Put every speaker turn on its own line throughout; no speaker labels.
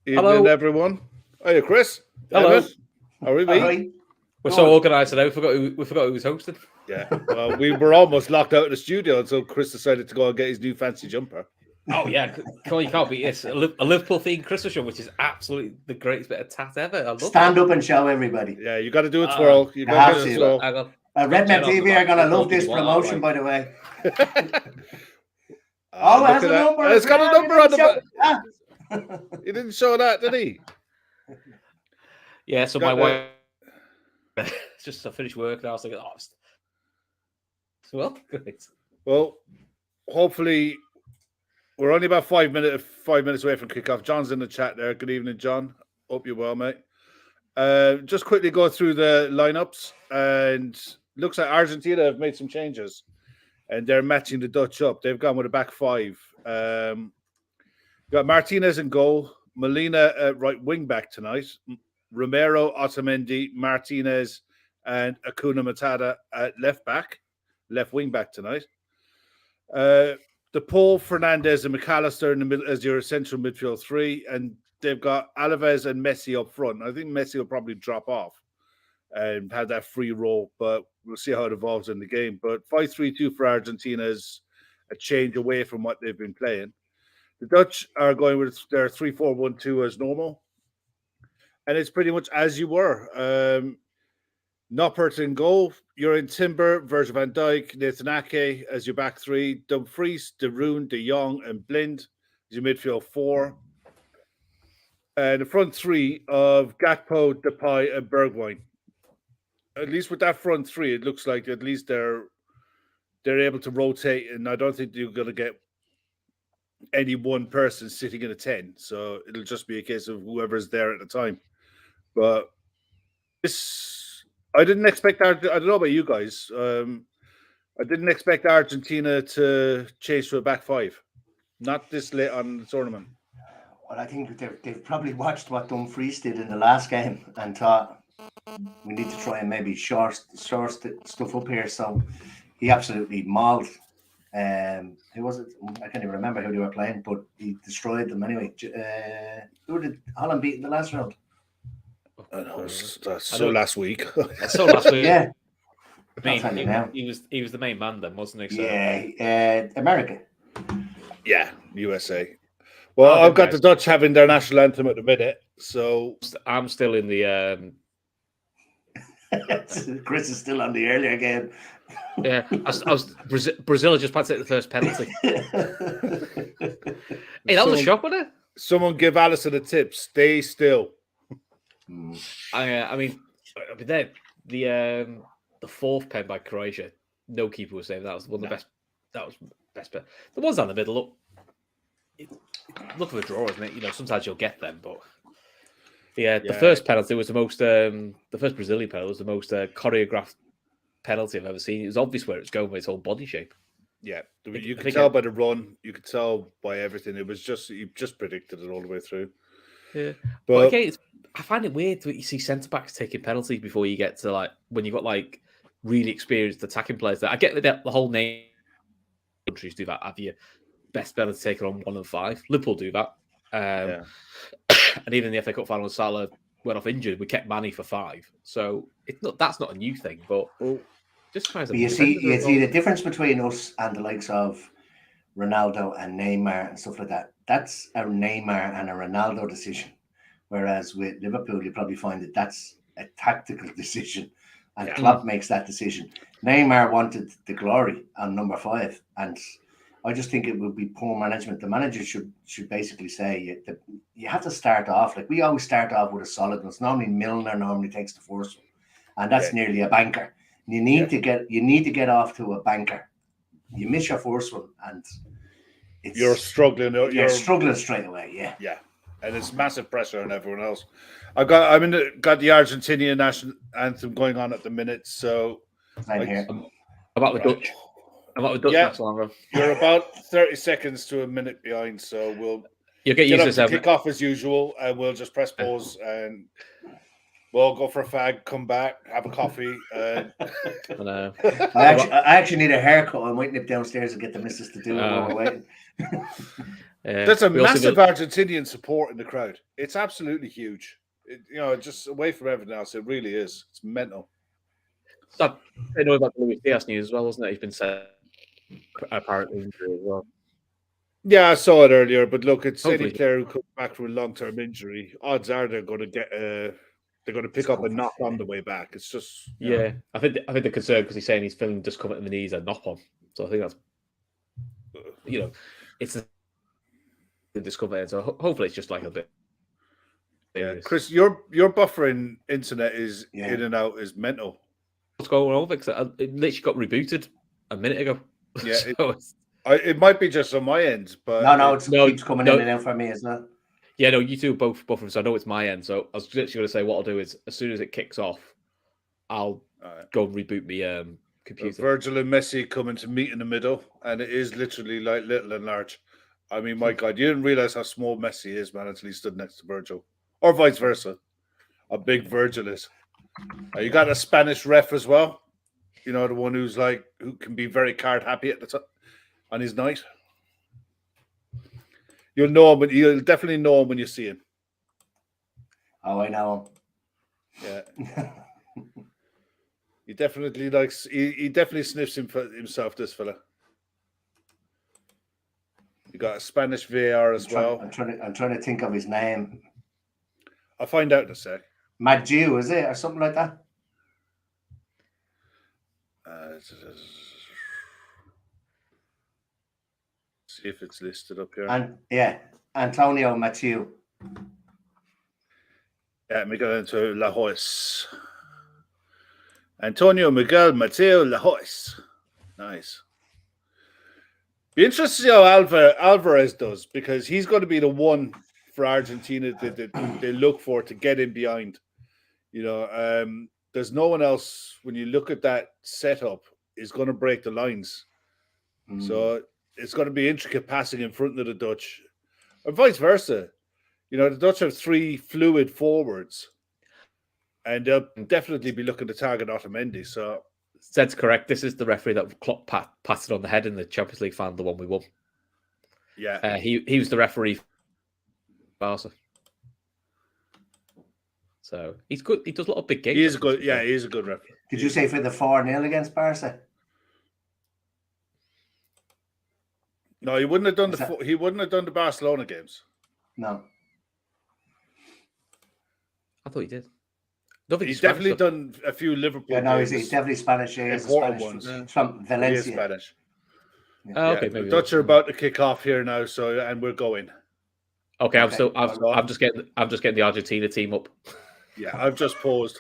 Evening, everyone. Hiya, Chris.
Hello.
Evan. How are we?
We're so organised today. We forgot who was hosting.
Yeah. Well, we were almost locked out of the studio until Chris decided to go and get his new fancy jumper.
Oh yeah, you can't beat this. A Liverpool themed Christmas show, which is absolutely the greatest bit of tat ever. I love
Stand up and show everybody.
Yeah, you got to do a twirl. You got to do a twirl.
Redmen TV are going to love this promotion, by the way. Oh, it has a number.
It's got a number on the back. He didn't show that, did he?
Yeah, so my wife just I finished work and I was like, oh, well, great.
Well, hopefully we're only about 5 minutes away from kickoff. John's in the chat there. Good evening, John. Hope you're well, mate. Just quickly go through the lineups, and looks like Argentina have made some changes, and they're matching the Dutch up. They've gone with a back five. Got Martinez in goal, Molina at right wing back tonight, Romero, Otamendi, Martinez, and Acuna Matata at left wing back tonight. The Paul, Fernandez, and McAllister in the middle as your central midfield three, and they've got Alves and Messi up front. I think Messi will probably drop off and have that free role, but we'll see how it evolves in the game. But 5-3-2 for Argentina is a change away from what they've been playing. The Dutch are going with their 3-4-1-2 as normal, and it's pretty much as you were. Noppert in goal, you're in Timber, Virgil van Dijk, Nathan Ake as your back three, Dumfries, De Roon, De Jong, and Blind as your midfield four. And the front three of Gakpo, Depay, and Bergwijn. At least with that front three, it looks like at least they're able to rotate, and I don't think you're going to get any one person sitting in a 10. So it'll just be a case of whoever's there at the time. But I didn't expect I don't know about you guys. I didn't expect Argentina to change to a back five. Not this late on the tournament.
Well, I think they've probably watched what Dumfries did in the last game and thought we need to try and maybe shore stuff up here. So he absolutely mauled. Who was it? I can't even remember who they were playing, but he destroyed them anyway. Who did Holland beat in the last round?
That's so last week.
Yeah.
I mean, he was the main man then, wasn't he? So.
Yeah, America.
Yeah, USA. Well, I've got the Dutch having their national anthem at the minute, so
I'm still in the.
Chris is still on the earlier game.
Yeah, Brazil just had to take the first penalty. Hey, that was a shock, wasn't it?
Someone give Allison a tip. Stay still.
I mean, the fourth pen by Croatia. No keeper was saying that was one of the best. That was best. The ones down the middle look for a draw, isn't it? You know, sometimes you'll get them, but the first penalty was the most. The first Brazilian penalty was the most choreographed penalty I've ever seen. It was obvious where it's going with its whole body shape. Yeah,
you could tell by the run. You could tell by everything. It was you just predicted it all the way through.
Yeah, but again, I find it weird that you see centre backs taking penalties before you get to when you've got really experienced attacking players. That I get the whole name countries do that. Have your best penalty taker on 1 and 5. Liverpool do that, and even in the FA Cup final, Salah went off injured. We kept Manny for 5, so that's not a new thing. But just tries to.
You see the difference between us and the likes of Ronaldo and Neymar and stuff like that. That's a Neymar and a Ronaldo decision. Whereas with Liverpool, you probably find that that's a tactical decision. And Klopp makes that decision. Neymar wanted the glory on number 5. And I just think it would be poor management. The manager should basically say you have to start off. Like we always start off with a solid one. Normally Milner takes the first one. And that's nearly a banker. You need to get off to a banker. You miss your first one and
you're struggling.
You're struggling straight away.
Yeah, and it's massive pressure on everyone else. Got the Argentinian national anthem going on at the minute. So
about the Dutch. About the Dutch next longer.
You're about 30 seconds to a minute behind. So you'll
get used to
kick off as usual, and we'll just press pause and. We'll go for a fag, come back, have a coffee.
I actually need a haircut. I might nip downstairs and get the missus to do it while we're waiting.
There's a
we also
massive
got-
Argentinian support in the crowd. It's absolutely huge. Just away from everything else, it really is. It's mental.
Stop. I know about the Luis Diaz news as well, wasn't it? He's been said apparently injury as well.
Yeah, I saw it earlier, but look, it's
Hopefully.
any player who comes back from a long-term injury. Odds are they're going to get they're going to pick up a knock on the way back. It's just
Yeah, I think the concern because he's saying he's feeling discomfort in the knees and knock on. So I think that's it's the discomfort. So hopefully it's just like a bit.
Yeah, Chris, your buffering internet is
Yeah.
in and out is mental.
What's going on? Because it literally got rebooted a minute ago.
Yeah,
So
it might be just on my end, but
No, it keeps coming in and out for me as well.
yeah, no, you two both buffering. So I know it's my end. So I was literally going to say what I'll do is as soon as it kicks off, I'll go and reboot my computer.
Virgil and Messi coming to meet in the middle, and it is literally like little and large. I mean, my God, you didn't realize how small Messi is, man, until he stood next to Virgil, or vice versa. How big Virgil is. You got a Spanish ref as well. You know, the one who can be very card happy at the top on his night. You'll know him, but you'll definitely know him when you see him.
Oh, I know.
Yeah. He definitely likes. He definitely sniffs him for himself. This fella. You got a Spanish VAR as well.
I'm trying to think of his name.
I'll find out in a sec.
Jew, is it, or something like that?
See if it's listed up here.
And yeah, Antonio Mathieu.
Yeah, we go into La Hoyce. Antonio Miguel Mateo La Hoyce. Nice. Be interested to see how Alvarez does, because he's going to be the one for Argentina that they look for to get in behind. There's no one else, when you look at that setup, is going to break the lines. So it's going to be intricate passing in front of the Dutch, or vice versa. The Dutch have three fluid forwards, and they'll definitely be looking to target Otamendi. So
Zed's correct. This is the referee that Klopp patted on the head in the Champions League final, the one we won.
Yeah,
he was the referee for Barca. So he's good. He does a lot of big games.
He is good. Yeah, he is a good referee.
Did you say for the 4-0 against Barca?
No, he wouldn't have done he wouldn't have done the Barcelona games.
No.
I thought he did.
He's definitely done a few Liverpool.
Yeah, no,
games.
he's definitely Spanish. Yeah, he's
Important
Spanish.
ones.
From
He is
Valencia.
Spanish.
Oh, okay, maybe
the Dutch are about to kick off here now, and we're going.
Okay, I'm just getting the Argentina team up.
Yeah, I've just paused.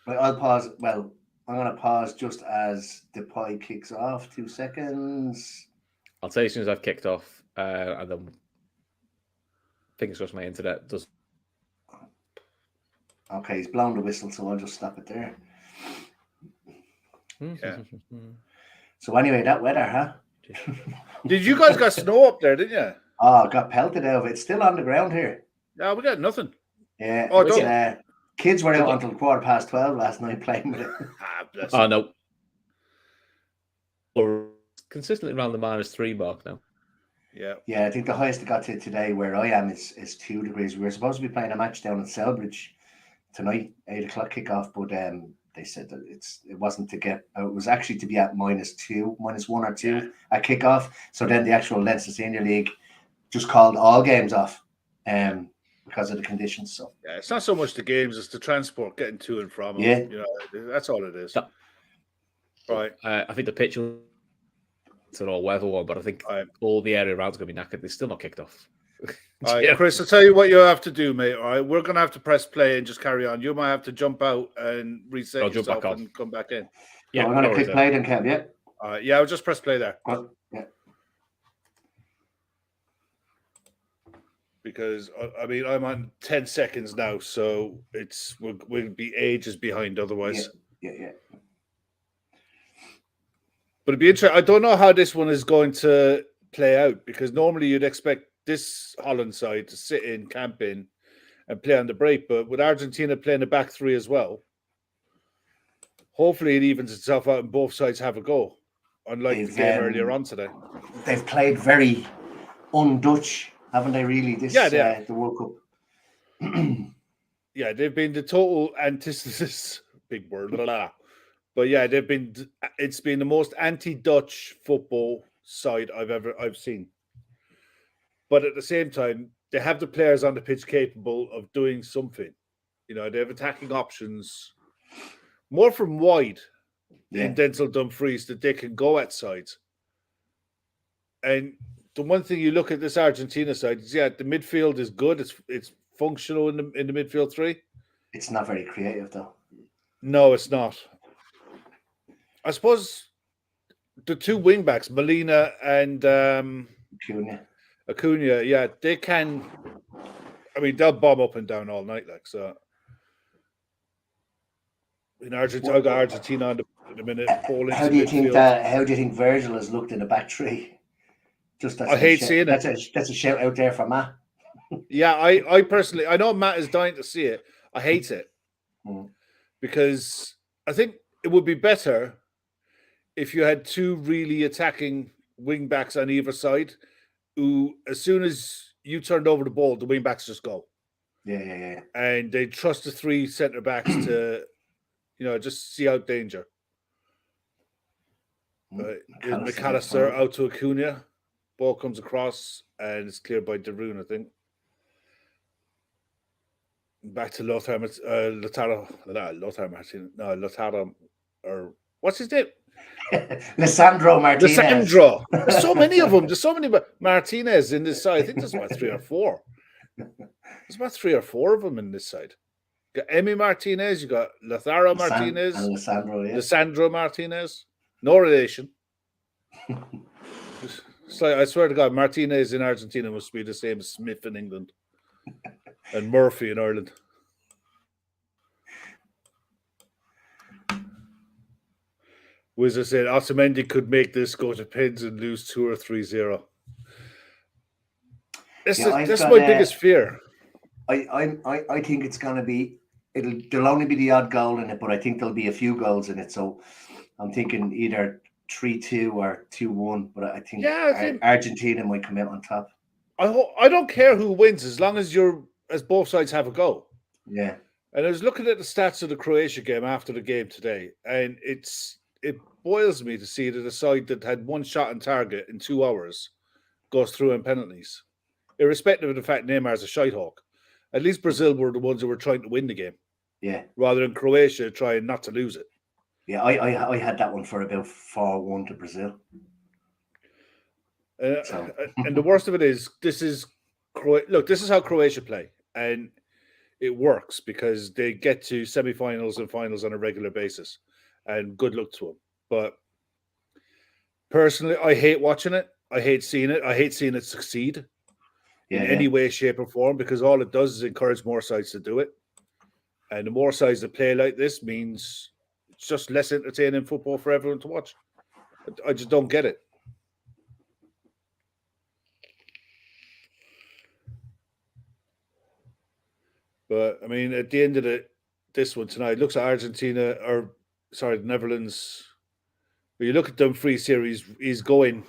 Right, I'll pause. Well, I'm going to pause just as the pie kicks off. 2 seconds.
I'll tell you as soon as I've kicked off, and then fingers crossed my internet does.
Okay, he's blown the whistle, so I'll just stop it there.
Yeah.
So anyway, that weather, huh?
Did you guys got snow up there, didn't you?
Oh, got pelted out of it. It's still on the ground here.
Yeah, we got nothing.
Yeah.
Oh,
kids were out until 12:15 last night playing with it.
Bless
Oh no. We're consistently around the -3 mark now.
Yeah.
Yeah, I think the highest it got to today where I am is 2 degrees. We were supposed to be playing a match down at Selbridge tonight, 8 o'clock kickoff, but they said that it wasn't to get. It was actually to be at -2, -1 or 2 at kickoff. So then the actual Leinster Senior League just called all games off, because of the conditions. So
yeah, it's not so much the games; it's the transport getting to and from.
Yeah,
that's all it is. Right.
I think the pitch it's an all-weather one, but I think all the area around is going to be knackered. They're still not kicked off.
All right, Chris, I'll tell you what you have to do, mate. All right, we're going to have to press play and just carry on. You might have to jump out and reset yourself and come back in.
Yeah, I'm going to click play then, Kev. Yeah.
All right, yeah, I'll just press play there.
Yeah.
Because I mean, I'm on 10 seconds now, so we'll be ages behind otherwise.
Yeah.
But it'd be interesting. I don't know how this one is going to play out, because normally you'd expect this Holland side to sit in, camp in, and play on the break. But with Argentina playing the back three as well, hopefully it evens itself out and both sides have a go, unlike the game earlier on today.
They've played very un-Dutch haven't they? Really, this
Yeah,
the World Cup.
Yeah, they've been the total antithesis. Big word, blah, blah. But yeah, it's been the most anti-Dutch football side I've seen. But at the same time, they have the players on the pitch capable of doing something. You know, they have attacking options more from wide in Denzel Dumfries that they can go at sides. And the one thing you look at this Argentina side is, the midfield is good. It's functional in the midfield three.
It's not very creative, though.
No, it's not. I suppose the two wing backs, Molina and Acuna, they can. I mean, they'll bomb up and down all night, like so. In Argentina, I got Argentina on the minute.
How do you think that? How do you think Virgil has looked in the back three?
I hate seeing it.
That's a shout out there for Matt.
Yeah, I personally, I know Matt is dying to see it. I hate it because I think it would be better if you had two really attacking wing backs on either side, who, as soon as you turned over the ball, the wing backs just go.
Yeah.
And they trust the three centre backs to, just see out danger. McAllister out to Acuna. Ball comes across and it's cleared by Darun, I think. Back to Lautaro Martinez. No, Lautaro, or what's his name?
Lissandro Martinez.
Lissandro. There's so many of them. There's so many Martinez in this side. I think there's about 3 or 4. There's about 3 or 4 of them in this side. You got Emi Martinez, you got Lautaro Martinez,
and
Lissandro Martinez. No relation. So I swear to God, Martinez in Argentina must be the same as Smith in England and Murphy in Ireland. Wizard said Otamendi could make this go to pins and lose 2 or 3-0. That's my biggest fear.
I think it's going to be. There'll only be the odd goal in it, but I think there'll be a few goals in it. So I'm thinking either 3-2 or 2-1. But I think Argentina might come out on top.
I don't care who wins as long as both sides have a go.
Yeah.
And I was looking at the stats of the Croatia game after the game today, and it boils me to see that a side that had 1 shot on target in 2 hours goes through in penalties, irrespective of the fact Neymar's a shitehawk. At least Brazil were the ones who were trying to win the game.
Yeah.
Rather than Croatia trying not to lose it.
Yeah, I had that one for about 4-1 to Brazil.
And the worst of it is, this is how Croatia play. And it works because they get to semi-finals and finals on a regular basis. And good luck to them. But personally, I hate watching it. I hate seeing it. I hate seeing it succeed in any way, shape, or form, because all it does is encourage more sides to do it. And the more sides that play like this means it's just less entertaining football for everyone to watch. I just don't get it. But, I mean, at the end of this one tonight, it looks like the Netherlands. When you look at Dumfries here, he's going.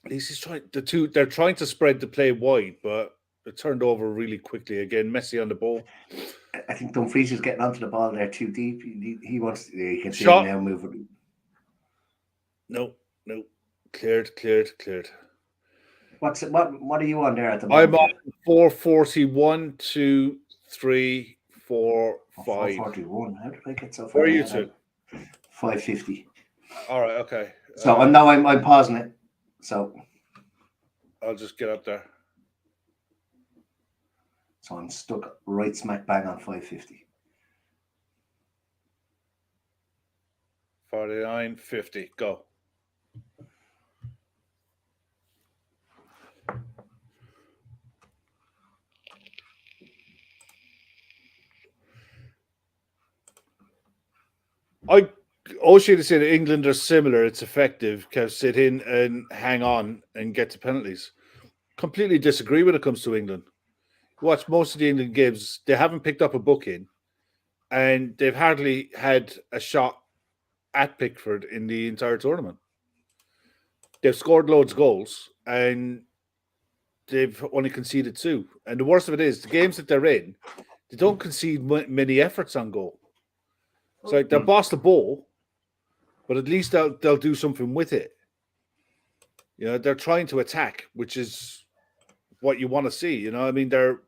At least he's trying. They're trying to spread the play wide, but it turned over really quickly. Again, Messi on the ball.
I think Dumfries is getting onto the ball there too deep. He wants. You can see him now moving.
No. Cleared.
What are you on there at the moment?
I'm on 441, 2, 3, 4, 5.
441. How did I get so far?
Where are you to?
550.
All right, okay.
So I'm pausing it. So
I'll just get up there.
So I'm stuck right smack bang on 550.
49.50. Go. O'Shea said England are similar. It's effective. Kev, sit in and hang on and get to penalties. Completely disagree when it comes to England. Watch most of the England games. They haven't picked up a booking, and they've hardly had a shot at Pickford in the entire tournament. they've scored loads of goals and they've only conceded 2. And the worst of it is the games that they're in, they don't concede many efforts on goal. It's like they'll boss the ball, but at least they'll do something with it. You know, they're trying to attack, which is what you want to see. You know, I mean, the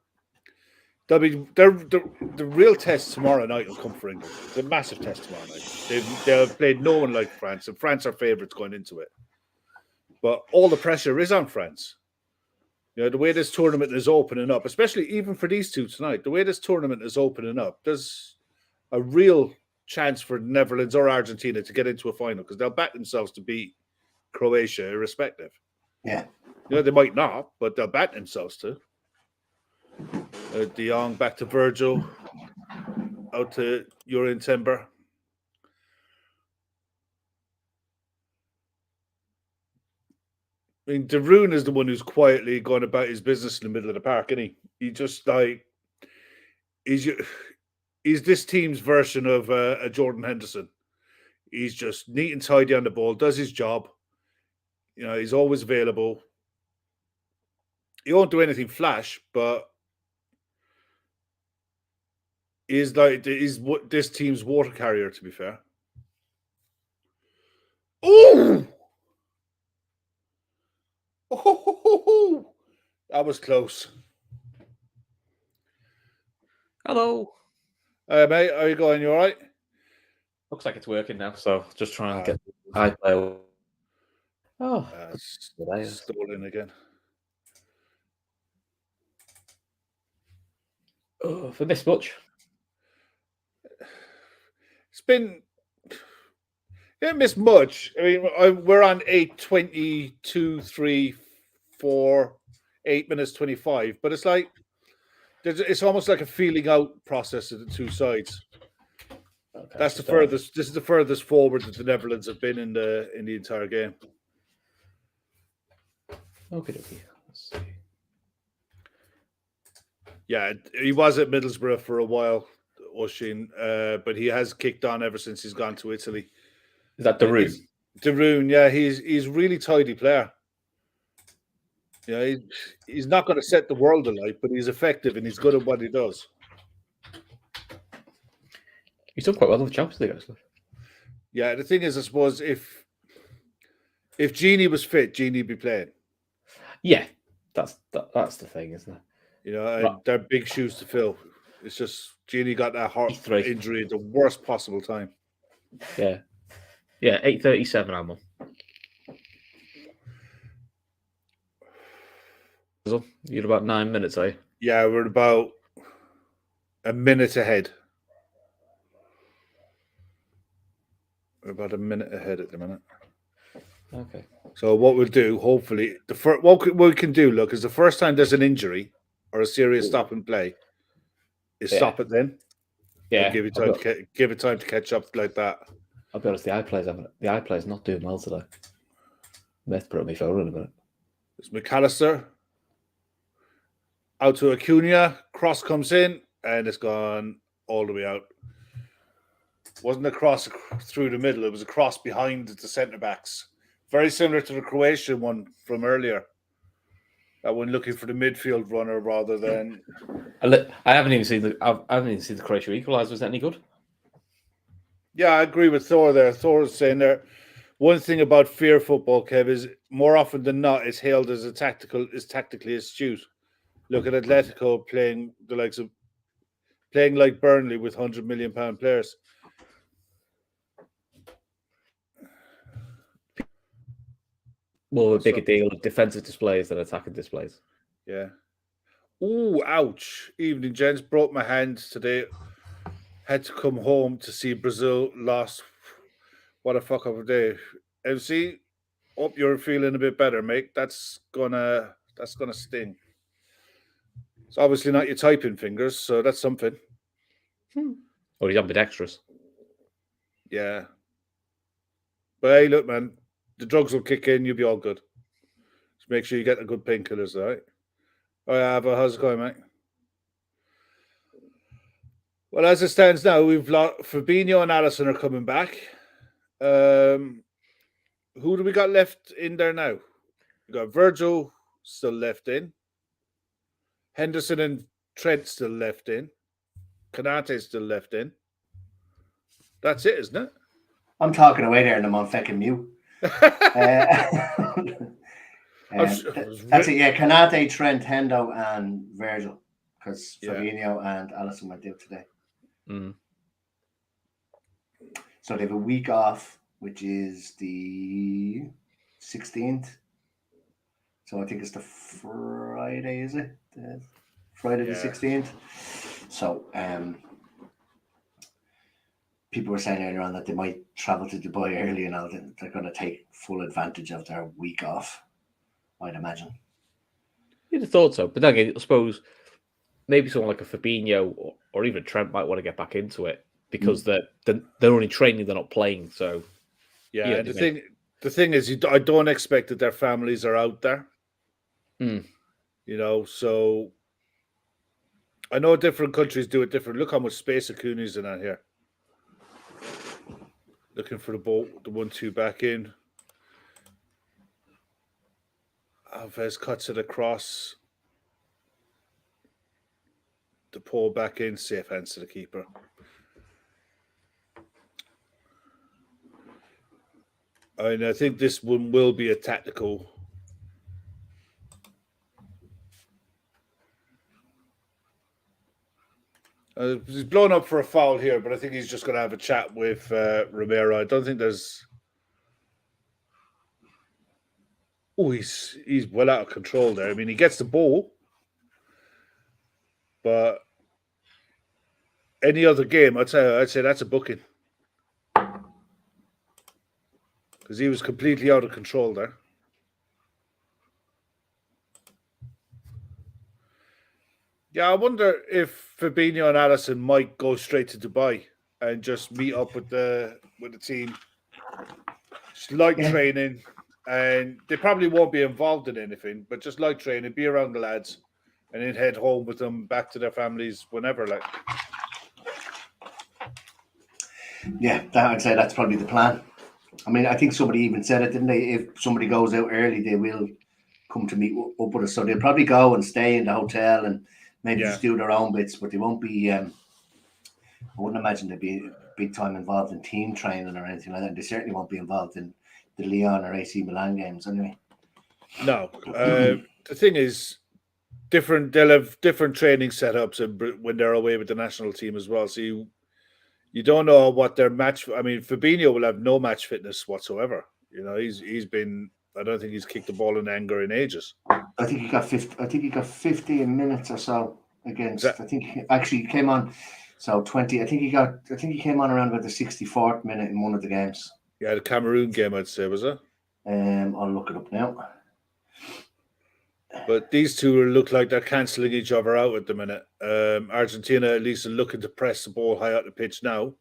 real test tomorrow night will come for England. It's a massive test tomorrow night. They've played no one like France, and France are favourites going into it. But all the pressure is on France. You know, the way this tournament is opening up, especially even for these two tonight, the way this tournament is opening up, there's a real chance for Netherlands or Argentina to get into a final because they'll back themselves to beat Croatia irrespective.
Yeah.
You know, they might not, but they'll back themselves to. De Jong back to Virgil, out to Urian Timber. I mean, De Roon is the one who's quietly going about his business in the middle of the park, isn't he? He just like he's this team's version of a Jordan Henderson. He's just neat and tidy on the ball, does his job. You know, he's always available. He won't do anything flash, but he's this team's water carrier, to be fair. Ooh! Oh, that was close.
Hello.
Hey, mate, how are you going? You all right?
Looks like it's working now, so just trying to get the iPlayer. Oh,
it's stolen again.
Oh, for this much.
It's been... You didn't miss much. I mean, we're on 8:22, 3, 4, 8 minutes 25, but it's like it's almost like a feeling out process of the two sides. Okay, that's the furthest. This is the furthest forward that the Netherlands have been in the entire game.
Okay. Let's see.
Yeah, he was at Middlesbrough for a while, Oshin, but he has kicked on ever since he's gone to Italy.
Is that De Roon?
De Roon, yeah, he's a really tidy player. Yeah, he's not going to set the world alight, but he's effective and he's good at what he does.
He's done quite well in the Champions League, actually.
Yeah, the thing is, I suppose if Genie was fit, Genie'd be playing.
Yeah, that's the thing, isn't it?
You know, and they're big shoes to fill. It's just Genie got that heart injury at the worst possible time.
Yeah. Yeah, 8:37 ammo. You're about 9 minutes, are you?
Yeah, we're about a minute ahead. We're about a minute ahead at the minute.
Okay.
So what we'll do, hopefully, what we can do, look, is the first time there's an injury or a serious stop and play, is stop it then.
Yeah.
Give it time to catch up like that.
I'll be honest, the iPlayer's not doing well today. Let's put it on my phone in a minute.
It's McAllister. Out to Acuna. Cross comes in, and it's gone all the way out. Wasn't a cross through the middle. It was a cross behind the centre-backs. Very similar to the Croatian one from earlier. That one looking for the midfield runner rather than...
I haven't even seen the Croatia equaliser. Was that any good?
Yeah, I agree with Thor there. Thor is saying there, one thing about fear football, Kev, is more often than not, it's hailed as tactically astute. Look at Atletico playing like Burnley with £100 million players.
More of a bigger deal of defensive displays than attacking displays.
Yeah. Ooh, ouch. Evening, gents. Broke my hand today. Had to come home to see Brazil lost. What a fuck of a day. MC, hope you're feeling a bit better, mate. That's gonna sting. It's obviously not your typing fingers, so that's something.
Or he's ambidextrous.
Yeah. But hey, look, man, the drugs will kick in. You'll be all good. Just make sure you get the good painkillers, all right? All right, Ava, how's it going, mate? Well, as it stands now, we've Fabinho and Alisson are coming back. who do we got left in there now? We got Virgil still left in. Henderson and Trent still left in. Kanate still left in. That's it, isn't it?
I'm talking away there and I'm on fucking mute. That's it, yeah. Kanate, Trent, Hendo, and Virgil. Because Fabinho and Alisson went out today.
Mm.
So they have a week off, which is the 16th. So I think it's the Friday, is it? Friday the 16th. So people were saying earlier on that they might travel to Dubai early and all. They're going to take full advantage of their week off, I'd imagine.
You'd have thought so. But then again, I suppose maybe someone like a Fabinho or even Trent might want to get back into it because they're only training, they're not playing. So
yeah, the thing is, I don't expect that their families are out there.
Mm.
You know, so I know different countries do it different. Look how much space Acuna's in out here. Looking for the ball, the 1-2 back in. Alves cuts it across. The pull back in, safe hands to the keeper. And I think this one will be a tactical. He's blown up for a foul here, but I think he's just going to have a chat with Romero. I don't think there's. Oh, he's well out of control there. I mean, he gets the ball, but any other game, I'd say that's a booking because he was completely out of control there. Yeah, I wonder if Fabinho and Alisson might go straight to Dubai and just meet up with the team, just light training, and they probably won't be involved in anything, but just light training, be around the lads, and then head home with them back to their families whenever. Like, yeah,
I'd say that's probably the plan. I mean, I think somebody even said it, didn't they? If somebody goes out early, they will come to meet up with us. So they'll probably go and stay in the hotel and maybe just do their own bits, but they won't be. I wouldn't imagine they'd be big time involved in team training or anything like that. They certainly won't be involved in the Lyon or AC Milan games anyway.
No, the thing is, they'll have different training setups when they're away with the national team as well. So you don't know what their match. I mean, Fabinho will have no match fitness whatsoever. You know, he's been. I don't think he's kicked the ball in anger in ages.
I think he got 15 minutes or so against. I think he came on. So 20. I think he came on around about the 64th minute in one of the games.
Yeah, the Cameroon game, I'd say, was it?
I'll look it up now.
But these two look like they're cancelling each other out at the minute. Argentina at least are looking to press the ball high up the pitch now.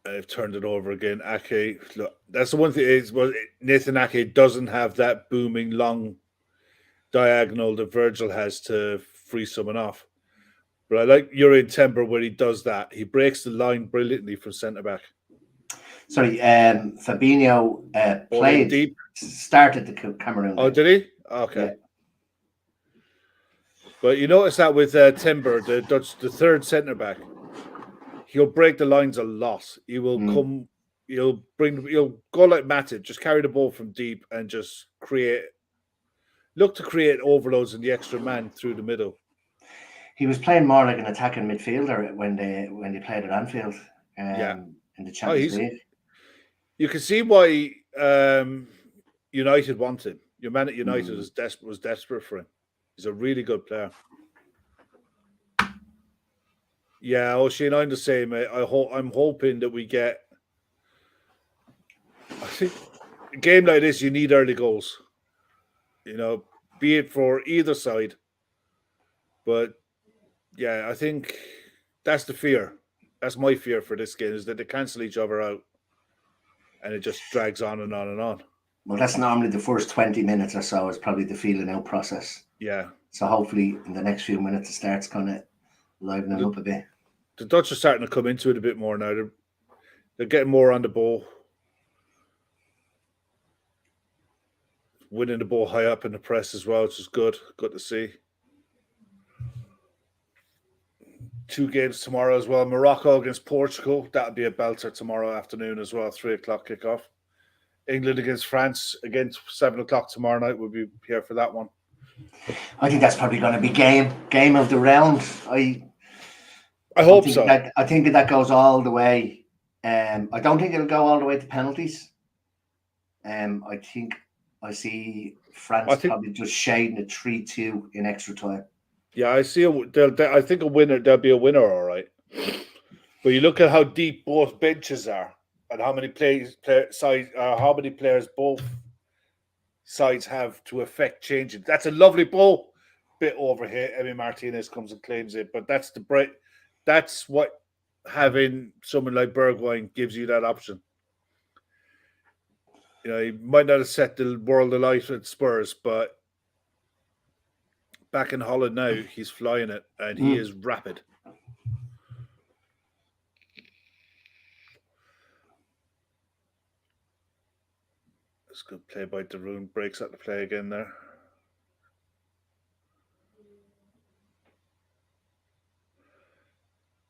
They've turned it over again. Ake, look, that's the one thing is, well, Nathan Ake doesn't have that booming long diagonal that Virgil has to free someone off. But I like Urian Timber where he does that. He breaks the line brilliantly from centre back.
Sorry, Fabinho played deep. Started the Cameroon.
Oh, did he? Okay. Yeah. But you notice that with Timber, the third centre back, he'll break the lines a lot. He will come. He'll go like Matip, just carry the ball from deep and just look to create overloads in the extra man through the middle.
He was playing more like an attacking midfielder when they played at Anfield. In the Champions League.
You can see why United wanted him. Your man at United was desperate for him. He's a really good player. Yeah, O'Shane, I'm the same. I'm hoping that we get. I think a game like this, you need early goals. You know, be it for either side. But yeah, I think that's the fear. That's my fear for this game, is that they cancel each other out. And it just drags on and on and on.
Well, that's normally the first 20 minutes or so is probably the feeling out process.
Yeah.
So hopefully in the next few minutes, it starts kind of livening up a bit.
The Dutch are starting to come into it a bit more now. They're getting more on the ball. Winning the ball high up in the press as well, which is good. Good to see. 2 games tomorrow as well. Morocco against Portugal. That'll be a belter tomorrow afternoon as well. 3 o'clock kickoff. England against France against 7 o'clock tomorrow night. We'll be here for that one.
I think that's probably going to be game of the round.
I hope so.
I think that goes all the way. I don't think it'll go all the way to penalties. I think I see France probably just shading a 3-2 in extra time.
Yeah, I see. I think a winner. There'll be a winner, all right. But you look at how deep both benches are, and how many players both sides have to affect changing. That's a lovely ball bit over here. Emi Martinez comes and claims it, but that's that's what having someone like Bergwijn gives you that option. You know, he might not have set the world alight at Spurs, but back in Holland now, he's flying it, and he is rapid. It's good play by Darun. Breaks up the play again there.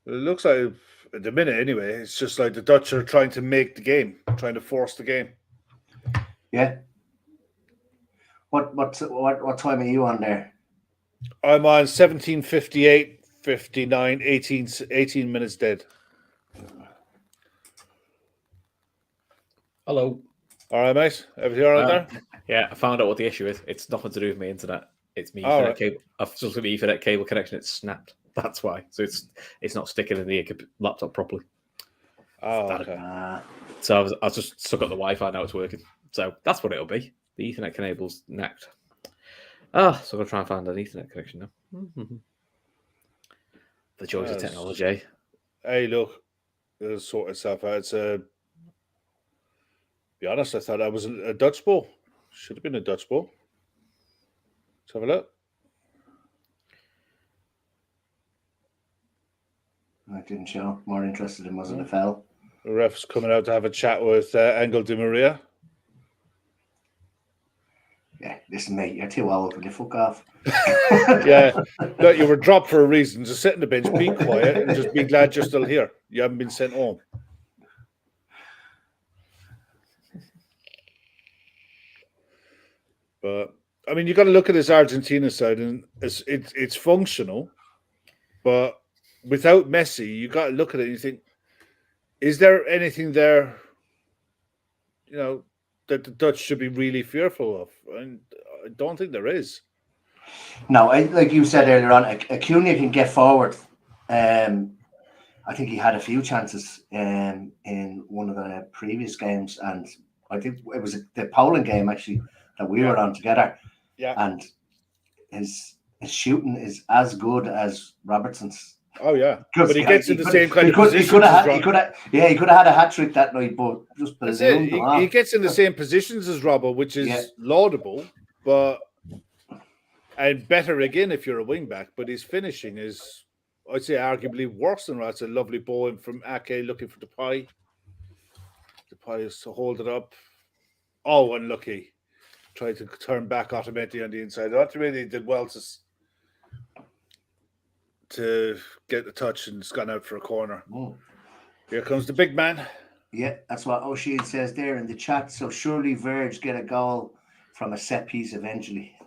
It looks like, at the minute anyway, it's just like the Dutch are trying to make the game, trying to force the game.
Yeah. What time are you on there?
I'm on 17:58, 59, 18 minutes dead.
Hello.
All right, mate. Everything all right there?
Yeah, I found out what the issue is. It's nothing to do with my internet. It's me
All
Ethernet
right.
cable. I've just got the Ethernet cable connection. It's snapped. That's why. So it's not sticking in the laptop properly.
Oh, okay.
So I was just stuck at the Wi-Fi. Now it's working. So that's what it'll be. The Ethernet cable's knacked. So I'm going to try and find an Ethernet connection now. The joys of technology.
Hey, look. It'll sort itself out. It's be honest, I thought that was a Dutch ball. Should have been a Dutch ball. Let's have a look.
I didn't show. More interested in was it a foul?
The ref's coming out to have a chat with Angel Di Maria.
Yeah, listen, mate, you're too old. Will you fuck off?
Yeah, look, you were dropped for a reason. Just sit on the bench, be quiet, and just be glad you're still here. You haven't been sent home. But I mean, you got to look at this Argentina side, and it's functional, but without Messi, you got to look at it and you think, is there anything there, you know, that the Dutch should be really fearful of? And I don't think there is.
No, like you said earlier on, Acuna can get forward. I think he had a few chances in one of the previous games, and I think it was the Poland game actually that we were on together.
Yeah,
and his shooting is as good as Robertson's.
Oh yeah, but he gets in the same kind of position.
He could have had a hat trick that night, but just ballooned him off.
He gets in the same positions as Robbo, which is laudable, and better again if you're a wing back. But his finishing is, I'd say, arguably worse than that. It's a lovely ball in from Ake looking for Depay. Depay is to hold it up. Oh, unlucky. Tried to turn back Otamendi on the inside. Otamendi did well to get the touch, and it's gone out for a corner. Here comes the big man.
Yeah, that's what O'Shea says there in the chat. So surely Verge get a goal from a set piece eventually.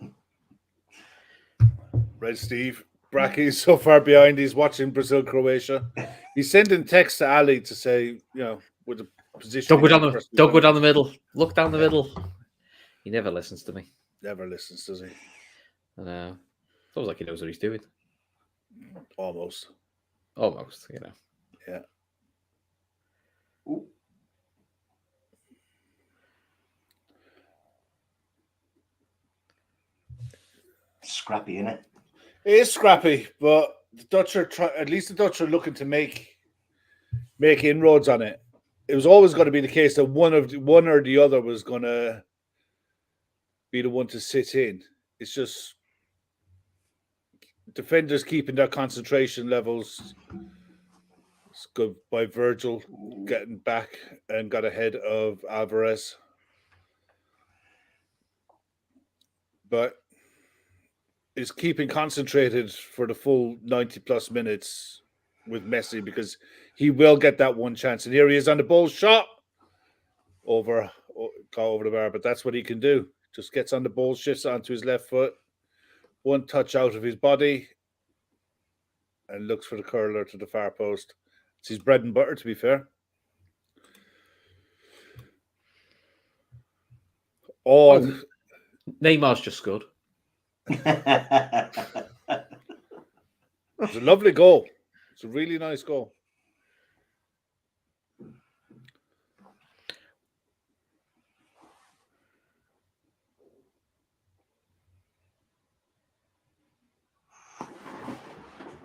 Red Steve. Bracky's so far behind. He's watching Brazil-Croatia. He's sending text to Ali to say, you know, with the position.
Don't go down the middle. Look down the middle. He never listens to me.
Never listens, does he?
I know. Feels like he knows what he's doing.
Almost,
you know.
Yeah.
Ooh. Scrappy, innit?
It is scrappy, but the Dutch are at least the Dutch are looking to make inroads on it. It was always going to be the case that one or the other was going to be the one to sit in. It's just defenders keeping their concentration levels It's good by Virgil getting back and got ahead of Alvarez. But is keeping concentrated for the full 90 plus minutes with Messi because he will get that one chance. And here he is on the ball shot over the bar, but that's what he can do. Just gets on the ball, shifts onto his left foot, one touch out of his body, and looks for the curler to the far post. It's his bread and butter, to be fair. Oh,
Neymar's just scored.
It's a lovely goal. It's a really nice goal.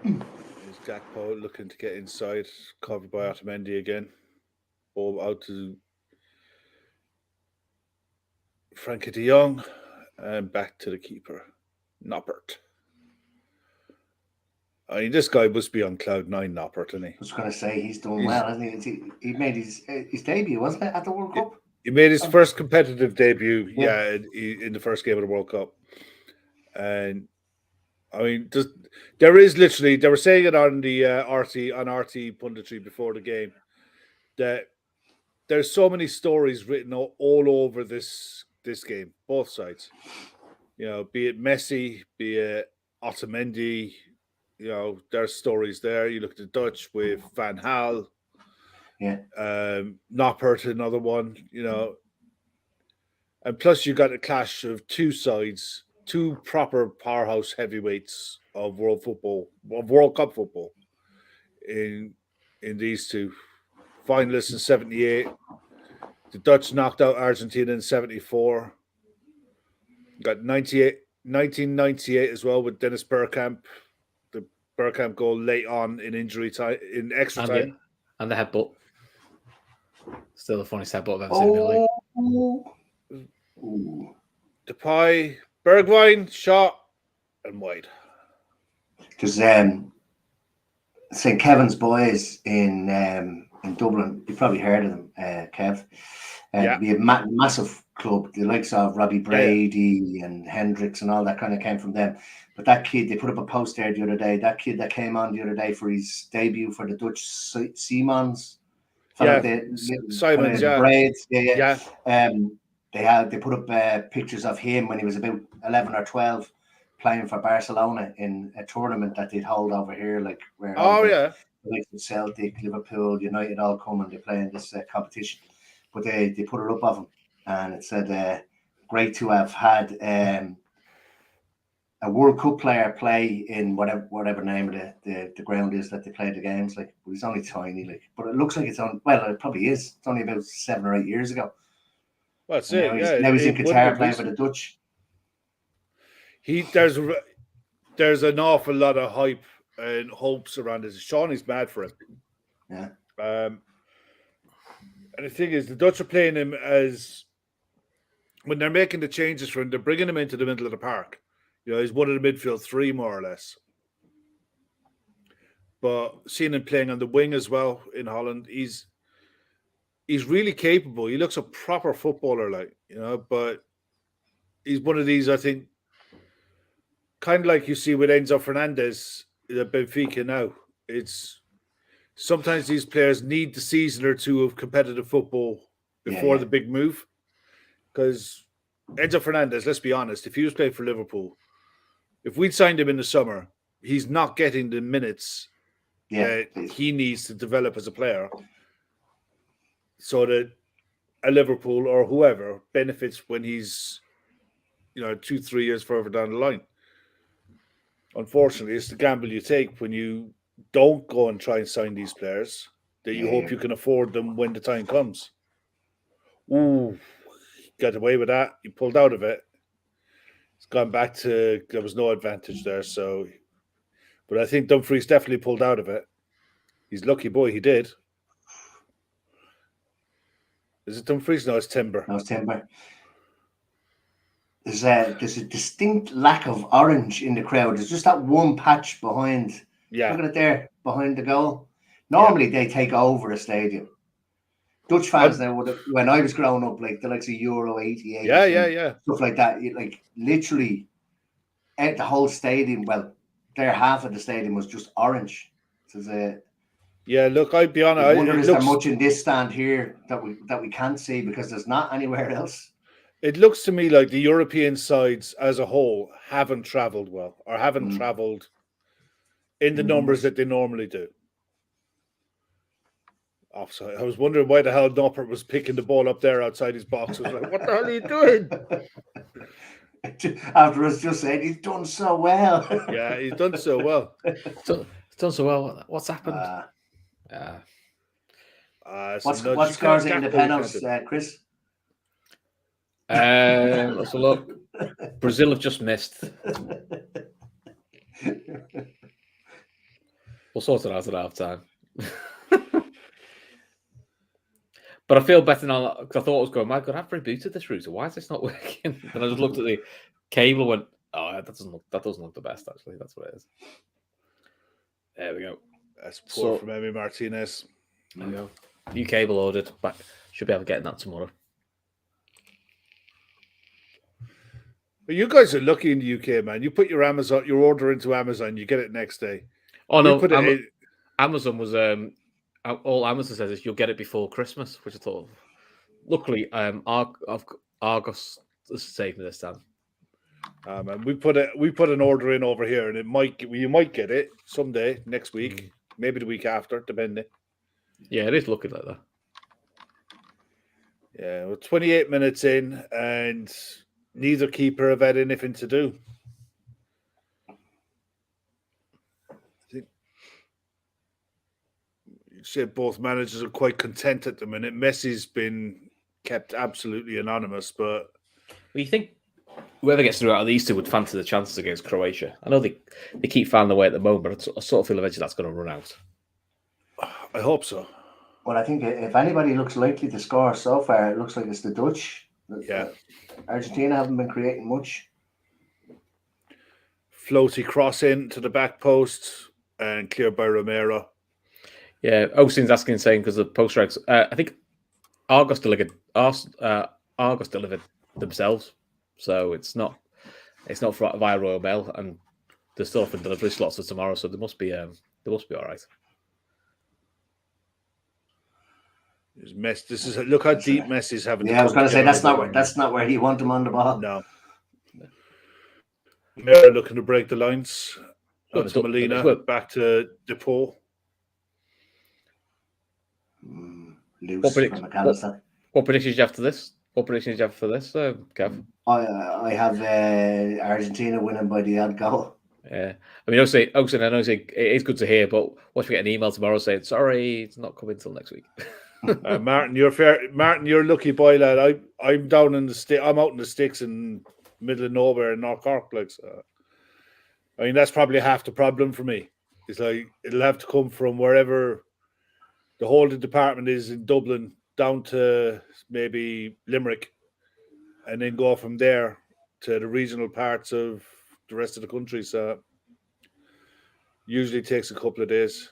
There's Gakpo looking to get inside, covered by Otamendi again. Ball out to Frankie de Jong and back to the keeper, Noppert. I mean, this guy must be on cloud nine, Noppert, isn't he?
I was going to say he's done well, hasn't he? He made his debut, wasn't it, at the World Cup?
He made his first competitive debut, in the first game of the World Cup. And I mean, there is literally, they were saying it on the RT punditry before the game, that there's so many stories written all over this game, both sides. You know, be it Messi, be it Otamendi, you know, there's stories there. You look at the Dutch with Van Gaal, Noppert, another one, you know. And plus you got a clash of two sides, two proper powerhouse heavyweights of world Cup football in these two. Finalists in 78. The Dutch knocked out Argentina in 74. Got 1998 as well with Dennis Bergkamp. The Bergkamp goal late on in injury time, in extra time.
And the headbutt. Still the funniest headbutt I've ever seen in the league.
Depay, Bergwijn, shot, and wide.
Because St. Kevin's boys in Dublin, you've probably heard of them, Kev. Be a massive club. The likes of Robbie Brady and Hendricks and all that kind of came from them. But that kid, they put up a post there the other day. That kid that came on the other day for his debut for the Dutch Simons.
Simons,
braids. They put up pictures of him when he was about 11 or 12 playing for Barcelona in a tournament that they'd hold over here, like where like Celtic, Liverpool, United all come and they play in this competition. But they put it up of him, and it said, "Great to have had a World Cup player play in whatever name of the ground is that they play the games." Like, he's only tiny, like, but it looks like it's on. Well, it probably is. It's only about 7 or 8 years ago.
Well, that's
now he's in Qatar playing for the Dutch.
There's an awful lot of hype and hopes around this. Sean is mad for him.
Yeah.
And the thing is, the Dutch are playing him as, when they're making the changes for him, they're bringing him into the middle of the park. You know, he's one of the midfield three, more or less. But seeing him playing on the wing as well in Holland, he's really capable. He looks a proper footballer, like, you know, but he's one of these, I think, kind of like you see with Enzo Fernandez at Benfica now. It's sometimes these players need the season or two of competitive football before the big move. Because Enzo Fernandez, let's be honest, if he was playing for Liverpool, if we'd signed him in the summer, he's not getting the minutes that he needs to develop as a player, so that a Liverpool or whoever benefits when he's, 2-3 years further down the line. Unfortunately, it's the gamble you take when you don't go and try and sign these players, that you hope you can afford them when the time comes. Ooh, got away with that. He pulled out of it. It's gone back to, there was no advantage there. So, but I think Dumfries definitely pulled out of it. He's lucky boy, he did. Is it Dumfries? No, it's Timber.
No, it's Timber. There's a distinct lack of orange in the crowd. There's just that one patch behind.
Yeah.
Look at it there, behind the goal. Normally they take over a stadium. Dutch fans now, when I was growing up, like the likes of Euro 88, stuff like that, like literally the whole stadium, well, their half of the stadium was just orange. So
look, I'd be honest.
I wonder, is there much in this stand here that we can't see because there's not anywhere else?
It looks to me like the European sides as a whole haven't travelled well, or haven't travelled in the numbers that they normally do. Offside. I was wondering why the hell Noppert was picking the ball up there outside his box. I was like, what the hell are you doing?
After us just said he's done so well.
Yeah, he's done so well.
Done so well. What's happened?
What scores it in the penalties, Chris?
Let's look. Brazil have just missed. We'll sort it out at half time. But I feel better now because I thought I was going, my God, I've rebooted this router. Why is this not working? And I just looked at the cable and went, oh, that doesn't look the best, actually. That's what it is. There we go.
That's poor from Emi Martinez.
There we go. New cable ordered. But should be able to get that tomorrow.
But you guys are lucky in the UK, man. You put your order into Amazon, you get it next day.
Oh, no. Amazon was... all Amazon says is you'll get it before Christmas, which I thought. Luckily, Argos saved me this time.
And we put an order in over here, and you might get it someday next week, maybe the week after, depending.
Yeah, it is looking like that.
Yeah, we're 28 minutes in, and neither keeper have had anything to do. Said both managers are quite content at the minute. Messi's been kept absolutely anonymous, but
you think whoever gets through out of these two would fancy the chances against Croatia? I know they keep finding their way at the moment, but I sort of feel eventually that's going to run out.
I hope so.
Well, I think if anybody looks likely to score so far, it looks like it's the Dutch.
Yeah.
Argentina haven't been creating much.
Floaty cross in to the back post and cleared by Romero.
Yeah, Osin's saying because the post strikes. I think Argos delivered themselves, so it's not via Royal Mail, and they're still offering delivery slots for tomorrow, so they must be all right.
Look how deep Messi's having.
Yeah, I was going to say that's not where you want him on the ball.
No. Romero looking to break the lines. Up to Molina, back to Depot.
Loose from McAllister.
What predictions do you have for this? Kev?
I have Argentina winning by the odd goal.
Yeah, I mean, Osin, I know it is good to hear, but watch me get an email tomorrow saying sorry, it's not coming until next week.
Martin, you're fair. Martin, you're a lucky boy, lad. I'm down in the stick. I'm out in the sticks in middle of nowhere in North Cork. Like, so. I mean, that's probably half the problem for me. It's like it'll have to come from wherever the holding department is in Dublin down to maybe Limerick, and then go from there to the regional parts of the rest of the country. So usually takes a couple of days.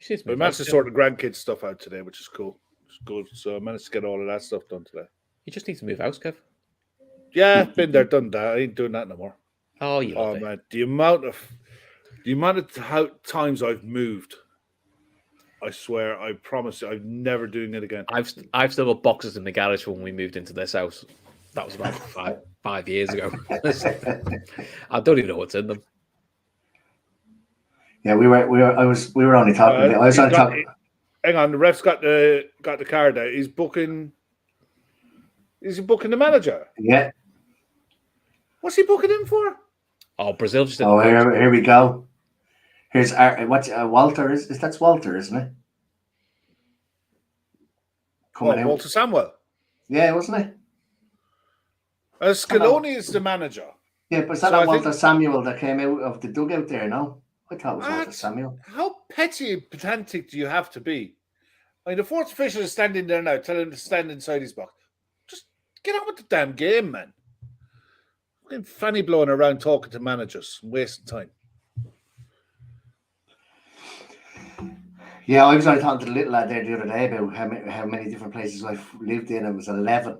But I managed to sort the grandkids stuff out today, which is cool. It's good. So I managed to get all of that stuff done today.
You just need to move house, Kev.
Yeah, been there, done that. I ain't doing that no more.
Oh, you love it.
Man, the amount of how times I've moved. I swear, I promise you, I'm never doing it again.
I've still got boxes in the garage when we moved into this house. That was about five years ago. I don't even know what's in them.
Yeah, we were only talking. I was on top.
Hang on, the ref's got the card out. He's booking. Is he booking the manager?
Yeah.
What's he booking him for?
Oh, Brazil just.
Here we go. Here's Walter. That's Walter, isn't it?
Walter Samuel.
Yeah, wasn't it?
Scaloni is the manager.
Yeah, but is that Walter Samuel that came out of the dugout there? No, I thought it was Walter Samuel.
How petty and pedantic do you have to be? I mean, the fourth official is standing there now, telling him to stand inside his box. Just get on with the damn game, man. Fucking fanny blowing around talking to managers, wasting time.
Yeah, I was only talking to the little lad there the other day about how many different places I've lived in. It was 11.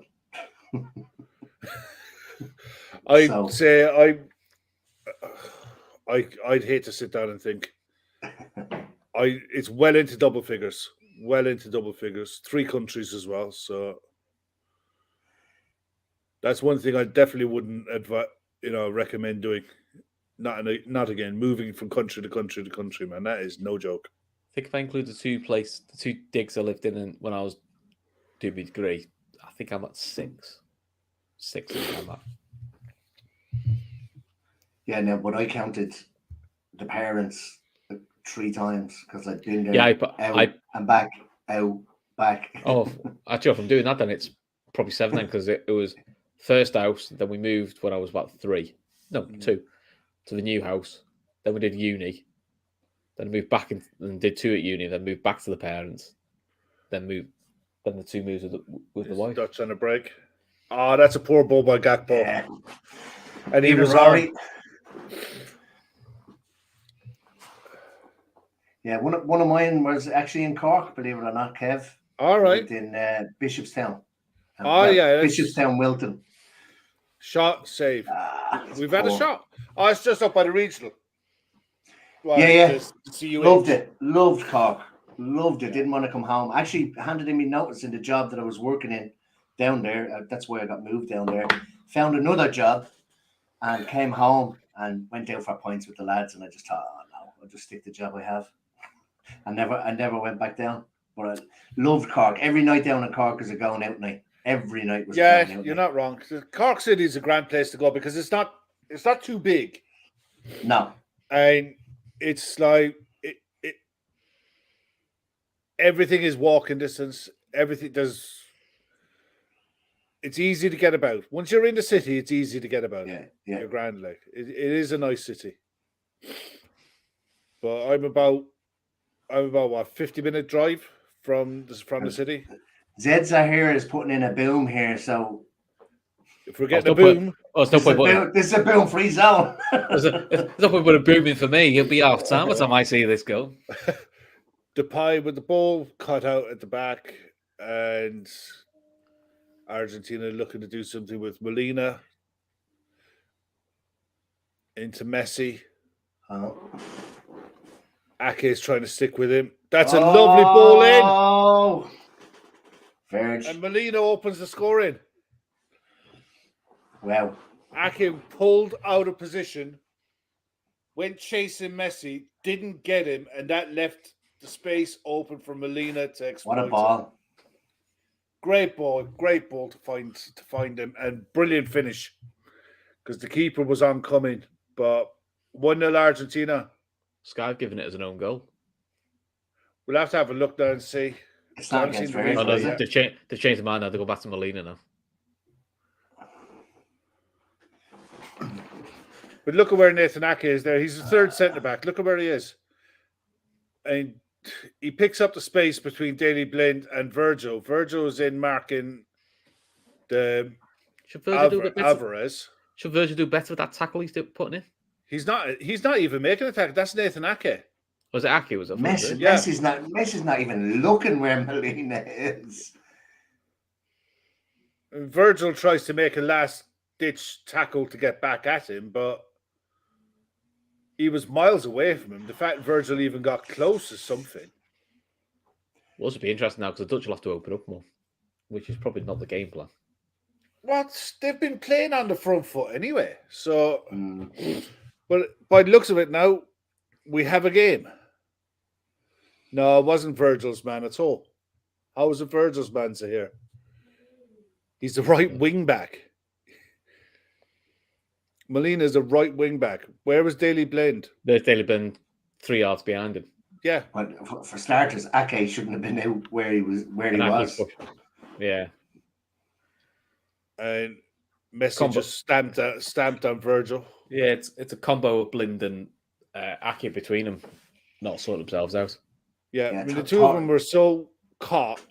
I'd say I'd hate to sit down and think. It's well into double figures. 3 countries as well. So that's one thing I definitely wouldn't recommend doing. Not again, moving from country to country to country, man. That is no joke.
I think if I include the 2 digs I lived in when I was doing my degree, I think I'm at 6. 6 is I'm at.
Yeah, no, but I counted the parents 3 times because I'd been there.
Yeah,
and back, out, back.
Oh, actually, if I'm doing that, then it's probably 7 then because it was first house. Then we moved when I was about 2 to the new house. Then we did uni. Then moved back and did 2 at uni. Then moved back to the parents. Then the 2 moves with the wife.
Dutch on a break. Oh, that's a poor ball by Gakpo.
Yeah.
And he was
Rory.
on.
Yeah, one of mine was actually in Cork, believe it or not, Kev.
All right.
In Bishopstown.
Bishopstown,
Wilton.
Shot, save. We've had
poor.
a shot. Oh, it's just up by the regional. Well,
Yeah.
Loved
it. Loved Cork. Loved it. Didn't want to come home. Actually handed in me notice in the job that I was working in down there. That's why I got moved down there. Found another job and came home and went out for points with the lads. And I just thought, oh no, I'll just stick the job I have. I never went back down. But I loved Cork. Every night down in Cork is a going out night. Every night was
yeah,
going out
you're
night.
not wrong. Cork City is a grand place to go because it's not too big.
No.
And it's like everything is walking distance. Everything does. It's easy to get about. Once you're in the city, it's easy to get about.
Yeah.
You're grand, like it is a nice city. But I'm about what 50-minute drive from the city.
Zed's here is putting in a boom here, so
if we're getting a boom,
it's no point.
This is a boom free zone.
There's no point putting a boom in for me. He'll be off time by the time I see this go.
Depay with the ball cut out at the back, and Argentina looking to do something with Molina into Messi. Ake is trying to stick with him. That's a lovely ball in.
Oh, Verge.
And Molina opens the scoring.
Wow.
Ake pulled out of position, went chasing Messi, didn't get him, and that left the space open for Molina to exploit.
What a ball.
Great ball to find him, and brilliant finish because the keeper was oncoming. But 1-0 Argentina.
Sky've given it as an own goal.
We'll have to have a look there and see.
It's not against Verge.
Oh, no, they've changed the mind now. They go back to Molina now.
But look at where Nathan Ake is there. He's the third centre back. Look at where he is. And he picks up the space between Daley Blind and Virgil. Virgil is in marking the Alvarez.
Should Virgil do better with that tackle he's putting in?
He's not even making a tackle. That's Nathan Ake.
Was it Ake? Was it?
Messi's not even looking where Molina is.
And Virgil tries to make a last-ditch tackle to get back at him, but he was miles away from him. The fact Virgil even got close is something.
Well, this would be interesting now because the Dutch will have to open up more, which is probably not the game plan.
What? They've been playing on the front foot anyway. So, but by the looks of it now, we have a game. No, it wasn't Virgil's man at all. How was it Virgil's man to here? He's the right wing back. Molina's a right wing back. Where was Daley Blind?
There's Daley Blind 3 yards behind him.
Yeah.
But for starters, Ake shouldn't have been out where he was.
Yeah.
And Messi just stamped on Virgil.
Yeah, it's a combo of Blind and Ake between them, not sorting themselves out.
Yeah, I mean, the two of them were so caught,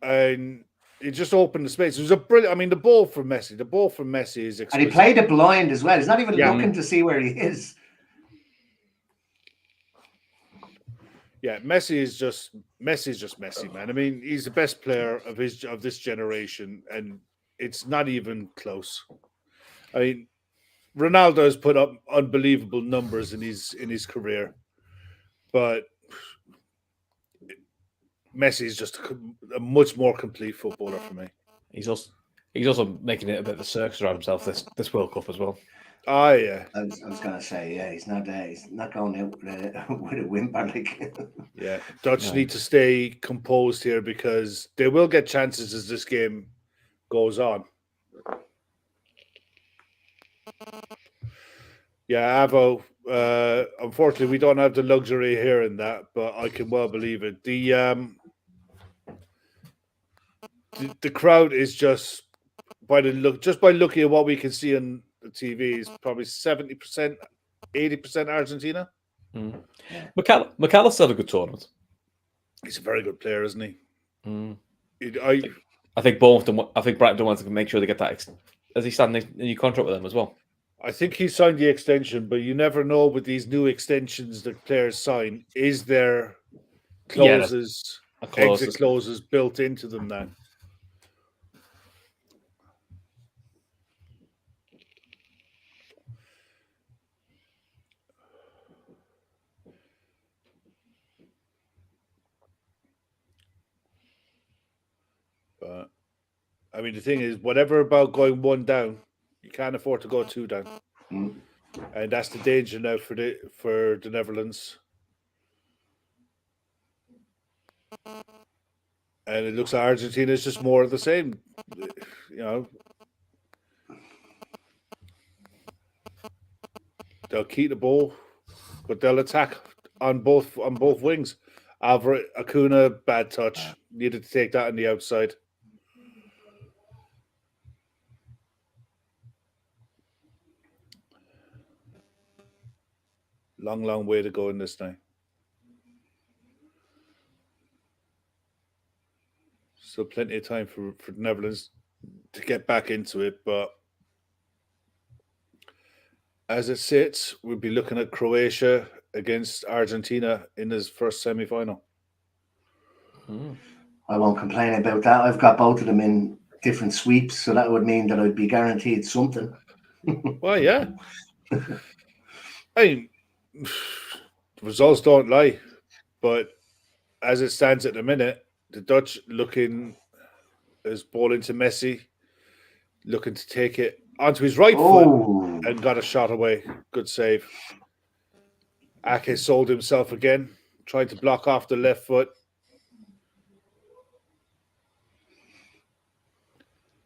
and it just opened the space. It was a brilliant. I mean, the ball from Messi is exquisite.
And he played it blind as well. He's not even looking to see where he is.
Yeah, Messi is just Messi, man. I mean, he's the best player of this generation, and it's not even close. I mean, Ronaldo has put up unbelievable numbers in his career, but Messi is just a much more complete footballer for me.
He's also making it a bit of a circus around himself this World Cup as well.
Oh yeah,
I was gonna say, yeah, he's not going out with a whimper, like.
yeah. Dutch need to stay composed here because they will get chances as this game goes on. Yeah, Avo. Unfortunately, we don't have the luxury here in that, but I can well believe it. The crowd is just by looking at what we can see on the TV is probably 70%, 80% Argentina.
McAllister had a good tournament.
He's a very good player, isn't he?
I think Brighton want to make sure they get that. As he signed a new contract with them as well.
I think he signed the extension, but you never know with these new extensions that players sign. Is there exit clauses built into them now? But I mean, the thing is, whatever about going one down, you can't afford to go two down, and that's the danger now for the Netherlands. And it looks like Argentina is just more of the same, you know. They'll keep the ball, but they'll attack on both wings. Alvaro Acuna, bad touch, needed to take that on the outside. Long way to go in this now. Still plenty of time for the Netherlands to get back into it, but as it sits, we'll be looking at Croatia against Argentina in his first semi-final.
I won't complain about that. I've got both of them in different sweeps, so that would mean that I'd be guaranteed something.
Well, yeah. I mean, results don't lie, but as it stands at the minute, the Dutch looking as ball into Messi, looking to take it onto his right foot and got a shot away. Good save. Ake sold himself again, trying to block off the left foot.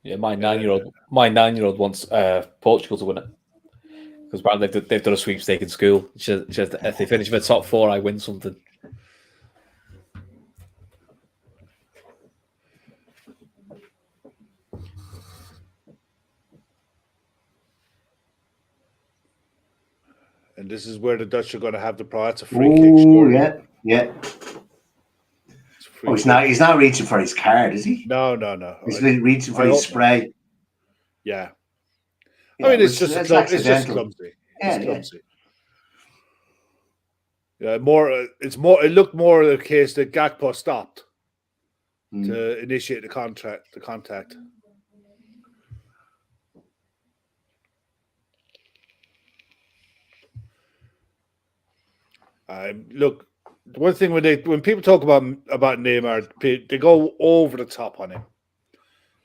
Yeah, my 9-year-old wants Portugal to win it because apparently they've done a sweepstake in school. If they finish in the top 4, I win something.
And this is where the Dutch are going to have the prize. It's a free kick.
Yeah. He's not reaching for his card, is he?
No.
He's reaching for his spray.
Yeah. I mean, it's just clumsy. It's clumsy. Yeah, it looked more the case that Gakpo stopped to initiate the contact. Look, one thing when people talk about Neymar, they go over the top on him.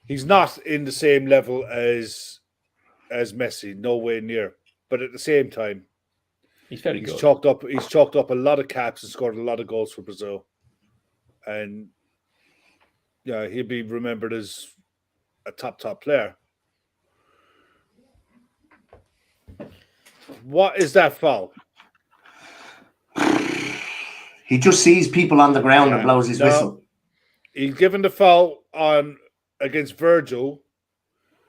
He's not in the same level as Messi, nowhere near. But at the same time,
he's very good.
He's chalked up a lot of caps and scored a lot of goals for Brazil, and yeah, he'll be remembered as a top player. What is that foul?
He just sees people on the ground and blows his whistle.
He's given the foul against Virgil.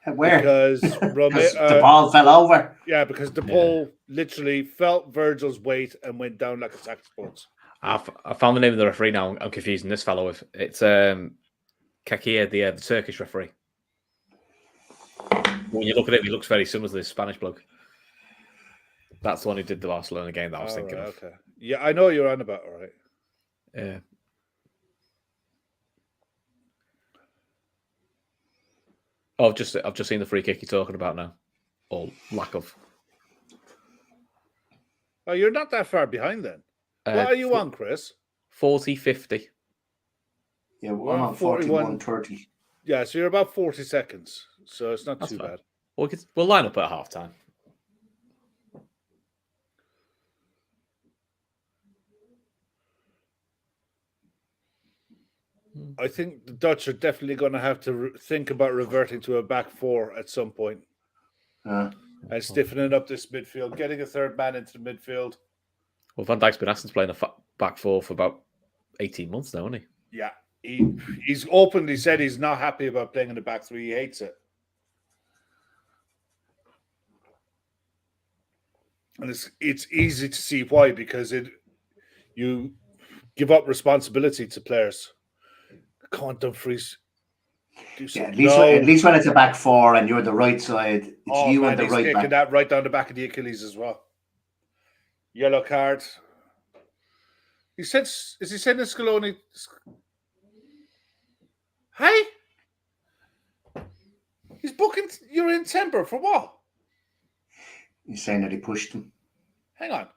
Where?
Because
the ball fell over.
Yeah, because the ball literally felt Virgil's weight and went down like a sack of spuds.
I found the name of the referee now. I'm confusing this fellow with it's Kakia, the Turkish referee. When you look at him, he looks very similar to this Spanish bloke. That's the one who did the Barcelona game that I was thinking of.
Okay. Yeah, I know you're on about, all right.
Yeah. Oh, I've just seen the free kick you're talking about now, or lack of.
Oh, you're not that far behind then. What are you on, Chris?
40-50.
Yeah,
We're
I'm
on
on
41.
41-30.
Yeah, so you're about 40 seconds. So it's not
That's
too
fine.
bad.
We'll line up at half time.
I think the Dutch are definitely going to have to think about reverting to a back four at some point and stiffening up this midfield, getting a third man into the midfield.
Well, Van Dijk's been asked to play in a back four for about 18 months now, hasn't he?
Yeah, he's openly said he's not happy about playing in the back three. He hates it. And it's easy to see why, because you give up responsibility to players. Come on, Dumfries.
Yeah, at least when it's a back four and you're the right side, it's you and the
he's
right
kicking
back.
that right down the back of the Achilles as well. Yellow card. Is he sending Scaloni? Hey? He's booking you're in temper for what?
He's saying that he pushed him.
Hang on.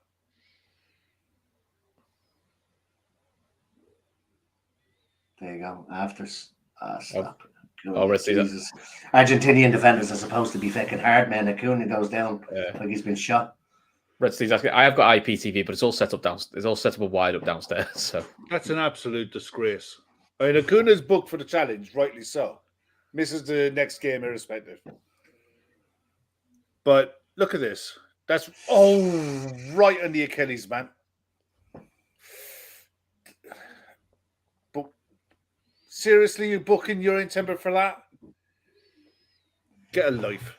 There you go. After stop.
Jesus.
Argentinian defenders are supposed to be fucking hard men. Acuna goes down like he's been shot.
Red Steve's asking. I have got IPTV, but it's all set up downstairs. It's all set up wide up downstairs. So
That's an absolute disgrace. I mean, Acuna's booked for the challenge, rightly so. Misses the next game irrespective. But look at this. That's right on the Achilles, man. But seriously, you booking you're in temper for that? Get a life.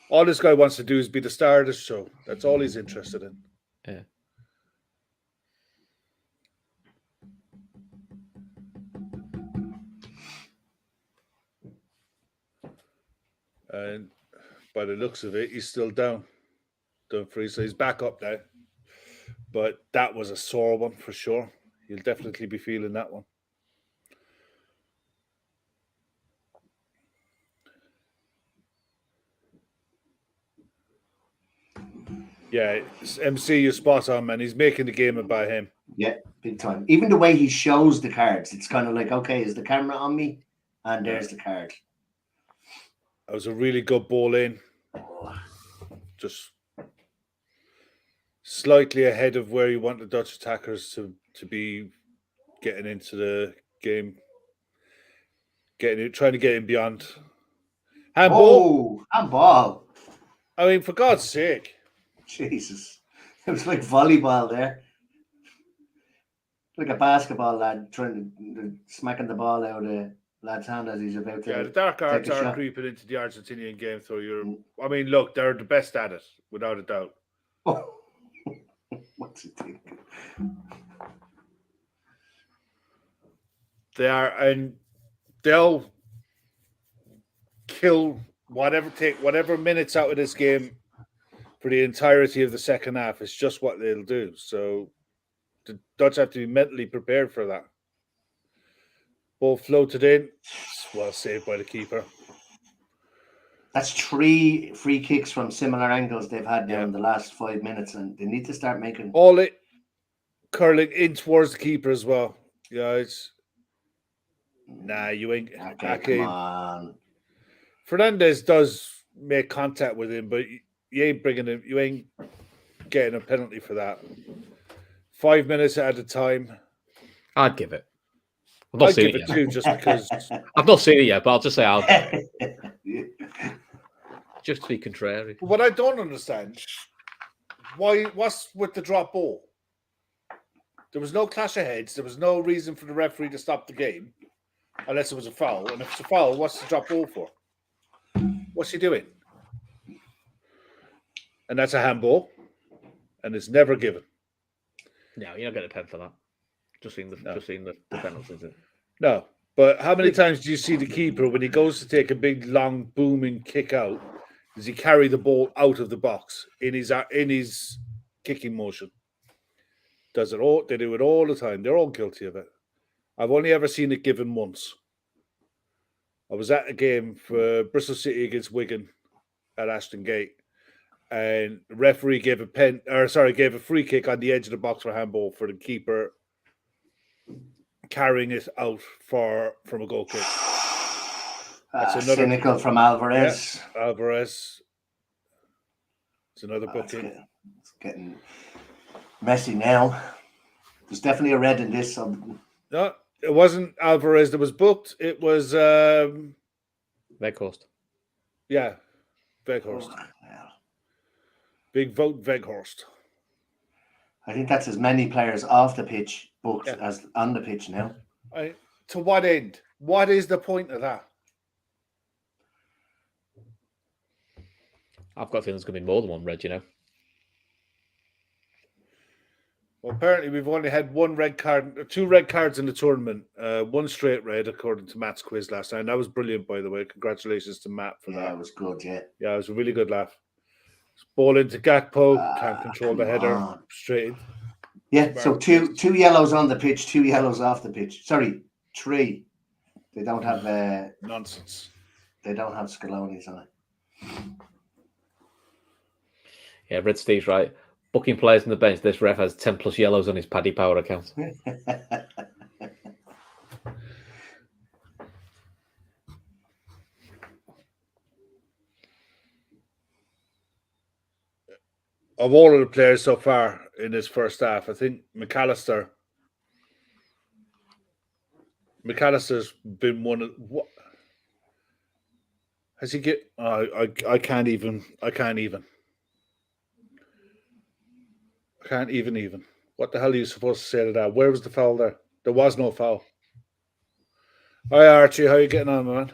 All this guy wants to do is be the star of the show. That's all he's interested in.
yeah.
And by the looks of it, he's still down. Dumfries, so he's back up now. But that was a sore one for sure. You'll definitely be feeling that one. Yeah, MC, you're spot on, man. He's making the game about him.
Yeah, big time. Even the way he shows the cards, it's kind of like, okay, is the camera on me? And there's the card.
That was a really good ball in. Just slightly ahead of where you want the Dutch attackers to be getting into the game. Trying to get in beyond. Handball.
Oh, handball.
I mean, for God's sake.
Jesus. It was like volleyball there. Like a basketball lad smacking the ball out of lad's hand as he's about to.
Yeah, the dark arts are creeping into the Argentinian game. So I mean, look, they're the best at it, without a doubt.
Oh. What's he thinking?
They are, and they'll take whatever minutes out of this game for the entirety of the second half. It's just what they'll do. So the Dutch have to be mentally prepared for that. Ball floated in. Well saved by the keeper.
That's 3 free kicks from similar angles they've had now in the last 5 minutes, and they need to start making
all it curling in towards the keeper as well. Yeah, it's you ain't.
Okay, come on.
Fernandez does make contact with him, but you ain't bringing him. You ain't getting a penalty for that. 5 minutes at a time.
I'd give it.
I'd give it too, just because
I've not seen it yet, but I'll just say I'll give it. Just to be contrary.
What I don't understand, what's with the drop ball? There was no clash of heads. There was no reason for the referee to stop the game, unless it was a foul. And if it's a foul, what's the drop ball for? What's he doing? And that's a handball, and it's never given.
No, you're not getting a pen for that. Just seeing the penalties.
No, but how many times do you see the keeper when he goes to take a big, long, booming kick out? Does he carry the ball out of the box in his kicking motion? does it all. They do it all the time. They're all guilty of it. I've only ever seen it given once. I was at a game for Bristol City against Wigan at Ashton Gate, and the referee gave a free kick on the edge of the box for handball for the keeper carrying it out from a goal kick. That's another
cynical from Alvarez.
Yeah, Alvarez. It's another booking.
It's getting messy now. There's definitely a red in this.
No, it wasn't Alvarez that was booked. It was
Weghorst.
Yeah, Weghorst.
Oh, well.
Big vote, Weghorst.
I think that's as many players off the pitch booked as on the pitch now.
To what end? What is the point of that?
I've got a feeling there's going to be more than one red,
Well, apparently we've only had two red cards in the tournament. One straight red, according to Matt's quiz last time. That was brilliant, by the way. Congratulations to Matt for that.
Yeah, it was good, yeah.
Yeah, it was a really good laugh. Ball into Gakpo, can't control the header. Straight in.
Yeah, so two yellows on the pitch, 2 yellows off the pitch. Sorry, 3. They don't have...
Nonsense.
They don't have Scalonis on it.
Yeah, Red Steve's right. Booking players on the bench, this ref has 10 plus yellows on his Paddy Power account.
Of all of the players so far in this first half, I think McAllister's been one of what has he get? I can't even. What the hell are you supposed to say to that? Where was the foul there? There was no foul. Hi Archie, how you getting on, man?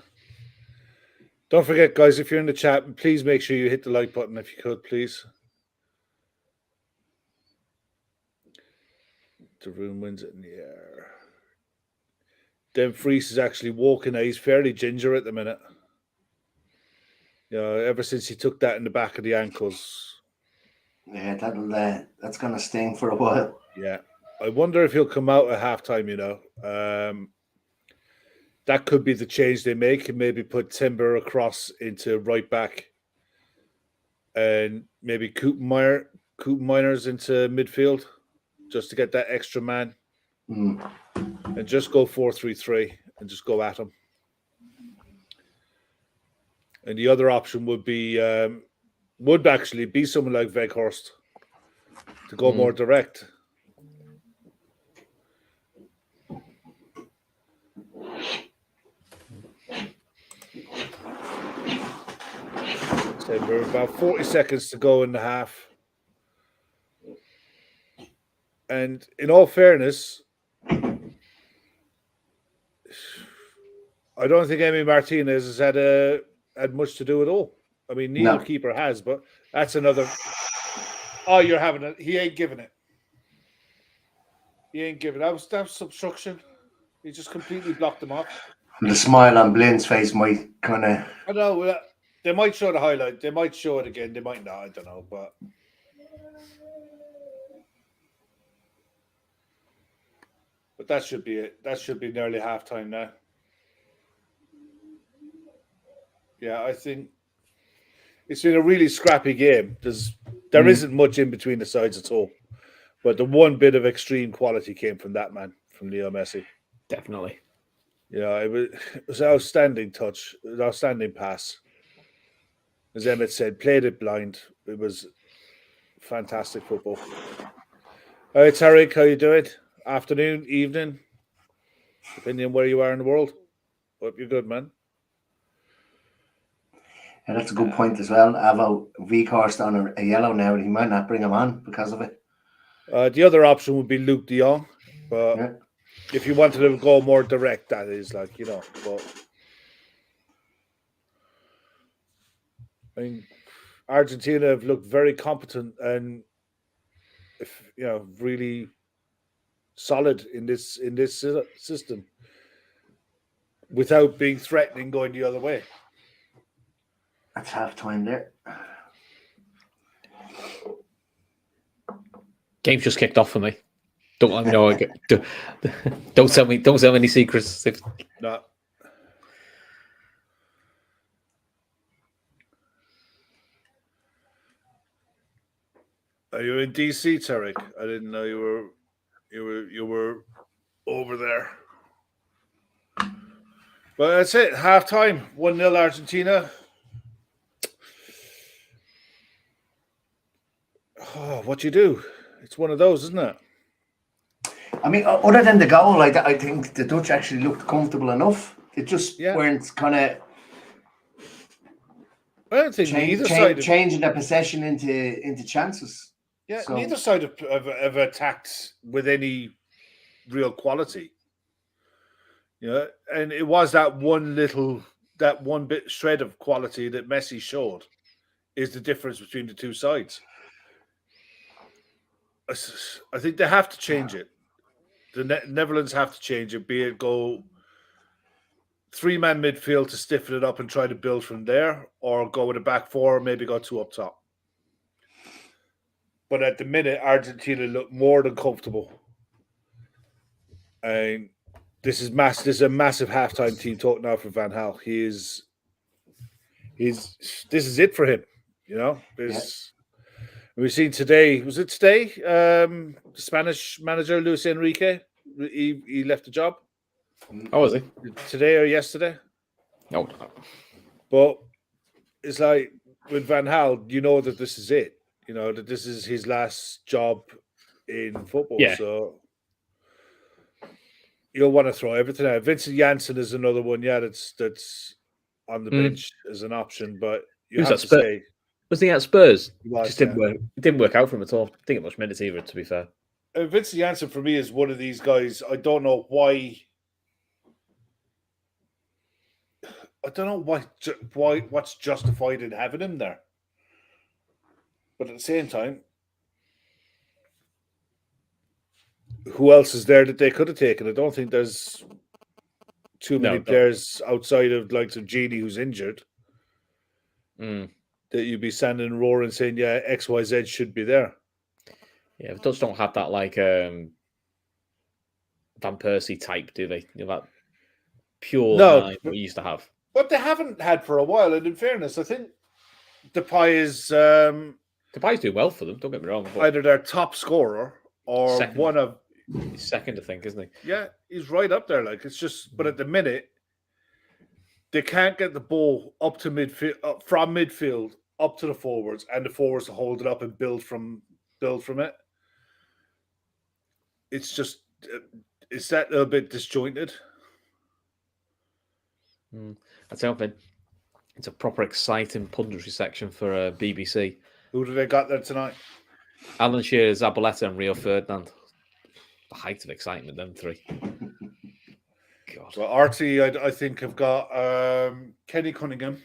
Don't forget, guys, if you're in the chat, please make sure you hit the like button if you could, please. The room wins it in the air. Dumfries is actually walking now. He's fairly ginger at the minute. Ever since he took that in the back of the ankles.
Yeah, that's going to sting for a while.
Yeah. I wonder if he'll come out at halftime, That could be the change they make and maybe put Timber across into right back and maybe Coop Miners into midfield. Just to get that extra man and just go 4-3-3 and just go at him. And the other option would actually be someone like Weghorst to go more direct. So we're about 40 seconds to go in the half. And in all fairness, I don't think Emi Martinez has had much to do at all. I mean, Neil Keeper has, but that's another. Oh, you're having it. He ain't giving it. He ain't giving it. That was obstruction. He just completely blocked him off.
The smile on Blaine's face might kind of.
I know. They might show the highlight. They might show it again. They might not. I don't know, but. But that should be it. That should be nearly halftime now. Yeah, I think it's been a really scrappy game. There isn't much in between the sides at all. But the one bit of extreme quality came from that man, from Leo Messi.
Definitely.
Yeah, it was an outstanding touch, an outstanding pass. As Emmett said, played it blind. It was fantastic football. All right, Tariq, how you doing? Afternoon, evening, depending on where you are in the world. Hope you're good, man.
Yeah, that's a good point as well. Avo Weghorst on a yellow now, and he might not bring him on because of it.
The other option would be Luke de Jong, but if you wanted to go more direct, that is but I mean, Argentina have looked very competent and really solid in this system without being threatening going the other way.
That's halftime there.
Game's just kicked off for me. Don't let me know. Don't tell me. Don't tell me any secrets.
No. Are you in DC, Tarek? I didn't know you were over there. But that's it. Half time. 1-0 Argentina. Oh, what you do? It's one of those, isn't it?
I mean, other than the goal, I think the Dutch actually looked comfortable enough. They just weren't kind of.
I don't think either side
changing their possession into chances.
Yeah, so, neither side have attacked with any real quality. Yeah, and it was that one bit shred of quality that Messi showed is the difference between the two sides. I think they have to change it. The Netherlands have to change it, be it go 3-man midfield to stiffen it up and try to build from there, or go with a back four, maybe go 2 up top. But at the minute, Argentina look more than comfortable. And this is a massive halftime team talk now for Van Gaal. This is it for him. You know, we've seen today. Was it today? The Spanish manager Luis Enrique. He left the job.
Oh, was he?
Today or yesterday?
No.
But it's like with Van Gaal, you know that this is it. You know that this is his last job in football.
Yeah.
So you'll want to throw everything out. Vincent Janssen is another one. Yeah, that's on the bench as an option. But you have to say,
was he at Spurs?
Was,
just didn't work. It didn't work out for him at all. I think it much minutes either. To be fair,
Vincent Janssen for me is one of these guys. I don't know why. What's justified in having him there. But at the same time, who else is there that they could have taken? I don't think there's too many players outside of likes of Genie who's injured that you'd be standing and roaring saying, yeah, XYZ should be there.
Yeah, the Dutch don't have that like Van Persie type, do they? You know, that pure nine we used to have.
But they haven't had for a while, and in fairness, I think Depay is
Depay's doing well for them, don't get me wrong. But
either their top scorer or one of
he's second, I think, isn't he?
Yeah, he's right up there. Like it's just, but at the minute, they can't get the ball up to midfield, from midfield up to the forwards, and the forwards to hold it up and build from it. It's just, it's that little bit disjointed.
I'd say it's a proper exciting punditry section for BBC.
Who do they got there tonight?
Alan Shearer, Zabaleta, and Rio Ferdinand. The height of excitement, them three. God.
Well, Artie, I think, have got Kenny Cunningham.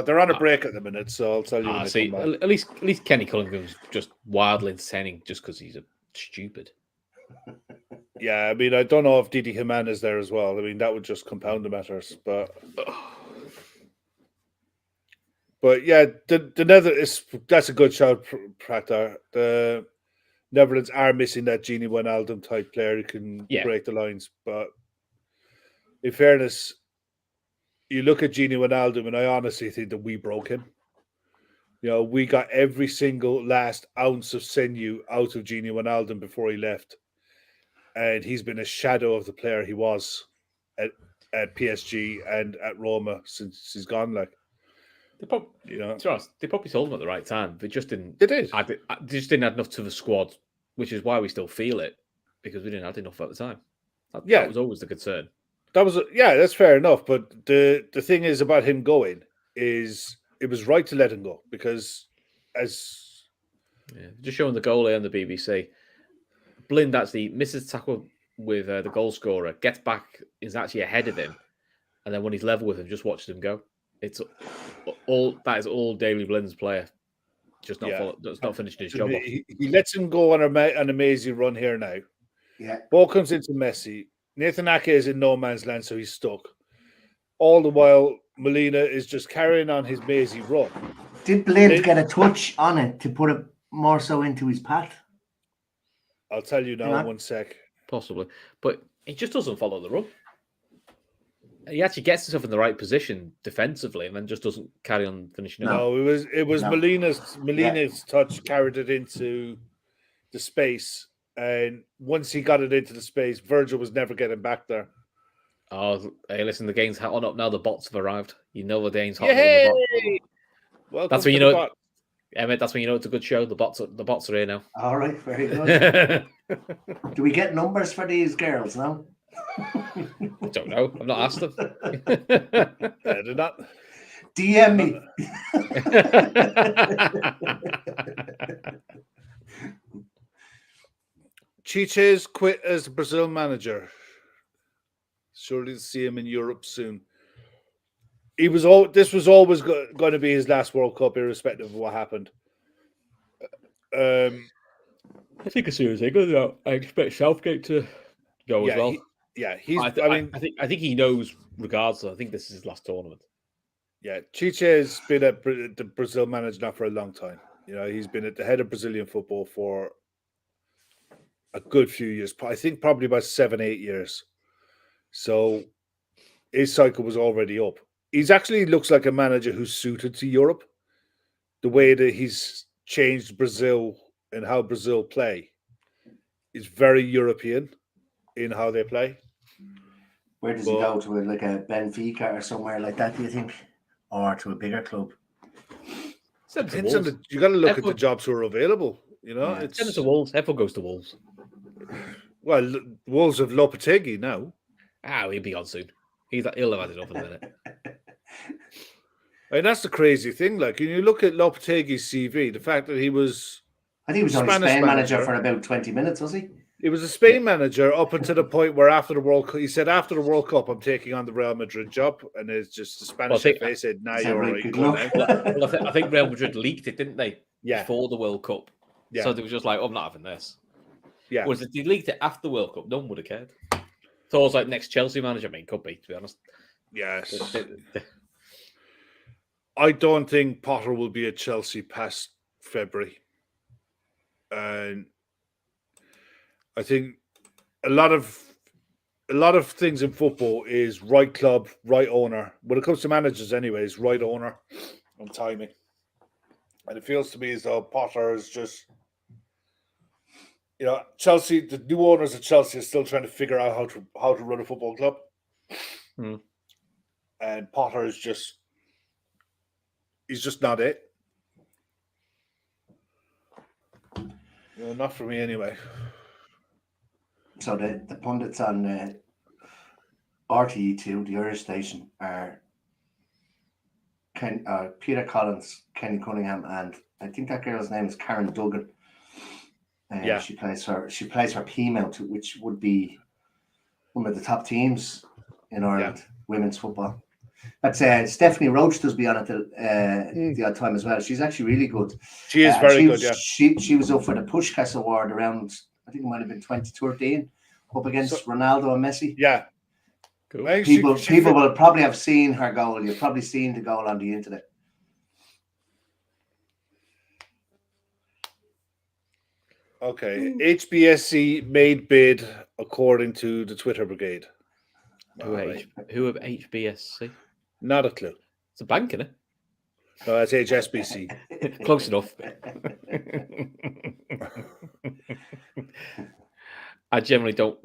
They're on a break at the minute, so I'll tell you.
At least Kenny Cunningham's just wildly entertaining, just because he's stupid.
Yeah, I mean, I don't know if Didi Jimenez is there as well. I mean, that would just compound the matters, but yeah, the Netherlands, that's a good shout, Pratar. The Netherlands are missing that Gini Wijnaldum type player who can break the lines. But in fairness, you look at Gini Wijnaldum, and I honestly think that we broke him. You know, we got every single last ounce of sinew out of Gini Wijnaldum before he left. And he's been a shadow of the player he was at PSG and at Roma since he's gone. Like,
they probably told him at the right time. They just didn't.
They did.
They just didn't add enough to the squad, which is why we still feel it, because we didn't add enough at the time. That was always the concern.
That's fair enough. But the thing is about him going is it was right to let him go because
just showing the goalie on the BBC. Blind actually misses the tackle with the goal scorer, gets back, is actually ahead of him, and then when he's level with him, just watches him go. It's that is all Daley Blind's player, just not finishing his job.
He lets him go on an amazing run here now.
Yeah,
ball comes into Messi. Nathan Ake is in no man's land, so he's stuck. All the while, Molina is just carrying on his mazy run.
Did Blind get a touch on it to put it more so into his path?
I'll tell you now
Yeah.
in 1 sec.
Possibly, but he just doesn't follow the run. He actually gets himself in the right position defensively, and then just doesn't carry on finishing it.
No, it was
No.
Molina's touch carried it into the space, and once he got it into the space, Virgil was never getting back there.
Oh, hey, listen, the game's hot on up now. The bots have arrived. You know the game's hot on
Yay!
the bot.
Welcome
That's when
to
you
the
know.
bot.
Emmett, that's when you know it's a good show. The bots are here now.
All right, very good. Do we get numbers for these girls now?
I don't know. I've not asked them.
They're not.
DM me.
Chiche's quit as Brazil manager. Surely to see him in Europe soon. This was always going to be his last World Cup, irrespective of what happened.
I think as soon as they go, I expect Southgate to go as well. I think he knows. Regardless, I think this is his last tournament.
Yeah, Chiche has been the Brazil manager now for a long time. You know, he's been at the head of Brazilian football for a good few years. I think probably about 7-8 years. So his cycle was already up. He's actually looks like a manager who's suited to Europe. The way that he's changed Brazil and how Brazil play is very European in how they play.
Where does he go to? Like a Benfica or somewhere like that, do you think? Or to a bigger club?
Depends on you got to look at the jobs who are available. You know,
it's to Wolves. Everyone goes to Wolves.
Well, Wolves have Lopetegui now.
He'll be on soon. He'll have had enough in a minute.
And that's the crazy thing. Like, when you look at Lopetegui's CV, the fact that he was,
I think he was only Spain manager for about 20 minutes, was he?
He was a Spain manager up until the point where after the World Cup, he said, after the World Cup, I'm taking on the Real Madrid job. And it's just the Spanish FA said, nah, you're all right.
Well, I think Real Madrid leaked it, didn't they?
Yeah.
Before the World Cup.
Yeah.
So they were just like, I'm not having this.
Yeah.
Whereas if they leaked it after the World Cup, no one would have cared. So I was like, next Chelsea manager, could be, to be honest.
Yes. I don't think Potter will be at Chelsea past February. And I think a lot of things in football is right club, right owner. When it comes to managers anyways, right owner and timing. And it feels to me as though Potter is just, Chelsea, the new owners of Chelsea are still trying to figure out how to run a football club. And Potter is he's just not it. Not for me anyway.
So the pundits on RTE2, the Irish station, are Peter Collins, Kenny Cunningham, and I think that girl's name is Karen Duggan. She plays for Peamount, which would be one of the top teams in Ireland, women's football. But Stephanie Roach does be on it the odd time as well. She's actually really good.
She is very good, yeah.
She was up for the Pushkas Award around, I think it might have been 2013, up against Ronaldo and Messi.
Yeah.
Cool. People will probably have seen her goal. You've probably seen the goal on the internet.
Okay. HBSC made bid according to the Twitter brigade.
Who have HBSC?
Not a clue.
It's a bank, isn't it?
No, that's HSBC.
Close enough. I generally don't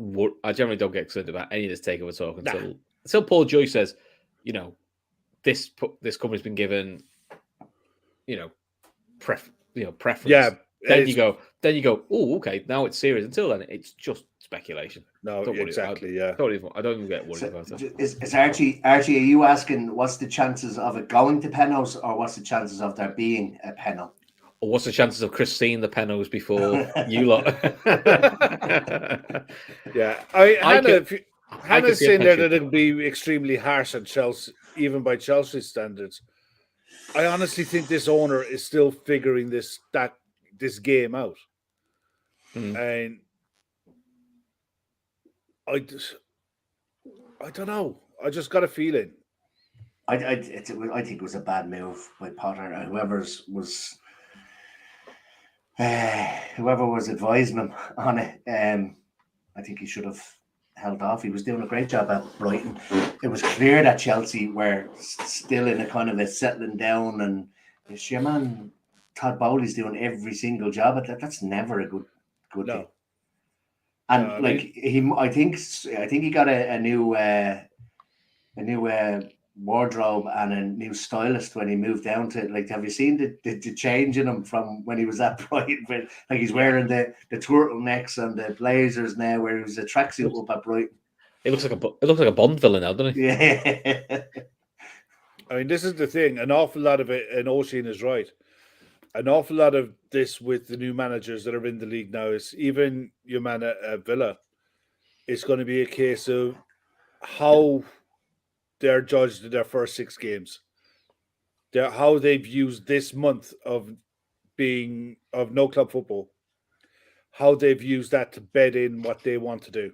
get excited about any of this takeover talk until Paul Joyce says, this company's been given, preference.
Yeah.
Then you go, oh, okay, now it's serious. Until then, it's just speculation.
No, exactly, yeah.
I don't even get worried about it.
Is Archie, are you asking what's the chances of it going to Pennos, or what's the chances of there being a Penno?
Or what's the chances of Chris seeing the Pennos before you lot?
Yeah. Hannah's saying there that it'll be extremely harsh on Chelsea, even by Chelsea's standards. I honestly think this owner is still figuring this game out. And I don't know. I just got a feeling.
I think it was a bad move by Potter. Whoever's was Whoever was advising him on it, I think he should have held off. He was doing a great job at Brighton. It was clear that Chelsea were still in a kind of a settling down, and it's your man Todd Bowley's doing every single job at that. That's never a good
No.
thing. And
No, I
like I think he got a new wardrobe and a new stylist when he moved down to, like, have you seen the change in him from when he was at Brighton? Like, he's wearing the turtlenecks and the blazers now, where he was a tracksuit up at Brighton.
It looks like a Bond villain now, doesn't it?
Yeah.
I mean, this is the thing. An awful lot of it, and Oisin is right. An awful lot of this with the new managers that are in the league now is, even your man at Villa, it's going to be a case of how they're judged in their first 6 games. How they've used this month of no club football, how they've used that to bed in what they want to do.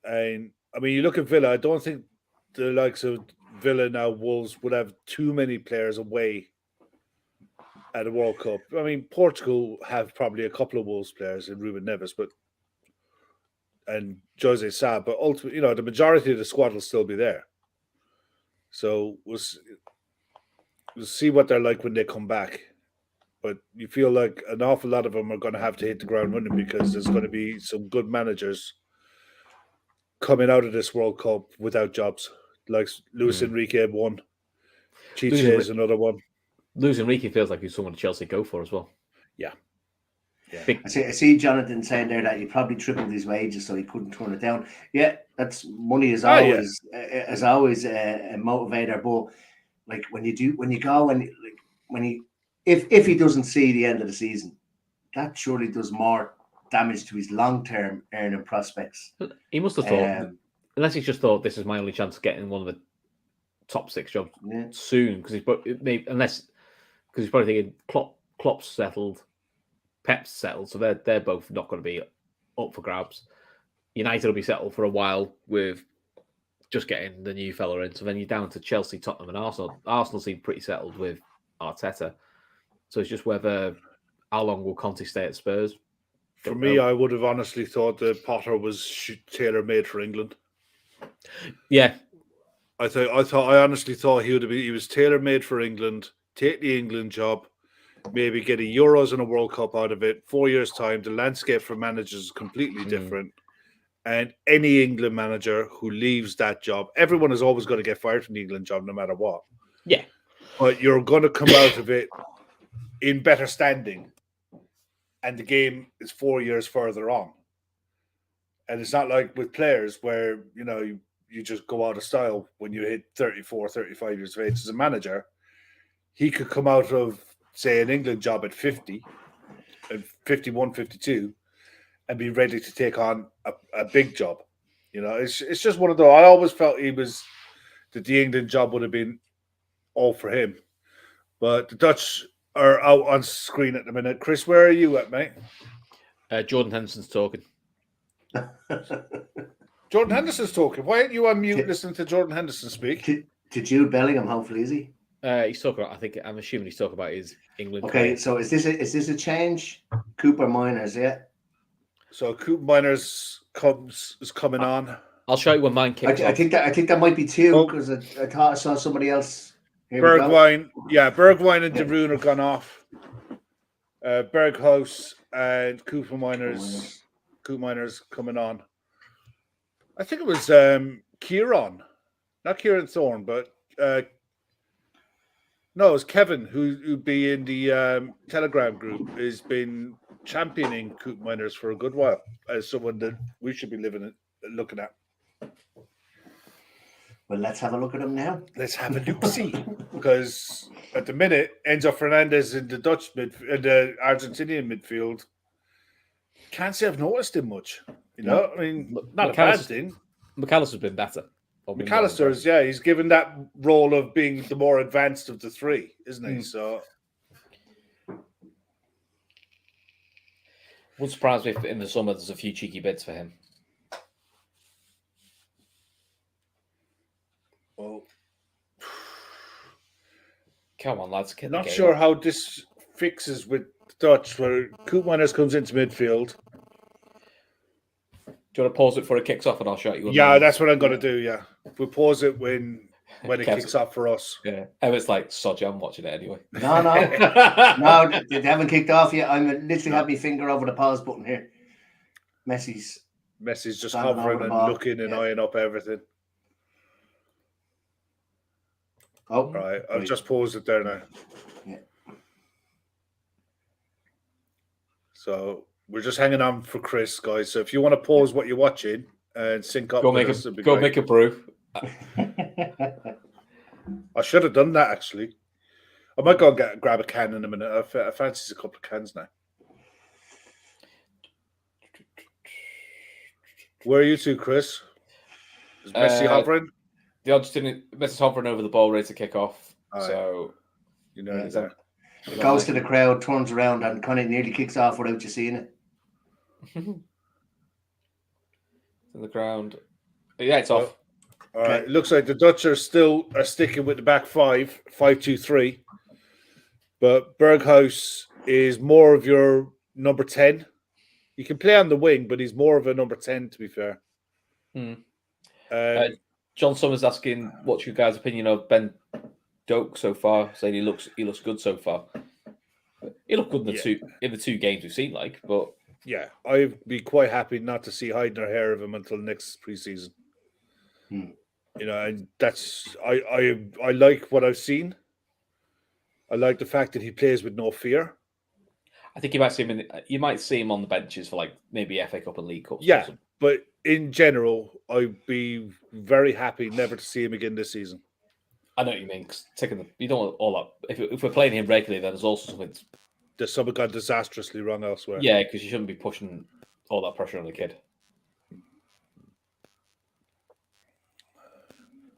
And I mean, you look at Villa, I don't think the likes of Villa now, Wolves, would have too many players away at a World Cup. I mean, Portugal have probably a couple of Wolves players in Ruben Neves, and Jose Sa, but ultimately, the majority of the squad will still be there. So we'll see what they're like when they come back. But you feel like an awful lot of them are going to have to hit the ground running, because there's going to be some good managers coming out of this World Cup without jobs. Like Luis Enrique one, Chiche is another one.
Luis Enrique feels like he's someone Chelsea go for as well.
Yeah.
I see Jonathan saying there that he probably tripled his wages so he couldn't turn it down. Yeah, that's money is always a motivator. But like if he doesn't see the end of the season, that surely does more damage to his long-term earning prospects.
He must have thought, unless he's just thought, this is my only chance of getting one of the top 6 jobs soon, because he's probably thinking Klopp's settled, Pep's settled, so they're both not going to be up for grabs. United will be settled for a while with just getting the new fella in. So then you're down to Chelsea, Tottenham, and Arsenal. Arsenal seem pretty settled with Arteta. So it's just whether how long will Conte stay at Spurs.
For me, I would have honestly thought that Potter was tailor-made for England.
Yeah,
I honestly thought he was tailor-made for England. Take the England job, maybe get a Euros and a World Cup out of it. 4 years' time, the landscape for managers is completely different. And any England manager who leaves that job, everyone is always going to get fired from the England job, no matter what.
Yeah,
but you're going to come out of it in better standing, and the game is 4 years further on. And it's not like with players where you just go out of style when you hit 34, 35 years of age. As a manager, he could come out of, say, an England job at 50, at 51, 52, and be ready to take on a big job. It's just one of those. I always felt that the England job would have been all for him. But the Dutch are out on screen at the minute. Chris, where are you at, mate?
Jordan Henderson's talking.
Jordan Henderson's talking. Why aren't you on mute listening to Jordan Henderson speak?
To Jude Bellingham, hopefully, is he?
He's talking about, I'm assuming he's talking about his England
Okay,
career.
so is this a change? Cooper Miners, yeah?
So Cooper Miners is coming on.
I'll show you when mine kicks off.
I think that might be 2, because I thought I saw somebody else.
Bergwijn and De Bruyne are gone off. Berghuis and Cooper Miners coming on. I think it was Kieran, not Kieran Thorne, but no, it was Kevin who'd be in the Telegram group, has been championing Cooper Miners for a good while as someone that we should be looking at.
Well, let's have a look at him now.
Let's have a look-see, because at the minute, Enzo Fernandez in the the Argentinian midfield, can't say I've noticed him much. I mean, not a bad thing.
McAllister's been better.
McAllister's, he's given that role of being the more advanced of the 3, isn't he? So,
wouldn't surprise me if in the summer there's a few cheeky bids for him.
well,
Come on, lads.
not sure how this fixes with Dutch where Koopmeiners comes into midfield.
Do you want to pause it before it kicks off, and I'll shout you?
Yeah, that's what I'm going to do. Yeah, we'll pause it when it
Kev's-
kicks off for us.
Yeah, Emma's like, "Sod you, I'm watching it anyway."
No, they haven't kicked off yet. I'm literally have my finger over the pause button here. Messi's
just
standing over
hovering
the
and
ball.
looking and eyeing up everything.
Oh,
All right, I've
right.
just paused it there now.
Yeah.
So we're just hanging on for Chris, guys. So if you want to pause what you're watching and sync up,
Go
with
make
us, it'd be
go
great.
make a brew.
I should have done that actually. I might go and grab a can in a minute. I fancy a couple of cans now. Where are you two, Chris? Is Messi hovering?
The Argentina Messi's hovering over the ball, ready to kick off.
All right.
So
You know,
Yeah,
he's on-
It goes to the crowd, turns around, and kind of nearly kicks off without you seeing it.
in the ground. Yeah, it's off.
all right. It looks like the Dutch are sticking with the back 5-2-3. But Berghuis is more of your number 10. You can play on the wing, but he's more of a number 10, to be fair.
John Summers asking, "What's your guys' opinion of Ben Doak so far?" Saying he looks good so far. He looked good in the two games we've seen, but
yeah, I'd be quite happy not to see hide nor hair of him until next preseason. You know, and that's I like what I've seen. I like the fact that he plays with no fear.
I think you might see him on the benches for maybe FA Cup and League Cup.
Yeah, but in general, I'd be very happy never to see him again this season.
I know what you mean. 'Cause you don't want all that. If we're playing him regularly, then there's also something.
There's something gone disastrously wrong elsewhere.
Yeah, because you shouldn't be pushing all that pressure on the kid.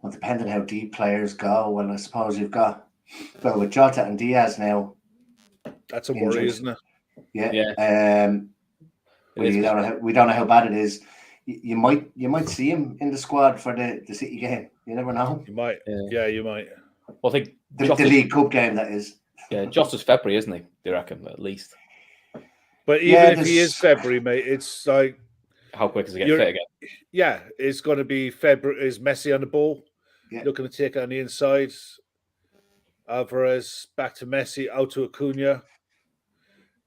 Well, depending how deep players go, well, I suppose you've got with Jota and Diaz now.
That's a
injured.
worry, isn't it?
Yeah. We don't know how bad it is. You might see him in the squad for the City game. You never know.
You might. Yeah, you might.
Well, I think
The League Cup game, that is.
Yeah, Jota's February, isn't he? Do you reckon, at least?
But even if he is February, mate, it's like
how quick does he get fit again?
Yeah, it's going to be February. Is Messi on the ball?
Yeah.
Looking to take it on the inside. Alvarez back to Messi, out to Acuna.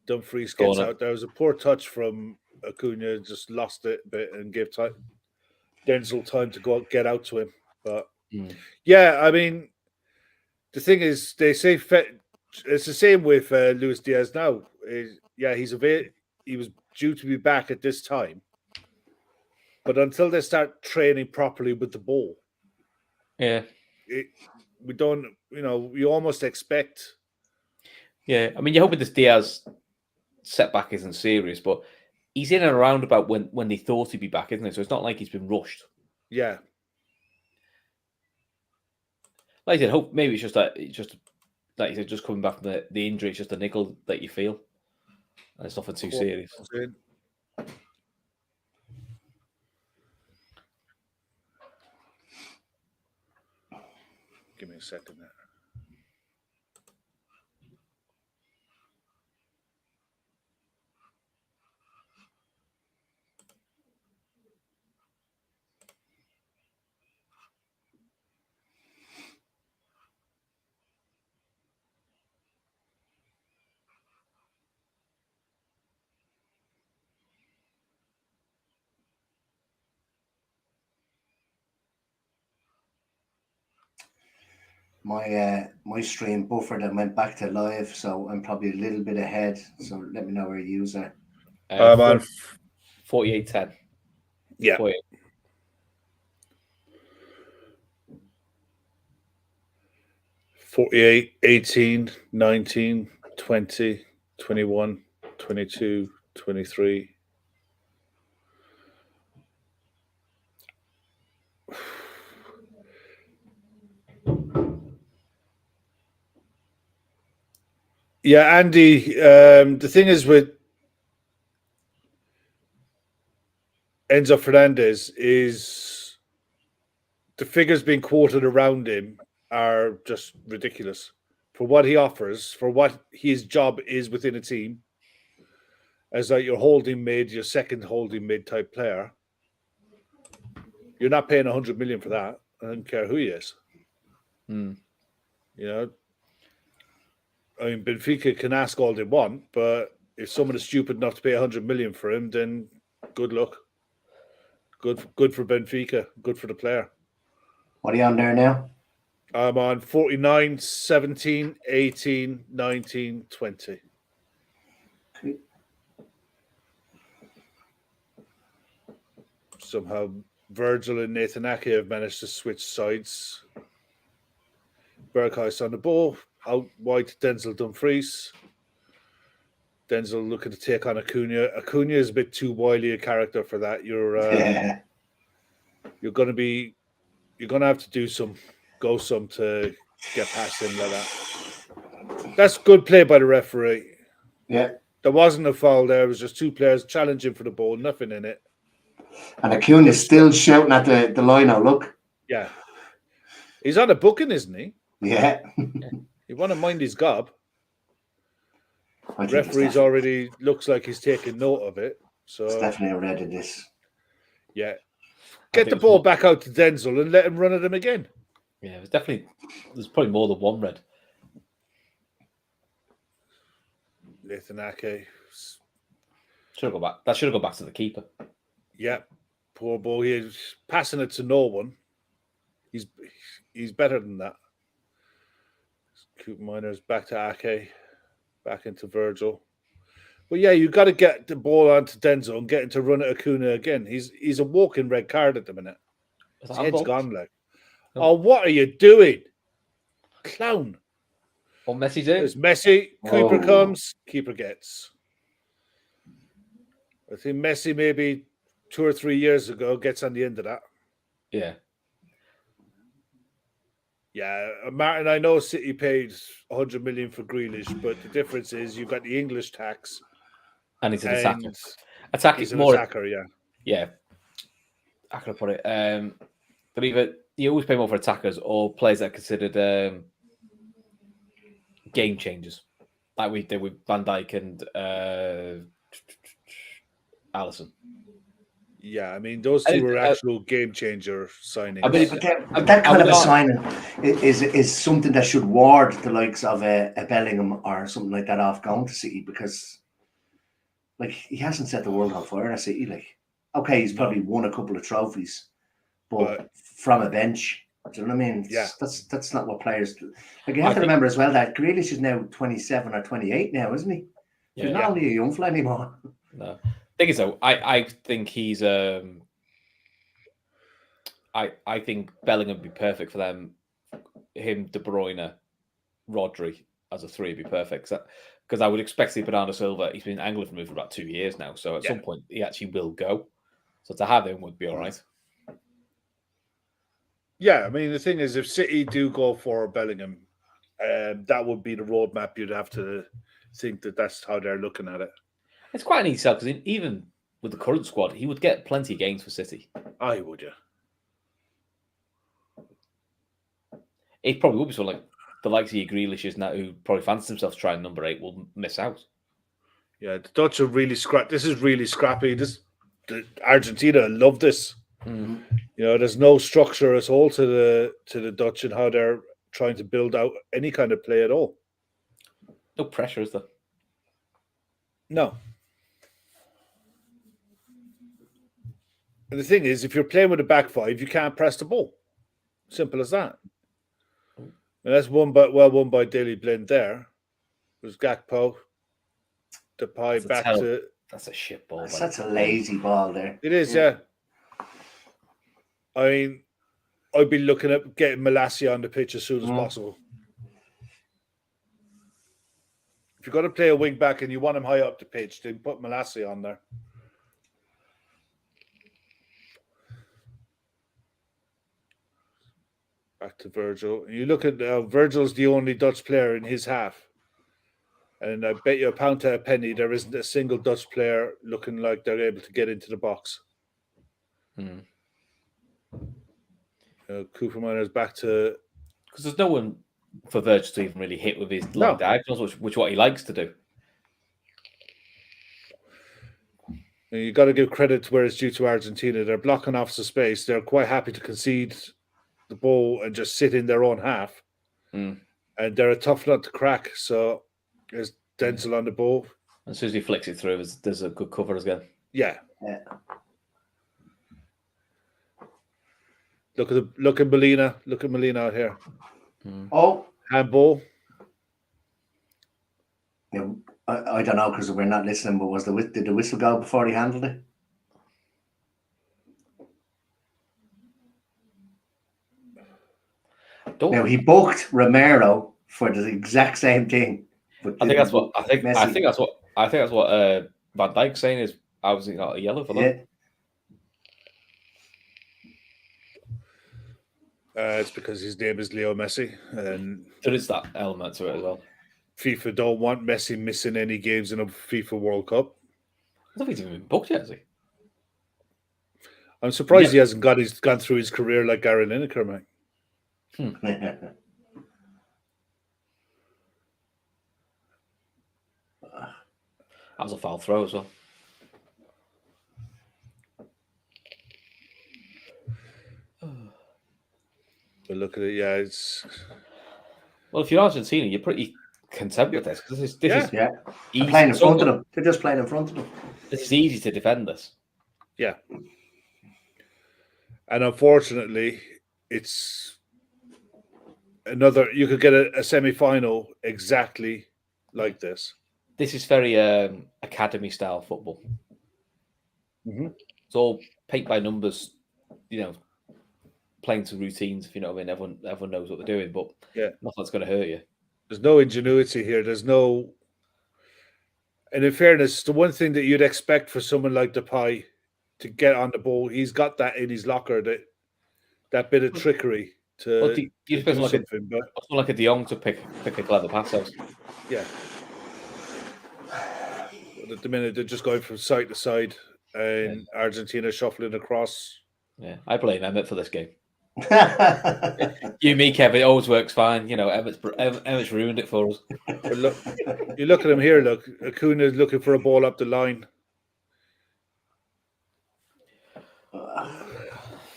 Dumfries gets out. There was a poor touch from Acuna, just lost it a bit and gave Denzel time to go get out to him. But yeah, I mean, the thing is, they say it's the same with Luis Diaz now. He was due to be back at this time, but until they start training properly with the ball, we don't. You know, we almost expect.
Yeah, I mean, you're hoping this Diaz setback isn't serious, but he's in and around about when they thought he'd be back, isn't it? So it's not like he's been rushed.
Yeah.
Like I said, hope maybe it's like you said, just coming back from the injury. It's just a nickel that you feel, and it's nothing too serious.
Give me a second there.
My stream buffered and went back to live, so I'm probably a little bit ahead. So let me know where you are.
I'm on
48-10.
Yeah.
48.
48, 18, 19, 20, 21, 22, 23. Yeah, Andy, the thing is with Enzo Fernandez is the figures being quoted around him are just ridiculous. for what he offers, for what his job is within a team, as like your holding mid, your second holding mid type player, you're not paying 100 million for that. I don't care who he is.
Mm.
You know, I mean, Benfica can ask all they want, but if someone is stupid enough to pay 100 million for him, then good luck. Good for Benfica. Good for the player.
What are you on there now?
I'm on 49, 17, 18, 19, 20.
Okay.
Somehow Virgil and Nathan Ake have managed to switch sides. Berghuis on the ball, out wide to Denzel Dumfries. Denzel looking to take on Acuna. Acuna is a bit too wily a character for that. You're going to have to do some to get past him like that. That's good play by the referee.
Yeah.
There wasn't a foul there. It was just two players challenging for the ball, nothing in it.
And Acuna's still shouting at the line now, look.
Yeah. He's on a booking, isn't he?
Yeah.
He want to mind his gob.
I think
Referee's already looks like he's taking note of it. So
it's definitely a red of this.
yeah. Get the ball back out to Denzel and let him run at him again.
Yeah, there's probably more than one red.
Nathan Ake.
Should have gone back. That should have gone back to the keeper.
Yeah. Poor boy. He's passing it to no one. He's better than that. Cooper Miners back to Ake. Back into Virgil. But yeah, you got to get the ball onto Denzel and get him to run at Acuna again. He's a walking red card at the minute. His head's gone like. No. Oh, what are you doing? Clown.
What Messi do?
There's Messi. Cooper comes. Keeper gets. I think Messi maybe 2 or 3 years ago gets on the end of that.
Yeah.
Yeah, Martin, I know City paid 100 million for Grealish, but the difference is you've got the English tax.
And he's an attacker.
He's an attacker, yeah.
Yeah. How can I put it? But either you always pay more for attackers or players that are considered game changers. Like we did with Van Dijk and Alisson.
Yeah, I mean, those two were actual game changer signings.
I mean, but that kind of a signing is something that should ward the likes of a Bellingham or something like that off going to City, because like he hasn't set the world on fire at City. Like, okay, he's probably won a couple of trophies, but from a bench, do you know what I mean?
Yeah,
that's not what players do. Like, you have to remember as well that Grealish is now 27 or 28 now, isn't he? He's not only a young fella anymore.
No. Thing is, though, I think he's I think Bellingham would be perfect for them. Him, De Bruyne, Rodri as a three would be perfect. Because I would expect to see Bernardo Silva. He's been angling for move for about 2 years now, so at some point he actually will go. So to have him would be all right.
Yeah, I mean the thing is, if City do go for Bellingham, that would be the roadmap. You'd have to think that's how they're looking at it.
It's quite an easy sell because even with the current squad, he would get plenty of games for City.
I would, yeah.
It probably would be someone like the likes of Grealish now, who probably fancies himself trying number 8, will miss out.
Yeah, the Dutch are really scrappy. This is really scrappy. Argentina love this.
Mm-hmm.
You know, there's no structure at all to the Dutch and how they're trying to build out any kind of play at all.
No pressure, is there?
No. And the thing is, if you're playing with a back five, you can't press the ball. Simple as that. And that's well won by Daley Blind there. There's Gakpo. Depay back to...
That's a shit ball.
That's such a lazy ball there.
It is, yeah. I mean, I'd be looking at getting Malacia on the pitch as soon as possible. If you're going to play a wing back and you want him high up the pitch, then put Malacia on there. Back to Virgil. You look at Virgil's the only Dutch player in his half. And I bet you a pound to a penny there isn't a single Dutch player looking like they're able to get into the box.
Hmm.
Cooper Miner's back to...
Because there's no one for Virgil to even really hit with his long diagonals, which what he likes to do.
You got to give credit to where it's due to Argentina. They're blocking off the space. They're quite happy to concede the ball and just sit in their own half.
Mm.
And they're a tough nut to crack. So there's Denzel on the ball.
As soon as he flicks it through, there's a good cover again.
Yeah. Look at Molina. Look at Molina out here.
Mm.
Oh,
handball.
Yeah, I don't know because we're not listening. But did the whistle go before he handled it? Now he booked Romero for the exact same thing. But
I think that's what Van Dijk's saying is I was got a yellow for that.
It's because his name is Leo Messi, and
there is that element to it as well.
FIFA don't want Messi missing any games in a FIFA World Cup.
I don't think he's even been booked yet, has he?
I'm surprised he hasn't gone through his career like Gary Lineker, mate.
That was a foul throw as well.
But look at it, yeah. It's
well, if you're Argentina, you're pretty content with this because this is
They're playing in front of them. They're just playing in front of them.
This is easy to defend this.
Yeah, and unfortunately, it's another. You could get a semi-final exactly like this.
This is very academy style football.
Mm-hmm.
It's all paint by numbers, playing to routines. If you know what I mean, everyone knows what they're doing, but nothing's going to hurt you.
There's no ingenuity here. There's no, and in fairness, the one thing that you'd expect for someone like Depay to get on the ball, he's got that in his locker. That bit of trickery to do something. But
like a De Jong to pick a clever pass out.
Yeah. At the minute, they're just going from side to side, and Argentina shuffling across.
Yeah, I blame Emmett for this game. Me, Kev, it always works fine. Emmett's ruined it for us.
But look, you look at him here. Look, Acuna's looking for a ball up the line.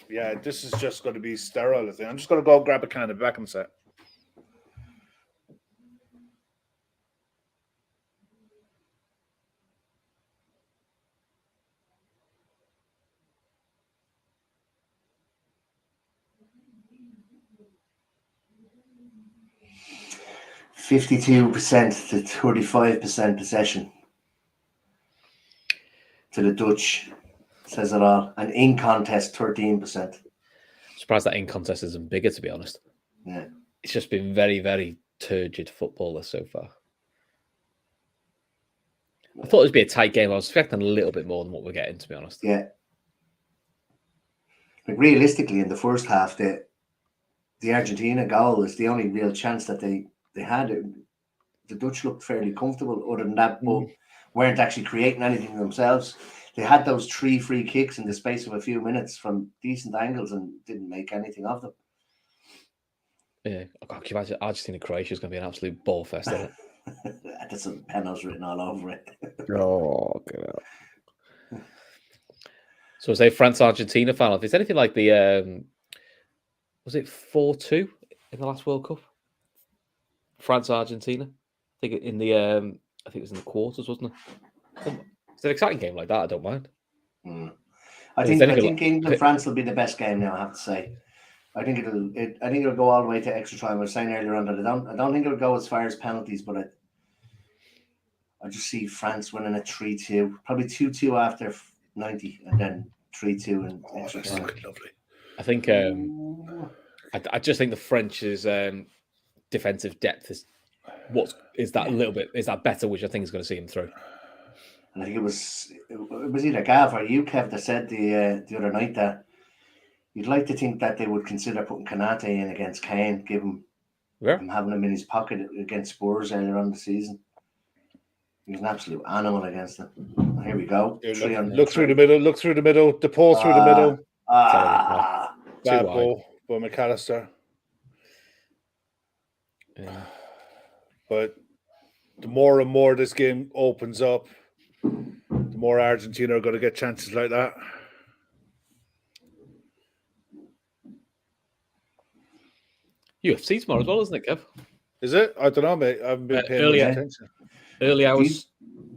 Yeah, this is just going to be sterile, I think. I'm just going to go grab a can of back and set.
%52% to 35% possession to the Dutch says it all. And in contest, 13%.
Surprised that in contest isn't bigger, to be honest.
Yeah,
it's just been very, very turgid footballer so far. I thought it would be a tight game. I was expecting a little bit more than what we're getting, to be honest.
Yeah. Like realistically, in the first half, the Argentina goal is the only real chance that they had. The Dutch looked fairly comfortable. Other than that, but weren't actually creating anything themselves. They had those 3 free kicks in the space of a few minutes from decent angles and didn't make anything of them.
Yeah, can you imagine Argentina-Croatia is going to be an absolute ball fest, isn't it?
There's some penalties written all over it.
Oh, God. So say France-Argentina final. If it's anything like the was it 4-2 in the last World Cup? France-Argentina. I think in the I think it was in the quarters, wasn't it? It's an exciting game like that. I don't mind.
I think England-France will be the best game now. I have to say. I think it'll go all the way to extra time. I was saying earlier on that I don't think it'll go as far as penalties, but I just see France winning a 3-2, probably 2-2 after 90, and then 3-2 in extra time.
Lovely.
I think I just think the French's defensive depth is that better, which I think is going to see him through.
And I think it was either Gav or you, Kev, that said the other night that you'd like to think that they would consider putting Kanate in against Kane, give him having him in his pocket against Spurs earlier on the season. He was an absolute animal against them. Here we go.
Look through the middle. Look through the middle. The ball through the middle. Bad ball by McAllister.
Yeah.
But the more and more this game opens up, the more Argentina are going to get chances like that.
UFC tomorrow as well, isn't it, Kev?
Is it? I don't know, mate. I haven't been paying much
earlier.
attention.
Early hours.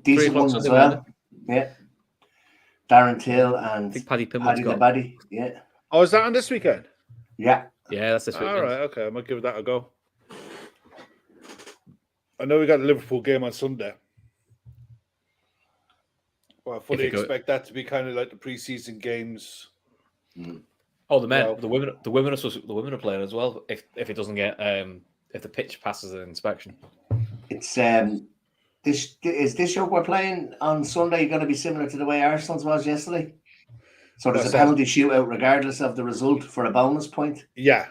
Decent ones as well. Yeah. Darren Till and
I think Paddy Pimblett's
Paddy the
got.
Baddy. Yeah.
Oh, is that on this weekend?
Yeah.
Yeah, that's this weekend.
All right, okay. I might give that a go. I know we got a Liverpool game on Sunday. Well, I fully expect that to be kind of like the preseason games.
Oh, the men, the women are playing as well. If it doesn't get if the pitch passes an inspection,
it's this show we're playing on Sunday going to be similar to the way Arsenal's was yesterday? So there's a penalty shootout regardless of the result for a bonus point.
Yeah.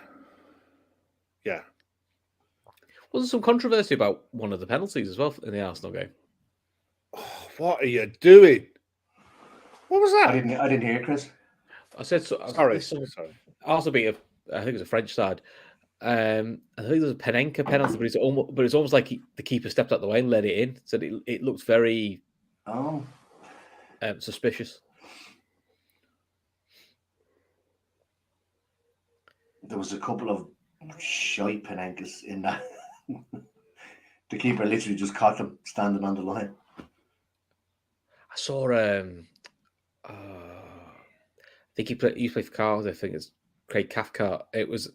Wasn't some controversy about one of the penalties as well in the Arsenal game?
Oh, what are you doing? What was that?
I didn't hear, Chris.
I said so.
Sorry.
Also beat I think it was a French side. I think there's a Panenka penalty, but it's almost like the keeper stepped out the way and let it in. So it looked very suspicious.
There was a couple of shite Panenkas in that. The keeper literally just caught them standing on the line.
I saw. I think he used to play for Cardiff. I think it's Craig Cathcart. It was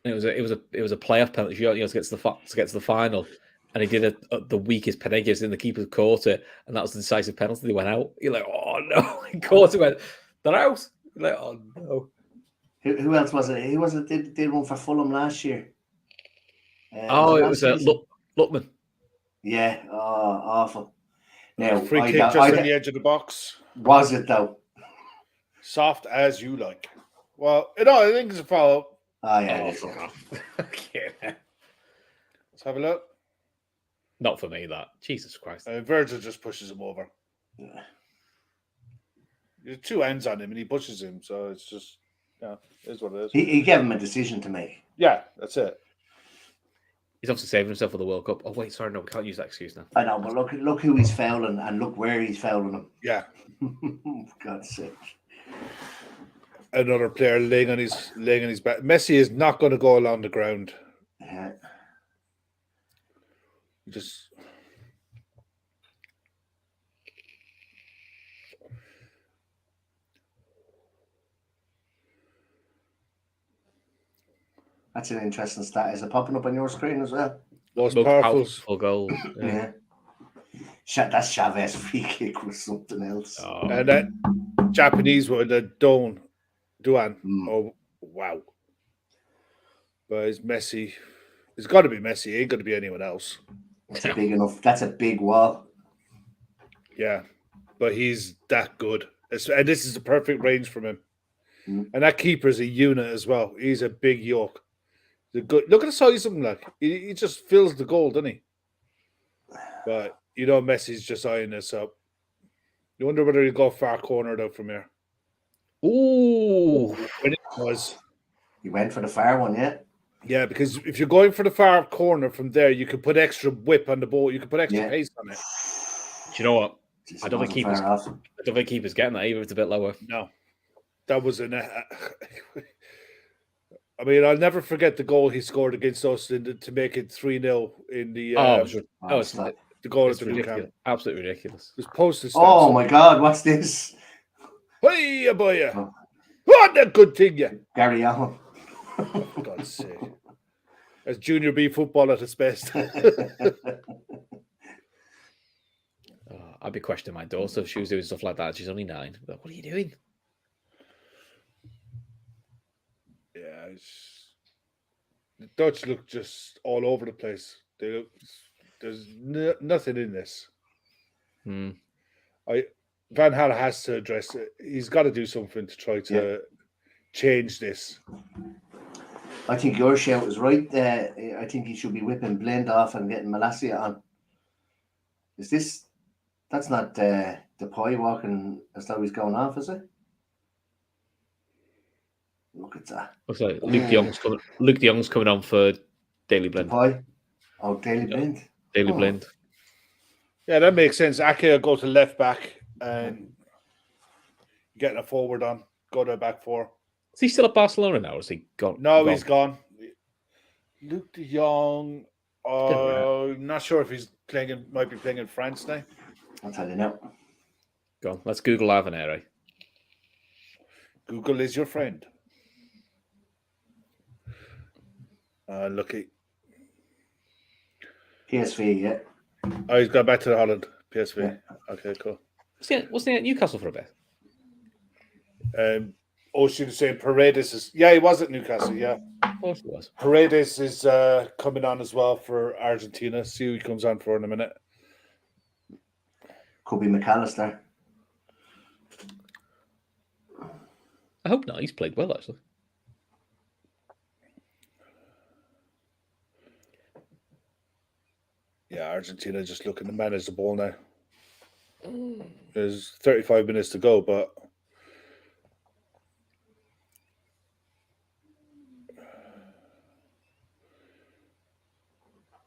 a playoff penalty. To get to the final, and he did the weakest Panenkas in the keeper caught it, and that was the decisive penalty. They went out. You're like, oh no! He caught it. Went, they're out. You're like, oh no.
Who else was it? Who was it? Did one for Fulham last year?
It was Luckman.
Yeah. Oh, awful. Now,
free kick just on the edge of the box.
Was it though?
Soft as you like. Well, I think it's a follow.
Oh yeah.
Okay.
Let's have a look.
Not for me, that. Jesus Christ.
Virgil just pushes him over.
Yeah.
There's two ends on him and he pushes him, so it's just, it is what it is.
He gave him a decision to make.
Yeah, that's it.
He's obviously saving himself for the World Cup. Oh, wait, sorry, no, we can't use that excuse now.
I know, but look who he's fouling and look where he's fouling him.
Yeah.
For God's sake.
Another player laying on his back. Messi is not going to go along the ground.
Yeah.
Just
that's an interesting stat. Is it popping up on your screen as well?
most powerful
goal.
Yeah. That Chavez free kick was something else.
Oh.
And that Japanese one, the Duan. Oh, wow. But it's Messi. It's got to be Messi. It ain't going to be anyone else.
That's big enough. That's a big wall.
Yeah. But he's that good. And this is the perfect range from him. And that keeper's a unit as well. He's a big yoke. Look at the size of him, like. He just fills the goal, doesn't he? But, Messi's just eyeing this up. You wonder whether he'll go far cornered out from here.
Ooh.
When it was.
He went for the far one, yeah?
Yeah, because if you're going for the far corner from there, you could put extra whip on the ball. You could put extra pace on it.
Do you know what? I don't think keeper's getting that either. It's a bit lower.
No. That was I mean, I'll never forget the goal he scored against us to make it 3-0 in the the goal
it's ridiculous. Absolutely ridiculous.
It was posted.
Oh my God, what's this?
Hey, boy. What a good thing, yeah.
Gary Allen.
Oh, for God's sake. That's Junior B football at its best.
I'd be questioning my daughter if she was doing stuff like that. She's only 9. But what are you doing?
Yeah, the Dutch look just all over the place. There's nothing in this.
Van
Gaal has to address it. He's got to do something to try to change this.
I think your shout is right. I think he should be whipping Blend off and getting Malacia on. Is this? That's not the pie walking as though he's going off, is it? Look at that.
Looks like Luke de Jong's coming on for Daily Blend.
Depay. Oh, Daily Blind.
Daily
Oh.
Blend.
Yeah, that makes sense. Ake will go to left back and getting a forward on. Go to back four.
Is he still at Barcelona now, or is he gone?
No, he's gone. Luke de Jong. Not sure if he's playing. Might be playing in France now.
I'll tell you now.
Go on. Let's Google Avenere.
Google is your friend. Lucky.
PSV, yeah.
Oh, he's gone back to Holland. PSV.
Yeah.
Okay, cool.
Wasn't he at Newcastle for a bit?
Should have said Paredes is. Yeah, he was at Newcastle. Yeah,
Of course he was.
Paredes is coming on as well for Argentina. See who he comes on for in a minute.
Could be McAllister.
I hope not. He's played well, actually.
Yeah, Argentina just looking to manage the ball now. There's 35 minutes to go, but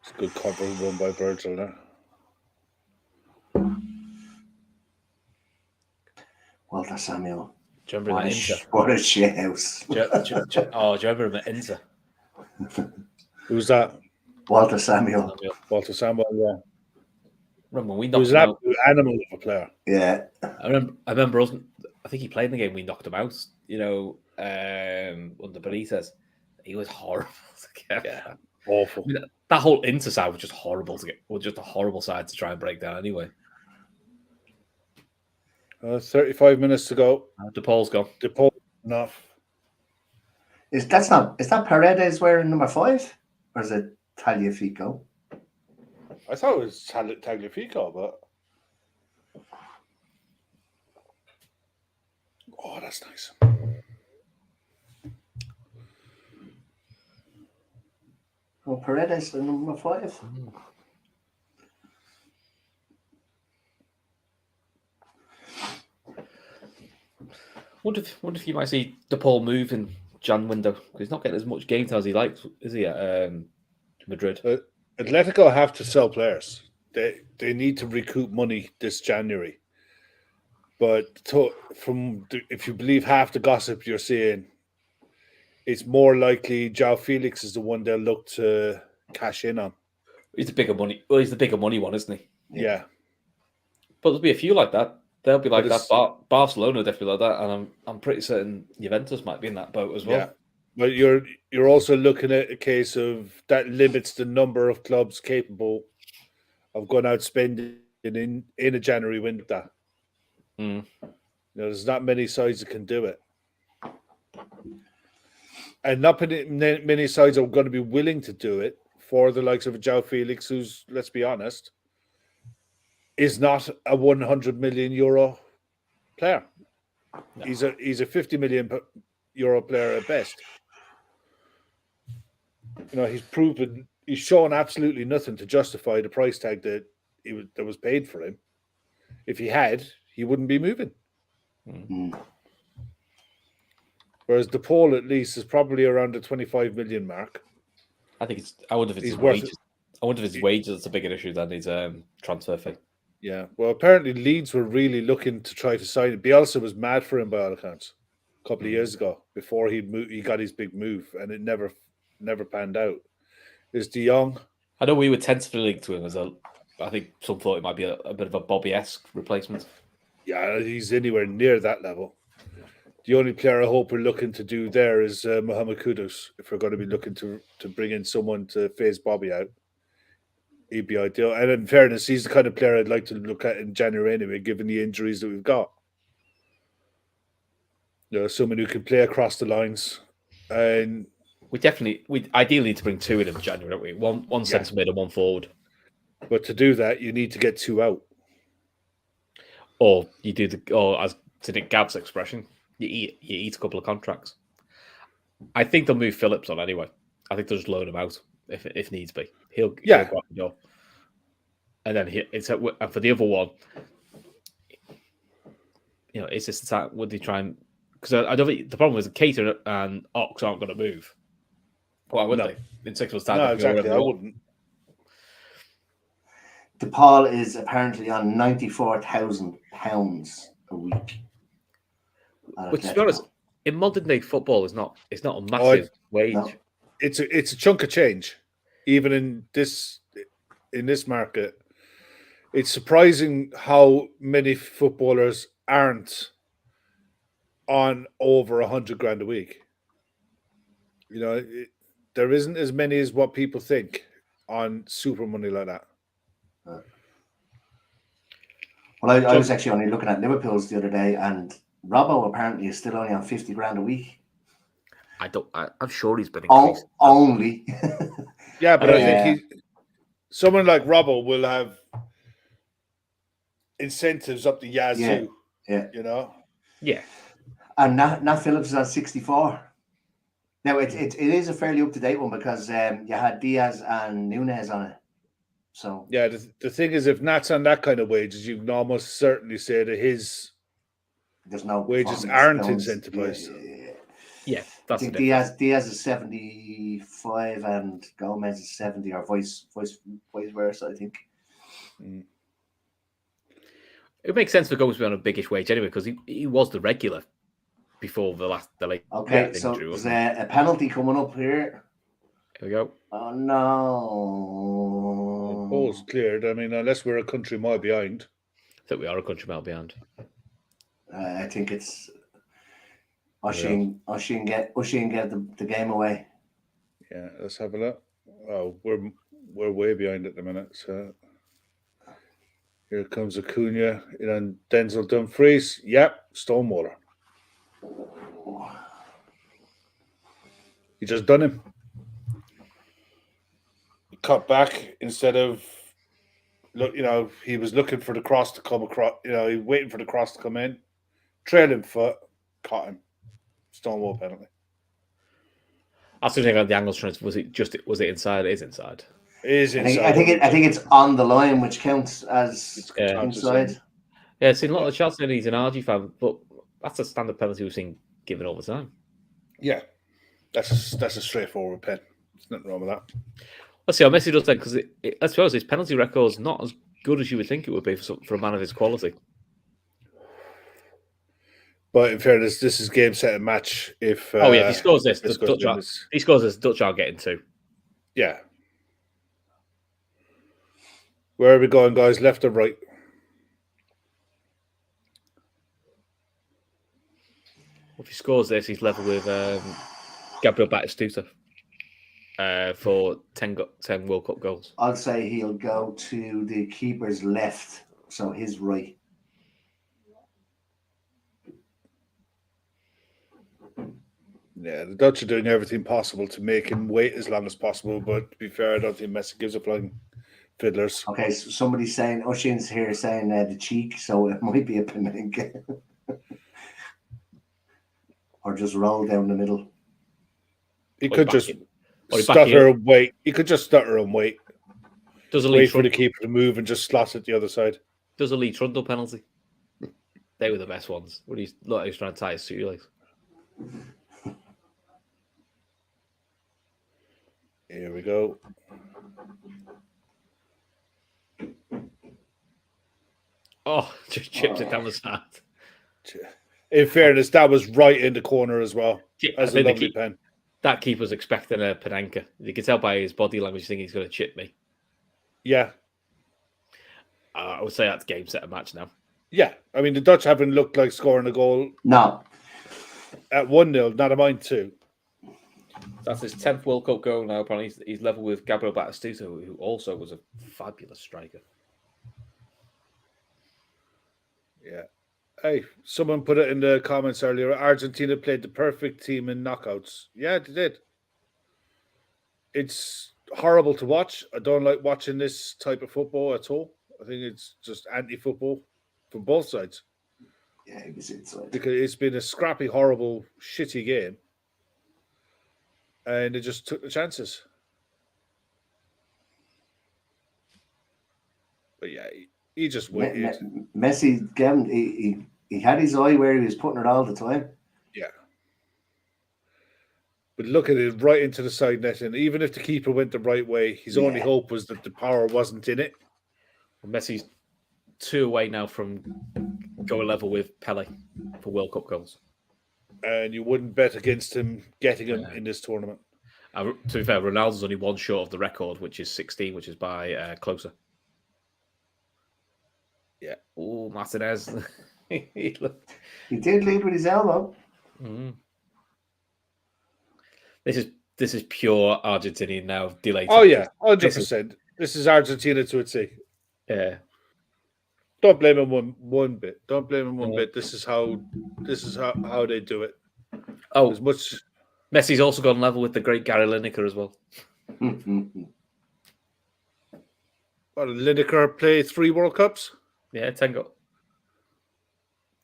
it's a good cover run by Virgil now.
Walter Samuel.
Do you remember him at Inter?
What a shit house.
Do you remember him at Inter?
Who's that?
Walter Samuel.
Walter Samuel, yeah.
Remember when we
He
knocked
was
him
an
out?
absolute animal of a player.
Yeah.
I remember us. I think he played in the game. We knocked him out. You know, under Benitez, he was horrible.
Yeah, awful.
I mean, that whole Inter side was just horrible to get. Was just a horrible side to try and break down. Anyway,
35 minutes to go.
DePaul's gone.
DePaul enough.
Is that Paredes wearing number 5? Or is it Tagliafico?
I thought it was Tagliafico, but oh, that's nice.
Oh, Paredes the number 5.
Wonder if you might see DePaul move in Jan window, because he's not getting as much game time as he likes, is he? At Madrid.
Atletico have to sell players. They need to recoup money this January. But if you believe half the gossip you're seeing, it's more likely João Felix is the one they'll look to cash in on.
He's the bigger money. Well, he's the bigger money one, isn't he?
Yeah.
But there'll be a few like that. They'll be like
But
that. Barcelona definitely like that, and I'm pretty certain Juventus might be in that boat as well.
Yeah. But you're also looking at a case of that limits the number of clubs capable of going out spending in a January window.
Mm.
There's not many sides that can do it. And not many sides are going to be willing to do it for the likes of a João Felix, who's, let's be honest, is not a 100 million euro player. No. He's a 50 million euro player at best. He's shown absolutely nothing to justify the price tag that was paid for him. If he had, he wouldn't be moving.
Mm-hmm.
Whereas DePaul, at least, is probably around the 25 million mark.
I think I wonder if it's his wages. I wonder if it's wages that's a bigger issue than his transfer fee.
Yeah. Well, apparently Leeds were really looking to try to sign him. Bielsa was mad for him by all accounts a couple of years ago before he got his big move, and it never panned out. There's De Jong.
I know we were tentatively linked to him I think some thought it might be a bit of a Bobby-esque replacement.
Yeah, he's anywhere near that level. The only player I hope we're looking to do there is Mohammed Kudus. If we're going to be looking to bring in someone to phase Bobby out, he'd be ideal. And in fairness, he's the kind of player I'd like to look at in January anyway, given the injuries that we've got. Someone who can play across the lines. And
we ideally need to bring 2 in January, don't we? One centre mid and 1 forward.
But to do that, you need to get 2 out.
Or you do as to Nick Gabb's expression, you eat a couple of contracts. I think they'll move Phillips on anyway. I think they'll just loan him out if needs be. He'll go out the door. And then and for the other one, is this the time? Would they try and because I don't think the problem is Cater and Ox aren't going to move. Why would
No.
they? In 6 months' time,
No,
they can go
exactly.
wherever
I
they want.
wouldn't.
DePaul is apparently on £94,000 a week. at
Which, to be
Atletico.
honest, in modern day football, it's not a massive wage.
No.
It's a chunk of change, even in this market. It's surprising how many footballers aren't on over 100 grand a week. You know, there isn't as many as what people think on super money like that.
Well, I was actually only looking at Liverpool's the other day, and Robbo apparently is still only on 50 grand a week.
I'm sure he's been increased.
Only.
Yeah, but I think someone like Robbo will have incentives up the yazoo.
Yeah.
You know?
Yeah.
And Nat Phillips is on 64. Now, it is a fairly up-to-date one because you had Diaz and Nunez on it. So
yeah, the thing is, if Nat's on that kind of wages, you can almost certainly say that his wages aren't incentivized.
Yeah, that's
I think Diaz is 75 and Gomez is 70, or vice versa, I think.
It makes sense for Gomez to be on a biggish wage anyway, because he was the regular before the late.
Okay, so there's a penalty coming up here.
Here we go.
Oh no!
Ball's cleared. I mean, unless we're a country mile behind.
I think we are a country mile behind.
I think it's Oisin get the game away.
Yeah, let's have a look. Oh, we're way behind at the minute. So here comes Acuna and Denzel Dumfries. Yep, Stonewaller. He just done him. Cut back instead of he was looking for the cross to come across. He waiting for the cross to come in. Trailing foot, caught him. Stonewall penalty.
I still think on the angles trends, was it inside? It is inside.
It is inside.
I think it's on the line, which counts as inside.
Yeah, I've seen a lot of shots saying he's an Argy fan, but that's a standard penalty we've seen given all the time.
Yeah, that's a straightforward pen. There's nothing wrong with that.
Let's see how Messi does then, because let's be honest, his penalty record's not as good as you would think it would be for a man of his quality.
But in fairness, this is game, set, and match. If
if he scores this, he scores this, Dutch are getting two.
Yeah. Where are we going, guys? Left or right?
If he scores this, he's level with Gabriel Batistuta for 10 World Cup goals.
I'll say he'll go to the keeper's left, so his right.
Yeah, the Dutch are doing everything possible to make him wait as long as possible, but to be fair, I don't think Messi gives up like fiddlers.
Okay, so somebody's saying, Oshin's here saying the cheek, so it might be a Panenka. Or just roll down the middle.
He could just stutter and wait. He could just stutter and wait. Wait for the keeper to move and just slot it the other side.
Does a Lee Trundle penalty? They were the best ones. What he's trying to tie his shoelace.
Here we go.
Oh, just chipped it down the side.
In fairness, that was right in the corner as well. That's a lovely pen.
That keeper's expecting a Panenka. You can tell by his body language, thinking he's going to chip me.
Yeah.
I would say that's game, set, and match now.
Yeah. I mean, the Dutch haven't looked like scoring a goal.
No.
At 1-0, not a mind 2.
That's his 10th World Cup goal now. Apparently, he's level with Gabriel Batistuta, who also was a fabulous striker.
Yeah. Hey, someone put it in the comments earlier. Argentina played the perfect team in knockouts. Yeah, they did. It's horrible to watch. I don't like watching this type of football at all. I think it's just anti-football from both sides.
Yeah, it was inside.
Because it's been a scrappy, horrible, shitty game. And they just took the chances. But yeah, he just waited.
Messi, he had his eye where he was putting it all the time.
But look at it, right into the side net, and even if the keeper went the right way, his only hope was that the power wasn't in it.
Messi's 2 away now from going level with Pele for World Cup goals.
And you wouldn't bet against him getting him in this tournament.
To be fair, Ronaldo's only 1 short of the record, which is 16, which is by closer. Yeah. Oh, Martinez.
He did lead with his elbow.
Mm. This is pure Argentinian now. Delayed.
Oh yeah, 100%. This is Argentina to a T.
Yeah.
Don't blame him one bit. Don't blame him one bit. This is how they do it.
Oh,
as much.
Messi's also gone level with the great Gary Lineker as well.
What, Lineker play 3 World Cups?
Yeah, 10 goals.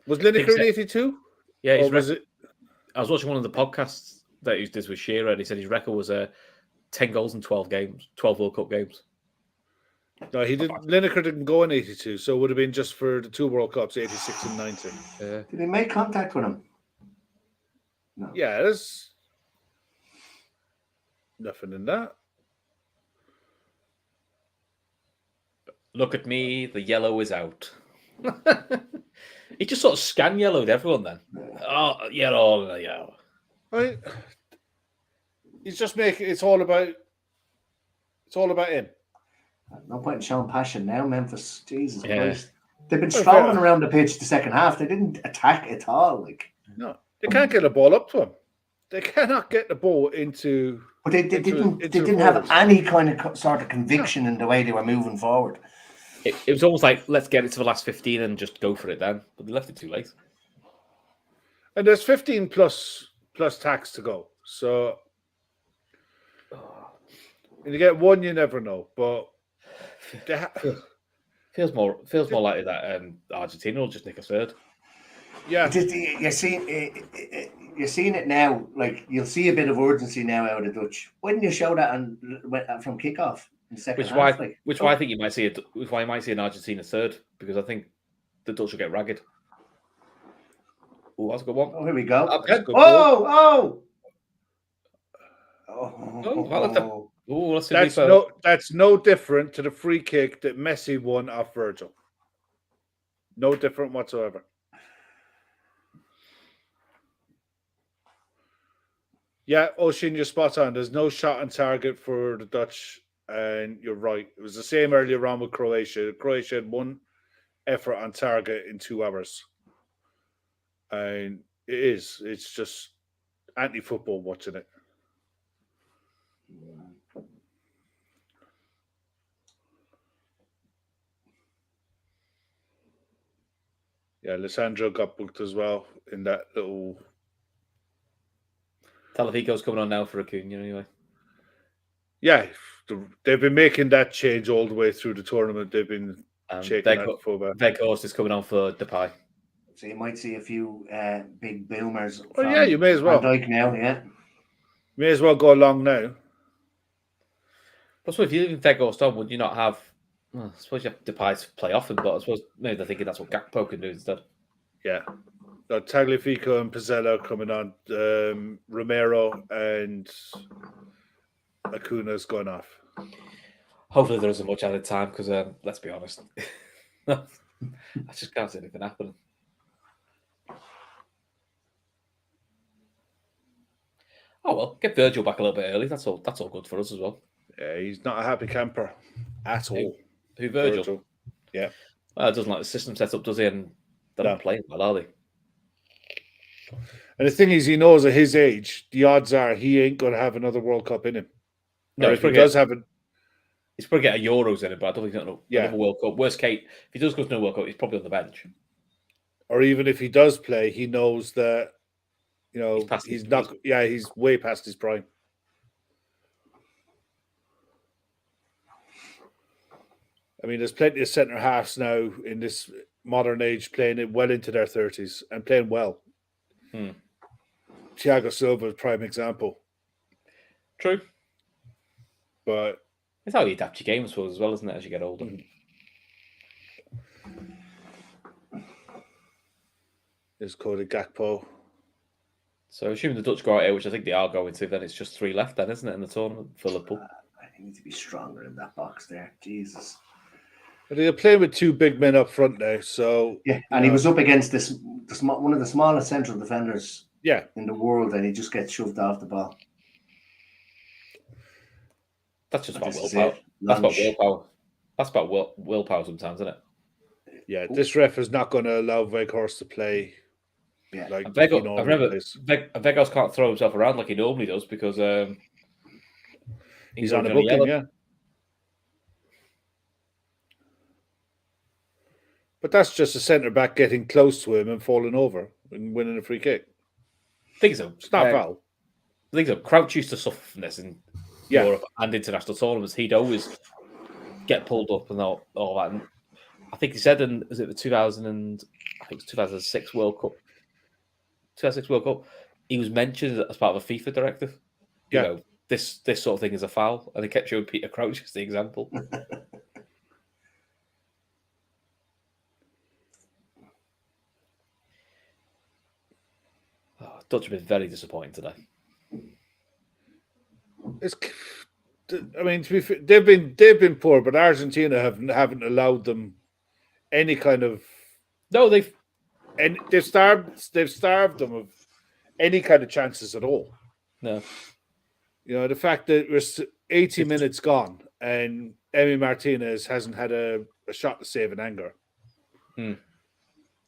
Was Lineker in 82?
Yeah,
or was it?
I was watching one of the podcasts that he did with Shearer, and he said his record was 10 goals in 12 games, 12 World Cup games.
No, he didn't. Lineker didn't go in 82, so it would have been just for the 2 World Cups, 86 and 90.
Did he make contact with him? No.
Yeah, there's nothing in that.
Look at me, the yellow is out. He just sort of scan yellowed everyone then. Oh, yellow.
Right. He's just making it's all about him.
No point in showing passion now, Memphis. Jesus
Yeah.
Christ. They've been strolling around the pitch the second half. They didn't attack at all.
No, they can't get the ball up to him. They cannot get the ball into.
But they didn't have any kind of sort of conviction in the way they were moving forward.
It was almost like, let's get it to the last 15 and just go for it then. But they left it too late.
And there's 15 plus tacks to go. So when you get one, you never know. But
feels more likely that Argentina will just nick a third.
Yeah,
you're seeing it now. Like, you'll see a bit of urgency now out of the Dutch. Why didn't you show that from kickoff in the second half?
Which why I think you might see why you might see an Argentina third, because I think the Dutch will get ragged. Oh, that's a good one.
Oh, here we go.
That's no different to the free kick that Messi won off Virgil. No different whatsoever. Yeah, Oisin, you're spot on. There's no shot on target for the Dutch, and you're right. It was the same earlier on with Croatia. Croatia had 1 effort on target in 2 hours. And it's just anti-football watching it. Yeah, Lissandro got booked as well in that little.
Talafico's coming on now for Acuna anyway.
Yeah, they've been making that change all the way through the tournament. They've been shaking that fullback.
Weghorst is coming on for Depay.
So you might see a few big boomers.
Oh yeah, you may as well.
Van Dijk now, yeah.
May as well go along now.
But if you leave Weghorst on, would you not have? Well, I suppose you have Depay to play off him, but I suppose maybe they're thinking that's what Gakpo can do instead.
Yeah. Tagliafico and Pizzella coming on. Romero and Acuna's gone off.
Hopefully there isn't much added time, because let's be honest, I just can't see anything happening. Oh well, get Virgil back a little bit early. That's all good for us as well.
Yeah, he's not a happy camper at all.
Who Virgil?
Yeah.
Well, it doesn't like the system set up, does he? And they're not playing well, are they?
And the thing is, he knows at his age, the odds are he ain't going to have another World Cup in him.
No,
if he does have it,
he's probably get a Euros in it, but I don't think he's going to another World Cup. Worst case, if he does go to no World Cup, he's probably on the bench.
Or even if he does play, he knows that he's not. Yeah, he's way past his prime. I mean, there's plenty of centre halves now in this modern age playing it well into their 30s and playing well. Thiago Silva is a prime example.
True.
But
it's how you adapt your game, I suppose, as well, isn't it, as you get older?
There's Cody Gakpo.
So assuming the Dutch go out here, which I think they are going to, then it's just 3 left then, isn't it, in the tournament for Liverpool?
I need to be stronger in that box there. Jesus.
But they're playing with 2 big men up front now, so
Yeah, and he was up against one of the smallest central defenders in the world, and he just gets shoved off the ball.
That's just about willpower. That's about willpower. That's about willpower sometimes, isn't it?
Yeah, this ref is not going to allow Weghorst to play.
Yeah,
like
Weghorst can't throw himself around like he normally does because
he's on a booking, yeah. But that's just a centre back getting close to him and falling over and winning a free kick.
I think so.
It's not foul.
I think so. Crouch used to suffer from this in Europe and international tournaments. He'd always get pulled up and all that. And I think he said is it the 2006 World Cup? 2006 World Cup, he was mentioned as part of a FIFA directive. You know, this sort of thing is a foul, and they kept showing Peter Crouch as the example. Dutch have been very disappointing today.
I mean, to be fair, they've been poor, but Argentina haven't allowed them any kind of.
No, they've starved them of any kind of chances at all. No,
you know, the fact that we're 80 minutes gone and Emi Martinez hasn't had a shot to save in anger.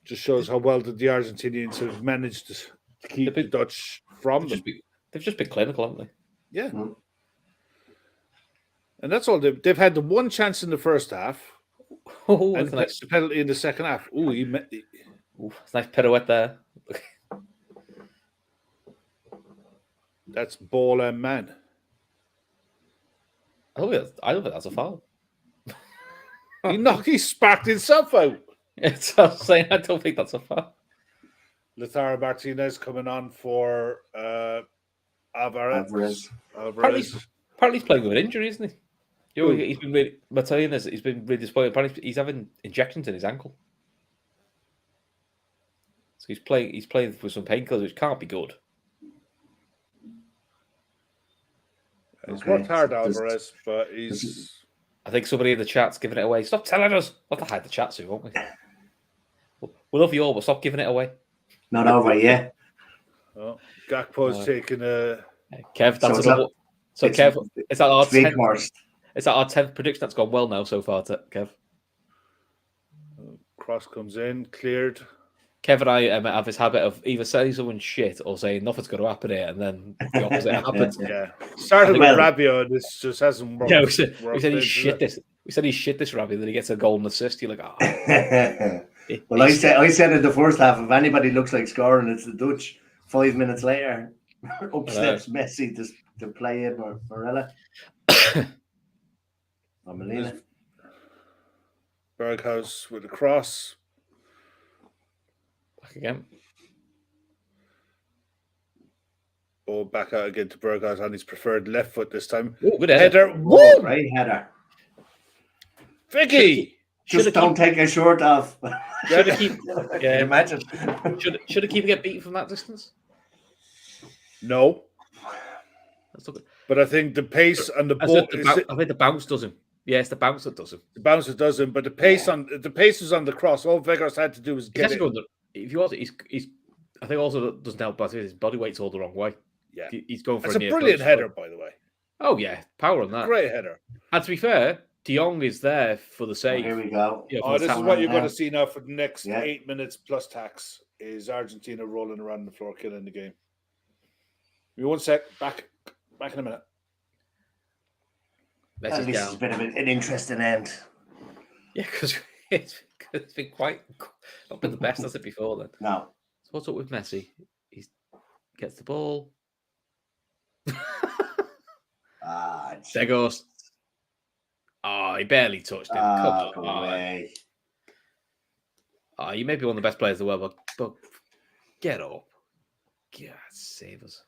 Just shows how well the Argentinians have managed to keep the Dutch from them.
They've just been clinical, haven't they?
Yeah. And that's all. They've had the one chance in the first half. And that's the penalty in the second half.
Nice pirouette there.
That's ball and man.
I don't think that's a foul.
He sparked himself out.
It's what I'm saying. I don't think that's a foul.
Lautaro Martinez coming on for Alvarez.
Apparently he's playing with an injury, isn't he? He's been really. Martinez, he's been really disappointed. Apparently he's having injections in his ankle. So he's playing with some painkillers, which can't be good.
He's worked hard, Alvarez, but he's.
I think somebody in the chat's giving it away. Stop telling us. We'll have to hide the chat soon, won't we? We love you all, but stop giving it away.
Not over yet.
Oh, Gakpo's taking a.
Kev, that's another. So Kev, is that our 10th? Is that our 10th prediction? That's gone well now so far, Kev.
Cross comes in, cleared.
Kev and I have this habit of either saying someone shit or saying nothing's going to happen here, and then the opposite happens.
Yeah, started with Rabiot, and this just hasn't worked.
Yeah, we said he shit this. We said he shit this Rabiot, then he gets a golden assist. You're like,
well, I said in the first half, if anybody looks like scoring, it's the Dutch. 5 minutes later, up steps Messi to play in Morella. Or Molina.
Berghaus with a cross.
Back again.
Back out again to Berghaus on his preferred left foot this time.
Ooh, good
header.
Woo! Great header.
Vicky!
Just don't take your shirt off.
Should have keep. Yeah,
imagine.
Should the keeper get beaten from that distance?
No.
That's not good.
But I think the pace and the ball.
I think the bounce does him. Yeah, it's the bounce that does him.
The bounce that does him, but the pace is on the cross. All Weghorst had to do was get it.
If you also, he's. I think also doesn't help, but his body weight's all the wrong way.
Yeah,
he's going for.
It's a brilliant header, by the way.
Oh yeah, power on that.
Great header.
And to be fair, De Jong is there for the save.
Here we go.
Yeah, this is what you're going to see now for the next 8 minutes plus tax. Is Argentina rolling around the floor, killing the game. Give me 1 sec. Back in a minute.
This is a bit of an interesting end.
Yeah, because it's been not been the best as it before then.
No.
So what's up with Messi? He gets the ball. There goes. Oh, he barely touched him. Come on. Oh, you may be one of the best players in the world, but get up. God, save us.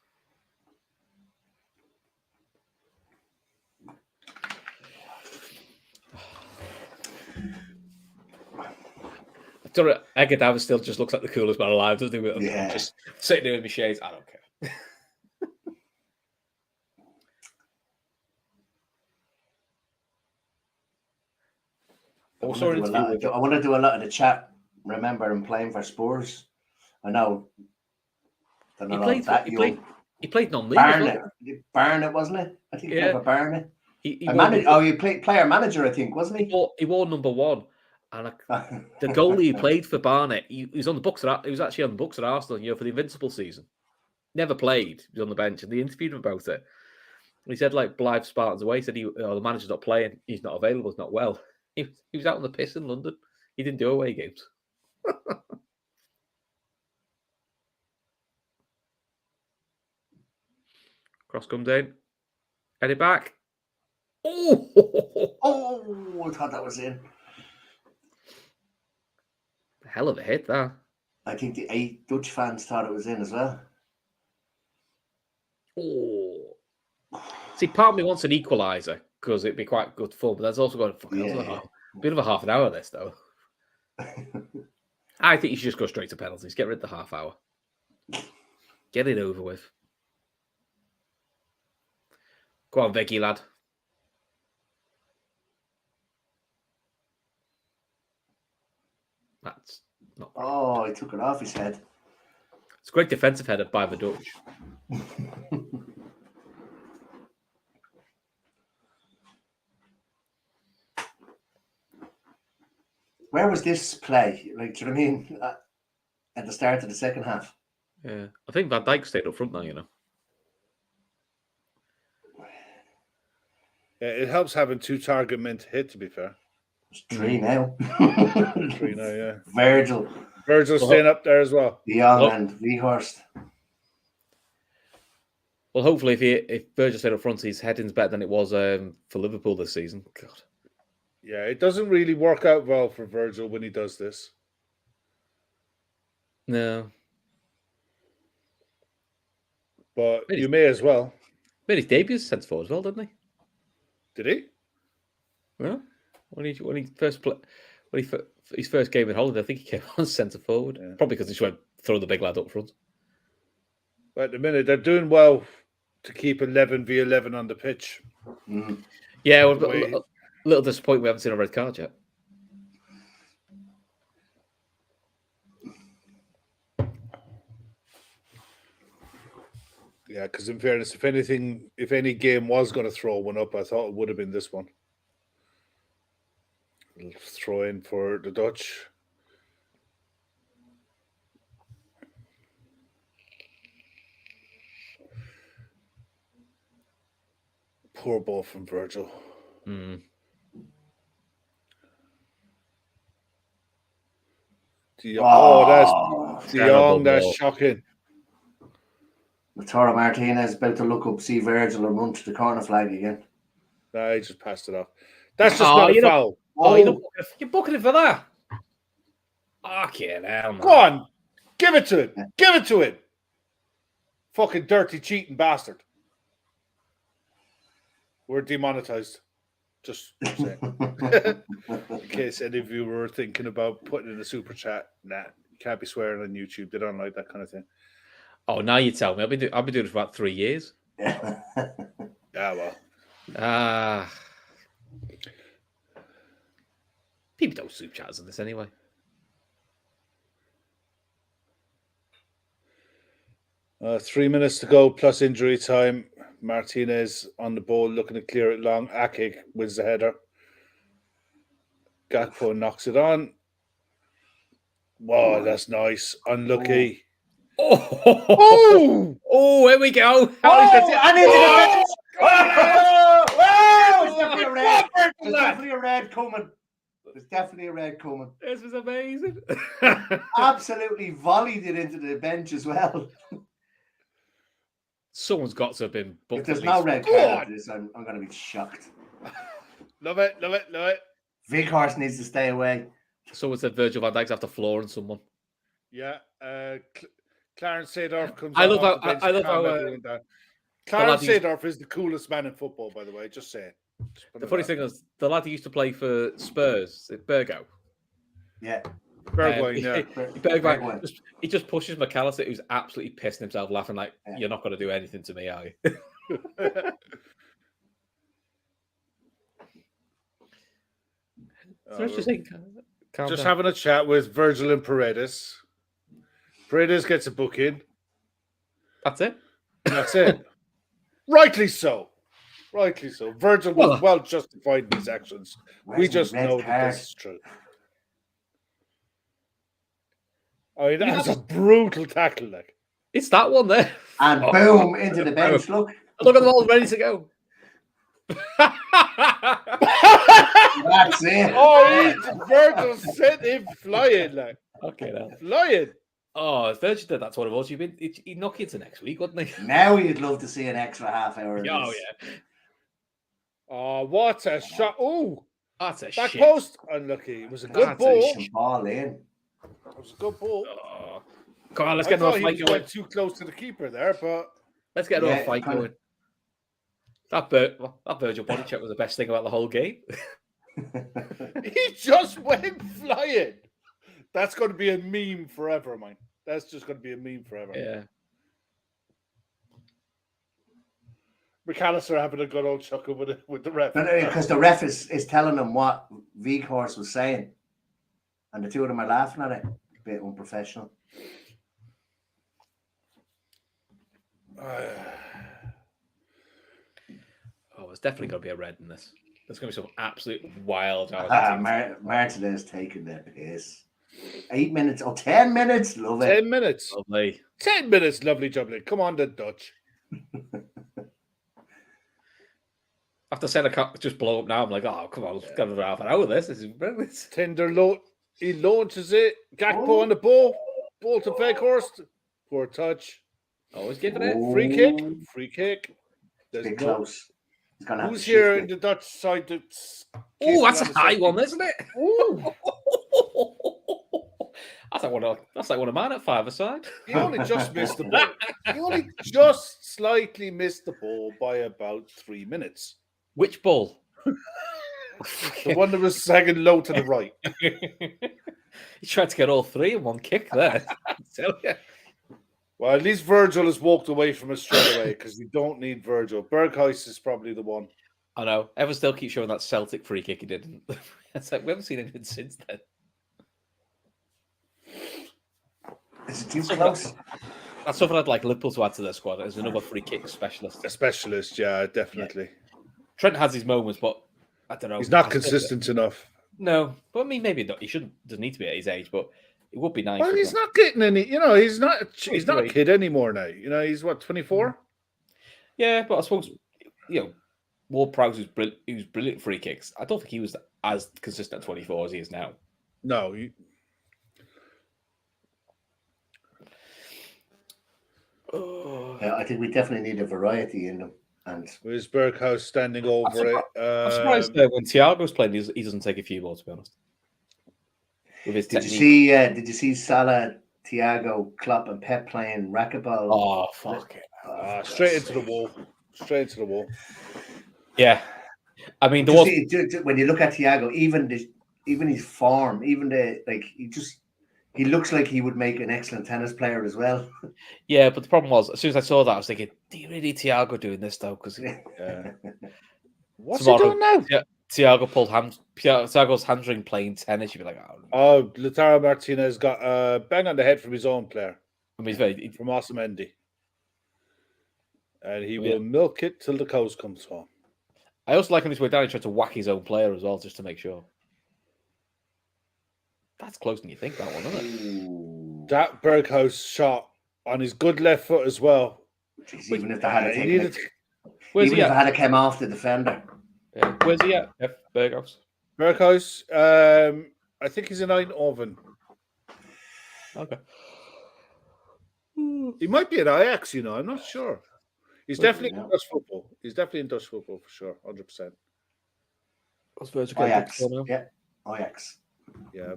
Agadawa still just looks like the coolest man alive, doesn't he?
Yeah.
Just sitting there in my shades. I don't care.
I want to do a lot of the chat. Remember him playing for Spurs? I know.
He played non-league.
Barnet, wasn't it? I think he played for Barnet.
He
played player manager, I think, wasn't he?
He wore number 1. And the goalie he played for Barnet, he was on the books. He was actually on the books at Arsenal, for the Invincible season. Never played. He was on the bench, and they interviewed him about it. And he said, like, Blythe Spartans away. He said, the manager's not playing. He's not available. He's not well. He was out on the piss in London. He didn't do away games. Cross comes in. Headed back.
Oh, I thought that was in.
Hell of a hit, that.
I think the 8 Dutch fans thought it was in as well.
Oh. See, part of me wants an equaliser because it'd be quite good fun, but that's also got a bit of a half an hour of this, though. I think you should just go straight to penalties. Get rid of the half hour. Get it over with. Go on, Vicky, lad. That's not great.
Oh, he took it off his head.
It's a great defensive header by the Dutch.
Where was this play? Like, do you know what I mean? At the start of the second half.
Yeah, I think Van Dijk stayed up front now,
Yeah, it helps having 2 target men to hit, to be fair.
It's 3 now.
3 now, yeah.
Virgil
staying up there as well.
Young and Weghorst.
Well, hopefully, if Virgil stayed up front, his heading's better than it was for Liverpool this season. God.
Yeah, it doesn't really work out well for Virgil when he does this.
No.
But you may as well.
Made his debut as centre forward as well, didn't he?
Did he?
Yeah. When he first played, his first game in Holland, I think he came on centre forward. Yeah. Probably because he just went throw the big lad up front.
But at the minute, they're doing well to keep 11v11 on the pitch.
Mm.
Yeah, well, a little disappointed we haven't seen a red card yet.
Yeah, because in fairness, if any game was going to throw one up, I thought it would have been this one. Throw in for the Dutch. Poor ball from Virgil.
Mm.
That's De Jong. That's shocking.
Lautaro Martinez about to look up, see Virgil and run to the corner flag again.
No, he just passed it off. That's just not a foul.
You're booking it for that. Fucking hell, man.
Go on. Give it to it. Yeah. Give it to it. Fucking dirty, cheating bastard. We're demonetized. Just saying. In case any of you were thinking about putting in a super chat, nah, you can't be swearing on YouTube. They don't like that kind of thing.
Oh, now you tell me. I've been doing it for about 3 years.
Yeah,
well. People don't super chats on this anyway.
Uh, 3 minutes to go plus injury time. Martinez on the ball looking to clear it long. Ake wins the header. Gakpo knocks it on. Wow, that's nice. Unlucky.
Oh, here we go.
There's definitely a red coming. There's definitely a red coming.
This was amazing.
Absolutely volleyed it into the bench as well.
Someone's got to have been booked.
If there's no red card after this, I'm going to be shocked.
Love it.
Weghorst needs to stay away.
Someone said Virgil van Dijk's after flooring someone.
Yeah. Clarence Seedorf comes
I love how
Clarence Seedorf is the coolest man in football, by the way. Just saying.
The funny thing is, the lad who used to play for Spurs, Bergo.
Yeah.
Bergwijn, yeah.
Bergwijn. He just pushes McAllister, who's absolutely pissing himself, laughing like, "You're not going to do anything to me, are you?"
Just having a chat with Virgil and Paredes. Paredes gets a booking.
That's it.
That's it. Rightly so. Rightly so. Virgil was well justified in his actions. We just know that this is true. I mean, that was a brutal tackle, like.
It's that one there.
And boom, into the bench. Look
at them all ready to go.
That's it.
Oh, Virgil sent him flying, like.
Okay, now.
Flying.
Oh, if Virgil did that to one of us, he'd knock you to next week, wouldn't he?
Now you'd love to see an extra half hour.
Oh, yeah.
Oh, what a shot. Oh,
that's a
back
shit.
Post. Unlucky. It was a good ball.
Ball in.
It was a good ball.
Oh. Come on, let's get another fight going.
Went too close to the keeper there, but
let's get another fight going. That Virgil body check was the best thing about the whole game.
He just went flying. That's going to be a meme forever, man. That's just going to be a meme forever.
Yeah.
McAllister having a good old chuckle with the ref.
Because the ref is telling them what Weghorst was saying. And the two of them are laughing at it. A bit unprofessional.
It's definitely going to be a red in this. There's going to be some absolute wild.
Martinez taking the piss. 8 minutes. 10 minutes. Love it.
10 minutes.
Lovely.
10 minutes. Lovely jubbly. Come on, the Dutch.
After centre just blow up now, I'm like, oh, come on, let's get another half an hour of this. This is brilliant.
Tender low. He launches it. Gakpo on the ball. Ball to Weghorst. Poor touch.
Always giving it.
Free kick. Free kick.
There's close.
Who's here in the Dutch side?
Oh, that's a high one, isn't it? That's like one of mine at 5-a-side.
He only just missed the ball. He only just slightly missed the ball by about 3 minutes.
Which ball?
The one that was sagging low to the right.
He tried to get all three in one kick there. I tell you.
Well, at least Virgil has walked away from it straight away because you don't need Virgil. Berghuis is probably the one.
I know. Evan still keeps showing that Celtic free kick he did. It's like we haven't seen anything since then.
Is it too close?
That's something I'd like Liverpool to add to their squad as another free kick specialist.
A specialist, yeah, definitely. Yeah.
Trent has his moments, but I don't know.
He's not consistent enough.
No, but I mean, maybe not. He doesn't need to be at his age, but it would be nice.
Well, he's not getting any. He's not a kid anymore now. He's what, 24?
Yeah, but I suppose Ward-Prowse, who's brilliant free kicks. I don't think he was as consistent at 24 as he is now.
No.
I think we definitely need a variety in them. And
where's Berghuis standing over it?
I'm surprised when Thiago's playing, he doesn't take a few more, to be honest. With his
did you see Salah, Thiago, Klopp, and Pep playing racquetball?
Oh, fuck it.
Straight into the wall. Straight into the wall.
Yeah. I mean,
when you look at Thiago, even his form, he looks like he would make an excellent tennis player as well.
Yeah, but the problem was, as soon as I saw that, I was thinking, do you really need Thiago doing this, though? Because
what's he doing now?
Thiago's hamstring playing tennis. You'd be like,
oh, Lautaro Martinez got a bang on the head from his own player.
I mean,
from Osamendi. And he will milk it till the coast comes home.
I also like on his way down, he tried to whack his own player as well, just to make sure. That's closer than you think, that one, isn't it?
That Berghuis shot on his good left foot as well.
Jeez, even if they had to come off the defender.
Yeah. Where's he at? Berghuis.
Berghuis, I think he's in Eindhoven.
Okay.
He might be at Ajax, I'm not sure. He's definitely in Dutch football. He's definitely in Dutch football for sure, 100%.
Ajax. Yeah, Ajax.
Yeah,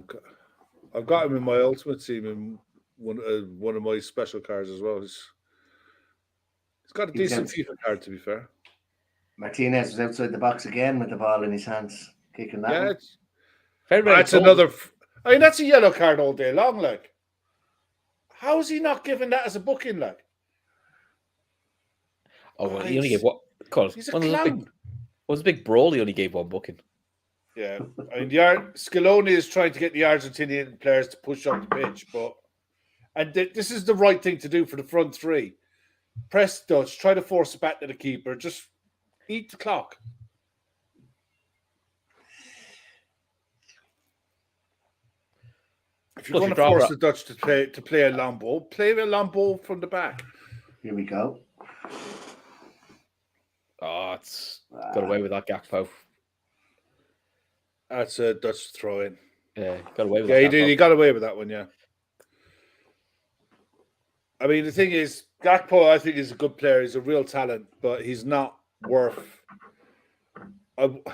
I've got him in my ultimate team in one of my special cards as well. He's got a decent FIFA card, to be fair.
Martinez was outside the box again with the ball in his hands, kicking that.
Yeah, that's I mean, that's a yellow card all day long. Like, how is he not given that as a booking? Like,
Oh, well, he only gave what? God,
he's a
when there
clown.
was a big brawl. He only gave one booking.
Yeah, I mean, Scaloni is trying to get the Argentinian players to push up the pitch, but this is the right thing to do for the front three. Press Dutch, try to force it back to the keeper. Just eat the clock. If you're going to force the Dutch to play a long ball, play a long ball from the back.
Here we go.
Oh, it's got away with that Gakpo.
That's a Dutch throw in.
Yeah, got away with
that.
Yeah,
he did. He got away with that one, yeah. I mean, the thing is, Gakpo, I think, is a good player. He's a real talent, but he's not worth...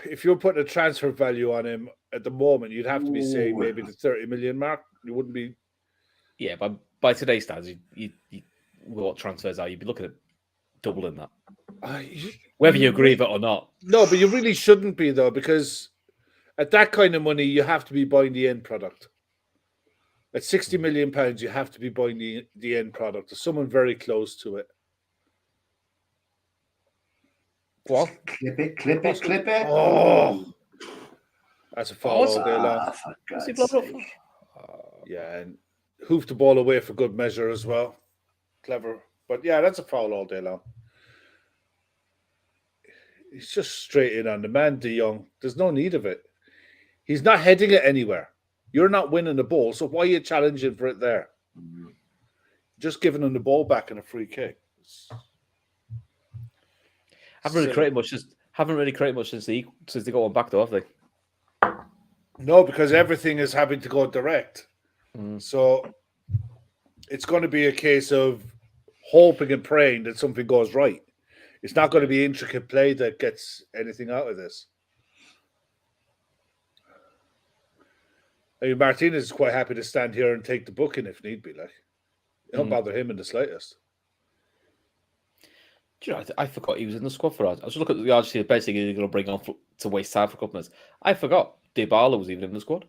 if you're putting a transfer value on him at the moment, you'd have to be saying maybe the 30 million mark. You wouldn't be...
Yeah, but by today's standards, what transfers are, you'd be looking at doubling that. Whether you agree with it or not.
No, but you really shouldn't be, though, because at that kind of money, you have to be buying the end product. At £60 million, you have to be buying the end product. There's someone very close to it.
What?
Clip it.
Oh! That's a foul all day long. Yeah, and hoofed the ball away for good measure as well. Clever. But yeah, that's a foul all day long. He's just straight in on the man, De Jong. There's no need of it. He's not heading it anywhere. You're not winning the ball, so why are you challenging for it there? Just giving him the ball back in a free kick.
Haven't really created much since they got one back, though, have they?
No, because everything is having to go direct. So it's going to be a case of hoping and praying that something goes right. It's not going to be intricate play that gets anything out of this. I mean, Martinez is quite happy to stand here and take the booking if need be. Like, it don't bother him in the slightest.
Do you know, I forgot he was in the squad for us. I was looking at the Argentina bench thinking they're going to bring on to waste time for a couple minutes. I forgot Dybala was even in the squad.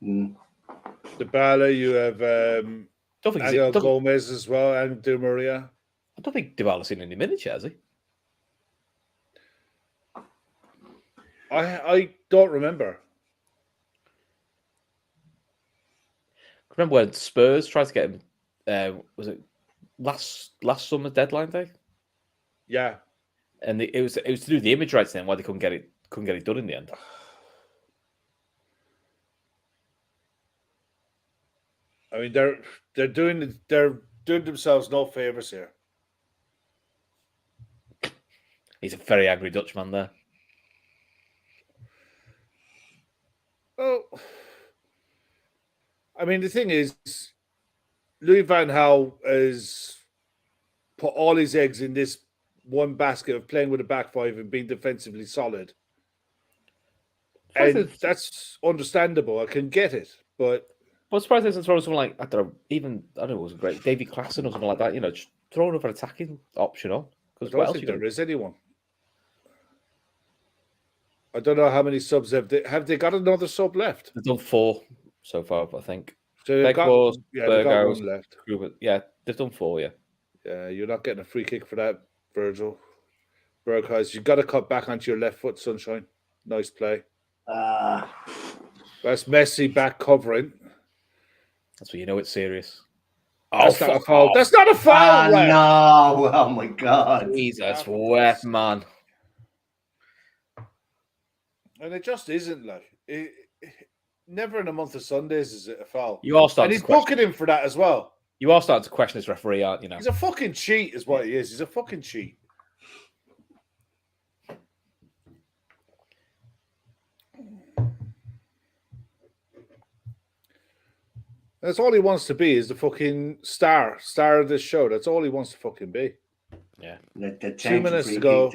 Dybala, you have Angel Gomez as well, and Di Maria.
I don't think Dybala's seen any minutes yet, has he?
I don't remember.
Remember when Spurs tried to get him? Was it last summer deadline day?
Yeah,
and it was to do with the image rights then. Why they couldn't get it done in the end.
I mean, they're doing themselves no favors here.
He's a very angry Dutchman there.
Oh, I mean, the thing is, Louis van Gaal has put all his eggs in this one basket of playing with a back five and being defensively solid. And that's understandable. I can get it, but...
I'm surprised they didn't throw someone like, I don't know, it was great, David Klassen or something like that, just throw another attacking option on.
I don't think there is anyone. I don't know how many subs have they got another sub left?
They've done 4 so far, I think.
So they've got one left.
Yeah, they've done 4, yeah.
Yeah, you're not getting a free kick for that, Virgil. Berghuis, you've got to cut back onto your left foot, Sunshine. Nice play. That's Messi back covering.
That's when you know it's serious.
That's not a foul. That's not a foul, right?
No. Oh, my God.
Jesus, wet man.
And it just isn't like never in a month of Sundays is it a foul.
You all start,
and he's booking him for that as well.
You all starting to question this referee, aren't you? Now
he's a fucking cheat, is what he is. He's a fucking cheat. That's all he wants to be, is the fucking star of this show. That's all he wants to fucking be.
Yeah.
The
2 minutes to go.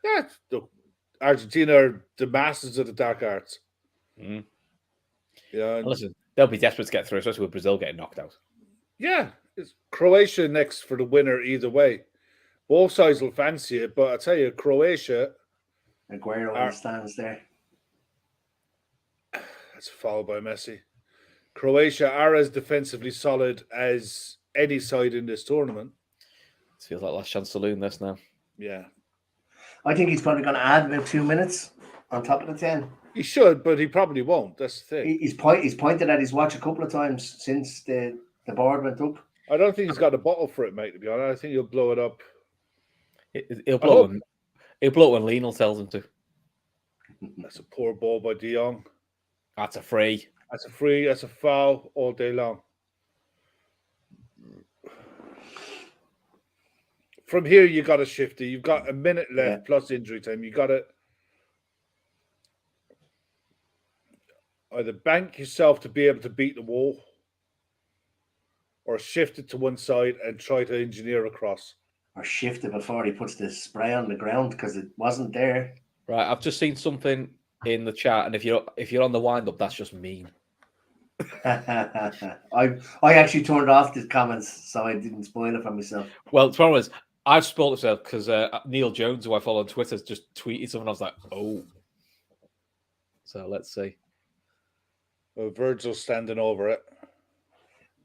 Yeah, look, Argentina are the masters of the dark arts. Yeah.
Listen, they'll be desperate to get through, especially with Brazil getting knocked out.
Yeah, it's Croatia next for the winner either way. Both sides will fancy it, but I tell you, Croatia.
Aguero stands there.
That's a foul by Messi. Croatia are as defensively solid as any side in this tournament.
It feels like last chance saloon this now.
Yeah.
I think he's probably going to add about 2 minutes on top of the 10.
He should, but he probably won't. That's the thing.
He's pointed at his watch a couple of times since the board went up.
I don't think he's got a bottle for it, mate, to be honest. I think he'll blow it up.
He'll blow it when Lionel tells him to.
That's a poor ball by De Jong.
That's a free.
That's a free. That's a foul all day long. From here, you got to shift it. You've got a minute left plus injury time. You got to either bank yourself to be able to beat the wall or shift it to one side and try to engineer across.
Or shift it before he puts the spray on the ground because it wasn't there.
Right, I've just seen something in the chat, and if you're on the wind up, that's just mean.
I actually turned off the comments so I didn't spoil it for myself.
Well, the problem is, I've spoiled myself because Neil Jones, who I follow on Twitter, just tweeted something. I was like, oh. So let's see.
Well, Virgil's standing over it.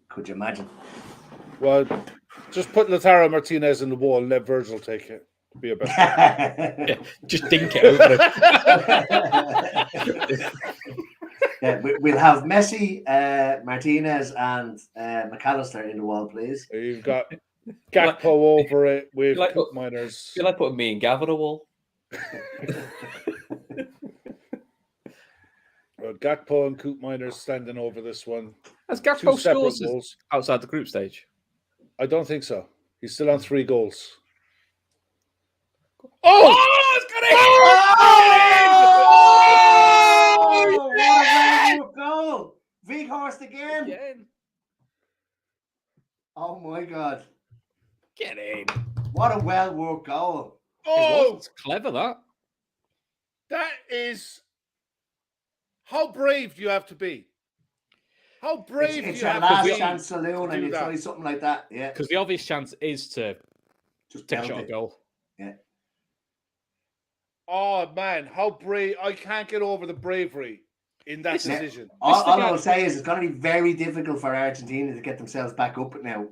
Could you imagine?
Well, just put Lautaro Martinez in the wall and let Virgil take it. Be a better.
Yeah, just dink it over it.
Yeah, we'll have Messi, Martinez, and McAllister in the wall, please.
You've got Gakpo over it with Miners.
I feel like putting me and Gav on a wall.
Well, Gakpo and Coop Miners standing over this one.
Has Gakpo scores outside the group stage?
I don't think so. He's still on 3 goals.
Oh, it's got it!
Oh, what a good goal! Weghorst again. Oh my God!
Get in!
What a well-worked goal!
Oh,
it's clever that.
That is. How brave do you have to be? How brave
it's
do you
a
have to
last
be?
chance saloon, and you try something like that, yeah.
Because the obvious chance is to
just
take a shot at goal.
Yeah.
Oh man, how brave! I can't get over the bravery in that decision.
All I'll say is it's going to be very difficult for Argentina to get themselves back up now.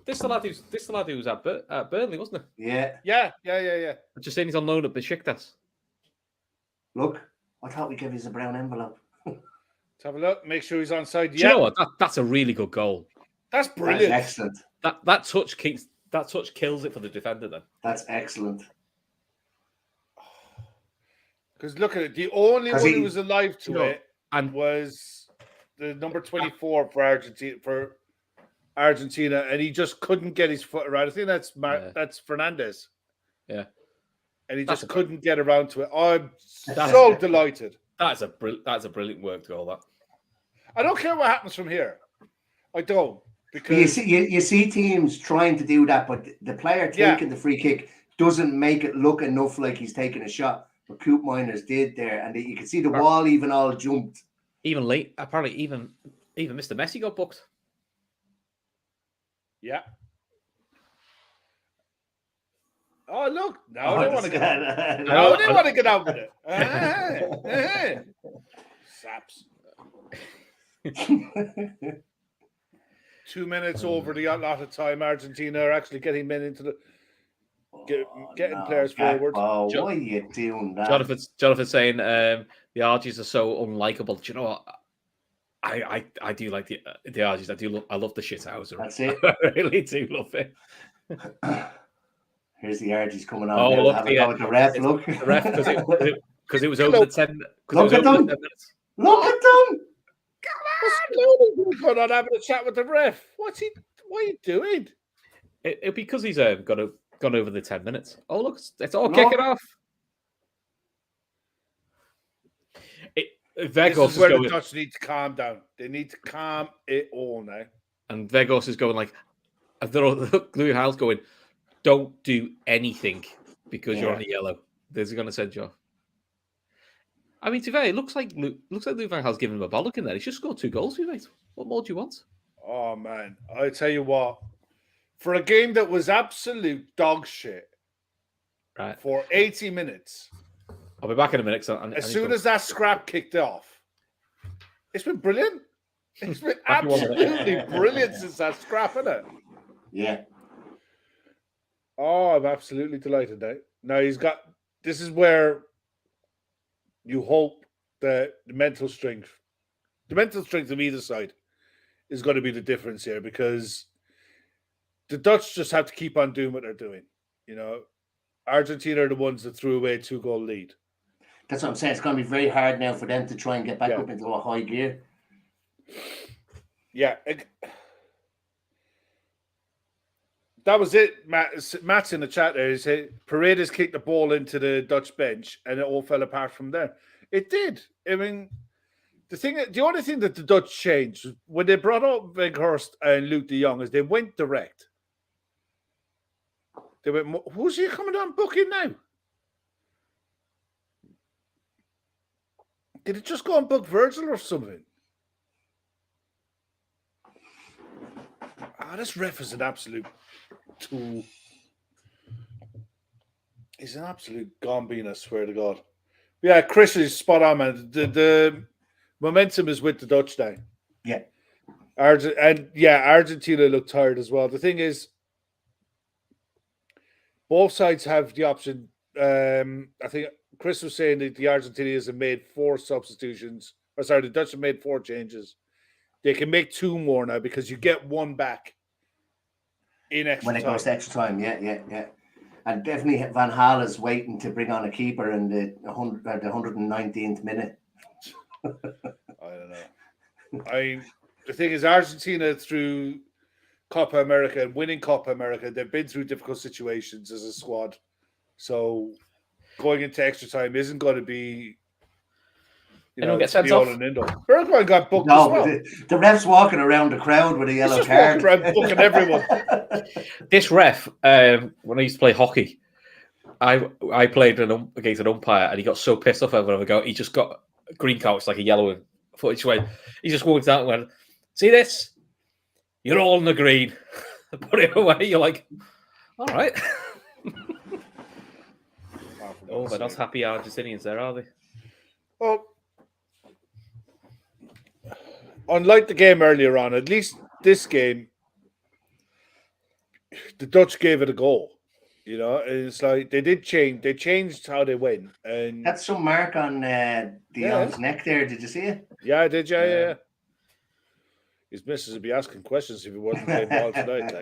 This the lad who was at Burnley, wasn't it?
Yeah.
I'm just saying he's on loan at Besiktas.
Look, I thought we gave you a brown envelope.
Let's have a look. Make sure he's onside.
Do you know what? That's a really good goal.
That's brilliant.
That's excellent.
That touch kills it for the defender. Then
that's excellent.
Because look at it. The only one who was alive to it was the number 24 for Argentina, and he just couldn't get his foot around. I think that's Fernandez.
Yeah,
and he just couldn't get around to it. I'm so delighted.
That's a brilliant work goal. That
I don't care what happens from here. I don't, because
you see teams trying to do that, but the player taking the free kick doesn't make it look enough like he's taking a shot. But Coop Miners did there, and you can see the wall even all jumped.
Even late, apparently, even Mr. Messi got booked.
Yeah. Oh look! Now they want to get out. Now they want to get out with it. Saps. 2 minutes over the allotted time. Argentina are actually getting men into the getting players forward.
Oh, why are you doing that?
Jonathan's saying the Argies are so unlikable. Do you know what? I do like the Argies. I love the shithouser.
That's it.
I really do love it.
Here's the Argies coming on.
Oh, look,
the ref. Look,
the ref because it was over the 10.
Look at them. Look at them.
What's going on having a chat with the ref? What are you doing?
It because he's gone over the 10 minutes. Oh look, it's all kicking off.
Vegos is where the Dutch need to calm down. They need to calm it all now.
And Vegos is going like, Louis Hal's going, don't do anything because you're on a yellow. They're going to send you off. I mean, to be fair, it looks like Louis Van Gaal's giving him a bollock in there. He's just scored 2 goals, mate. What more do you want?
Oh man, I tell you what, for a game that was absolute dog shit,
right,
for 80 minutes.
I'll be back in a minute.
As soon as that scrap kicked off, It's been brilliant. It's been
Happy one minute.
absolutely brilliant since that scrap, isn't it?
Yeah.
Oh, I'm absolutely delighted now. Now he's got. This is where you hope that the mental strength of either side is going to be the difference here, because the Dutch just have to keep on doing what they're doing. You know, Argentina are the ones that threw away a 2-goal lead.
That's what I'm saying. It's going to be very hard now for them to try and get back up into a high gear.
Yeah. That was it. Matt's in the chat there. He said Paredes kicked the ball into the Dutch bench and it all fell apart from there. It did. I mean, the only thing that the Dutch changed when they brought up Weghorst and Luke de Jong is they went direct. They went, who's he coming on booking now? Did it just go and book Virgil or something? This ref is an absolute tool. He's an absolute gombeen, I swear to God. Yeah, Chris is spot on, man. The momentum is with the Dutch now.
Yeah.
Argentina looked tired as well. The thing is, both sides have the option. I think Chris was saying that the Argentinians have made 4 substitutions. The Dutch have made 4 changes. They can make 2 more now because you get 1 back in extra
when it
time.
goes to extra time. Yeah. And definitely Van Gaal is waiting to bring on a keeper in the 119th minute.
I don't know. The thing is, Argentina through Copa America and winning Copa America, they've been through difficult situations as a squad. So going into extra time isn't going to be,
Anyone get sent off?
Bergwijn got booked as well.
The ref's walking around the crowd with a yellow card.
Walking around booking everyone.
This ref, when I used to play hockey, I played against an umpire and he got so pissed off over a go. He just got a green card, it's like a yellow foot each way. He just walked out and went, "See this? You're all in the green." Put it away. You're like, all right. Oh, they're not happy Argentinians there, are they?
Well, unlike the game earlier on, at least this game, the Dutch gave it a go. You know, it's like they did change. They changed how they went, and
that's some mark on De Jong's neck there. Did you see it?
Yeah, I did. Yeah. His missus would be asking questions if he wasn't playing ball tonight.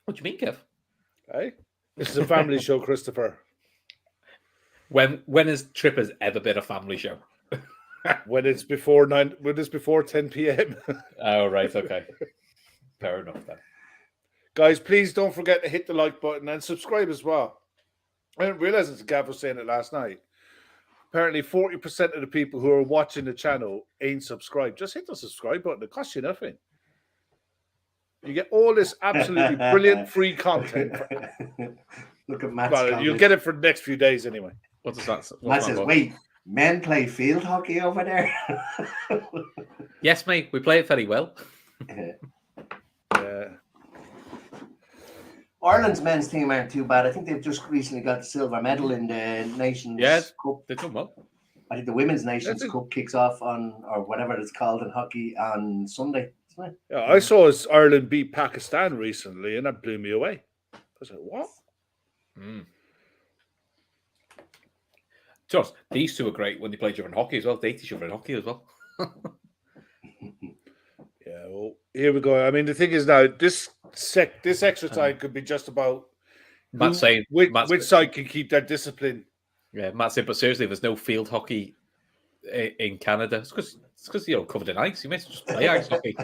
What do you mean, Kev?
Hey, this is a family show, Christopher.
When has Trippers ever been a family show?
When it's before 10 p.m.
Oh, right, okay. Fair enough then.
Guys, please don't forget to hit the like button and subscribe as well. I didn't realize that Gav was saying it last night. Apparently, 40% of the people who are watching the channel ain't subscribed. Just hit the subscribe button. It costs you nothing. You get all this absolutely brilliant free content.
Look at Matt's
Well, you'll get it for the next few days anyway.
What does that?
Matt says, "Wait, men play field hockey over there?"
Yes, mate. We play it very well.
Yeah.
Ireland's men's team aren't too bad. I think they've just recently got the silver medal in the Nations Cup.
They've done well.
I think the Women's Nations Cup kicks off on, or whatever it's called in hockey, on Sunday.
Yeah, I saw Ireland beat Pakistan recently, and that blew me away. I was like, what?
Just these two are great when they play each other in hockey as well. They teach each other in hockey as well.
Yeah, well, here we go. I mean, the thing is now, this extra time could be just about
Matt's saying
which side can keep their discipline.
Yeah, Matt said, but seriously, there's no field hockey in Canada. It's because you're covered in ice. You may just play ice hockey.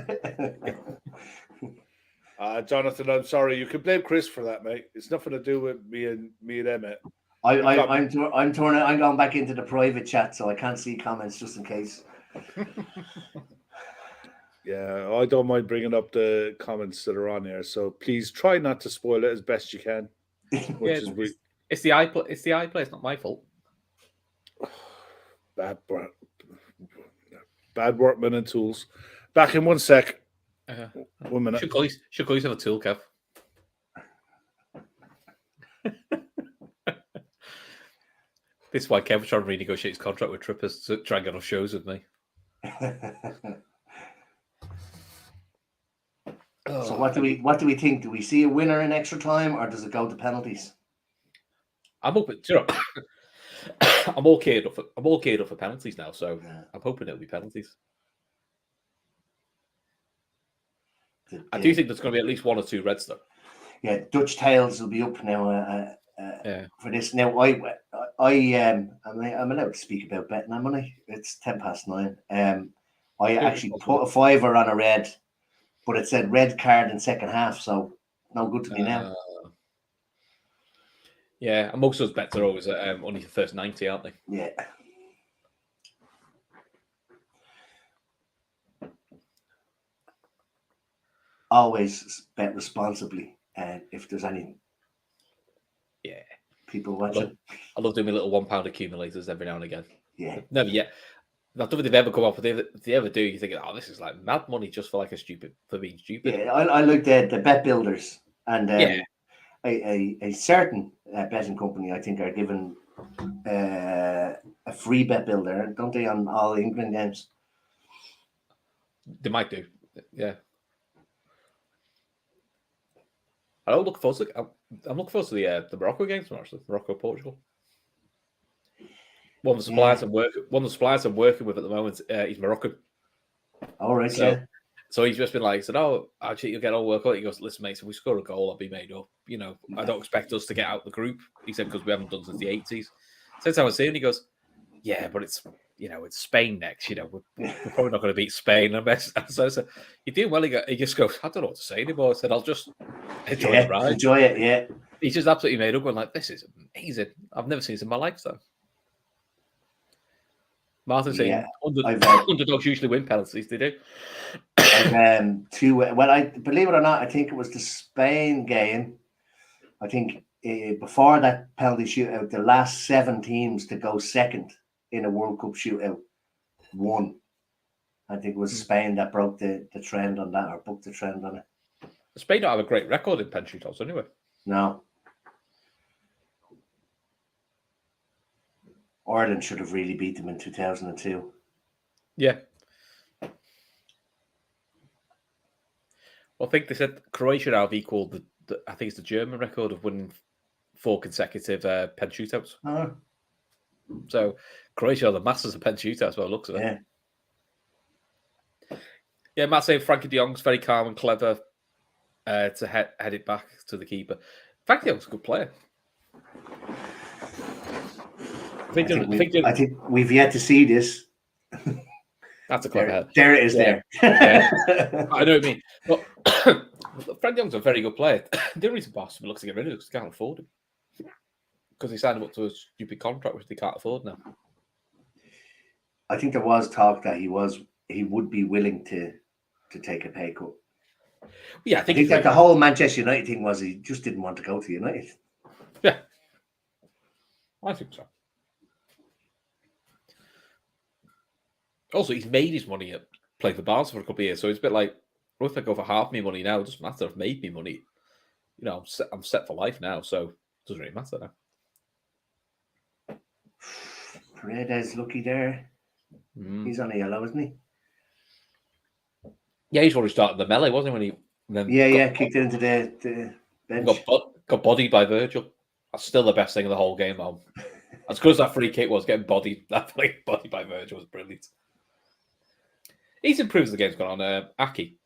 Jonathan, I'm sorry. You can blame Chris for that, mate. It's nothing to do with me and Emmett.
I'm torn. I'm going back into the private chat, so I can't see comments just in case.
Yeah, I don't mind bringing up the comments that are on here. So please try not to spoil it as best you can.
It's the iPlay. It's the iPlay. It's not my fault.
Bad workmen and tools. Back in 1 sec. 1 minute.
Should call yourself a tool, Kev. This is why Kev was trying to renegotiate his contract with Trippers to try and get off shows with me.
So what do we think? Do we see a winner in extra time, or does it go to penalties?
I'm hoping. You know, I'm all geared up. I'm all geared up for penalties now, so
Yeah.
I'm hoping it'll be penalties. I
The-
do think there's going to be at least 1 or 2 reds, though.
Yeah, Dutch Tales will be up now
Yeah.
for this. Now, I'm allowed to speak about betting, am I? It's 9:10. I actually put a fiver on a red, but it said red card in second half, so no good to me now.
Yeah, and most of those bets are always only the first 90, aren't they?
Yeah. Always bet responsibly, and if there's any people watching.
I love doing my little £1 accumulators every now and again.
Yeah.
Never yet. I don't think they've ever come up with it. If they ever do, you think, oh, this is like mad money just for like being stupid.
Yeah, I like the bet builders, and a certain betting company, I think, are given a free bet builder, don't they, on all England games?
They might do. Yeah. I'm looking forward to the Morocco games, actually. Morocco, Portugal. One of the suppliers I'm working with at the moment, he's Moroccan.
All right,
So he's just been like, said, "Oh, actually, you'll get all work out." He goes, "Listen, mate, if we score a goal, I'll be made up. You know, I don't expect us to get out the group." He said, "Because we haven't done since the '80s." Since I was saying, he goes, "Yeah, but it's Spain next. You know, we're probably not going to beat Spain." So I said, "You're doing well." He just goes, "I don't know what to say anymore." I said, "I'll just enjoy the ride."
Enjoy it, yeah.
He's just absolutely made up, going like, "This is amazing. I've never seen this in my lifetime." Martin's saying underdogs usually win penalties. They do.
I believe it or not, I think it was the Spain game. I think before that penalty shootout, the last 7 teams to go second in a World Cup shootout won. I think it was Spain that broke the trend on that, or booked the trend on it.
Spain don't have a great record in pen shootouts anyway.
No. Ireland should have really beat them in 2002.
Yeah. Well, I think they said Croatia now have equaled I think it's the German record of winning 4 consecutive pen shootouts.
Oh.
So Croatia are the masters of pen shootouts by the looks of it.
Yeah.
Yeah, Matt saying Frankie de Jong's very calm and clever to head it back to the keeper. Frankie de Jong's a good player.
I think we've yet to see this.
That's a clever head.
There it is.
Yeah.
There.
I know what you mean. But Frank de Jong's a very good player. The only reason Barcelona looks to get rid of him is because they can't afford him. Because he signed him up to a stupid contract which they can't afford now.
I think there was talk that he would be willing to take a pay cut.
Yeah, I think
that the whole Manchester United thing was he just didn't want to go to United.
Yeah, I think so. Also, he's made his money at playing for Barca for a couple of years, so it's a bit like, well, if I go for half my money now, it doesn't matter. I've made me money. You know, I'm set for life now, so it doesn't really matter now.
Paredes lucky there. He's on a yellow, isn't he?
Yeah, he's already started the melee, wasn't he? When he
kicked it into the bench.
Got bodied by Virgil. That's still the best thing of the whole game, man. As good as that free kick was, getting bodied by Virgil was brilliant. He's improved as the game's gone on. Aki.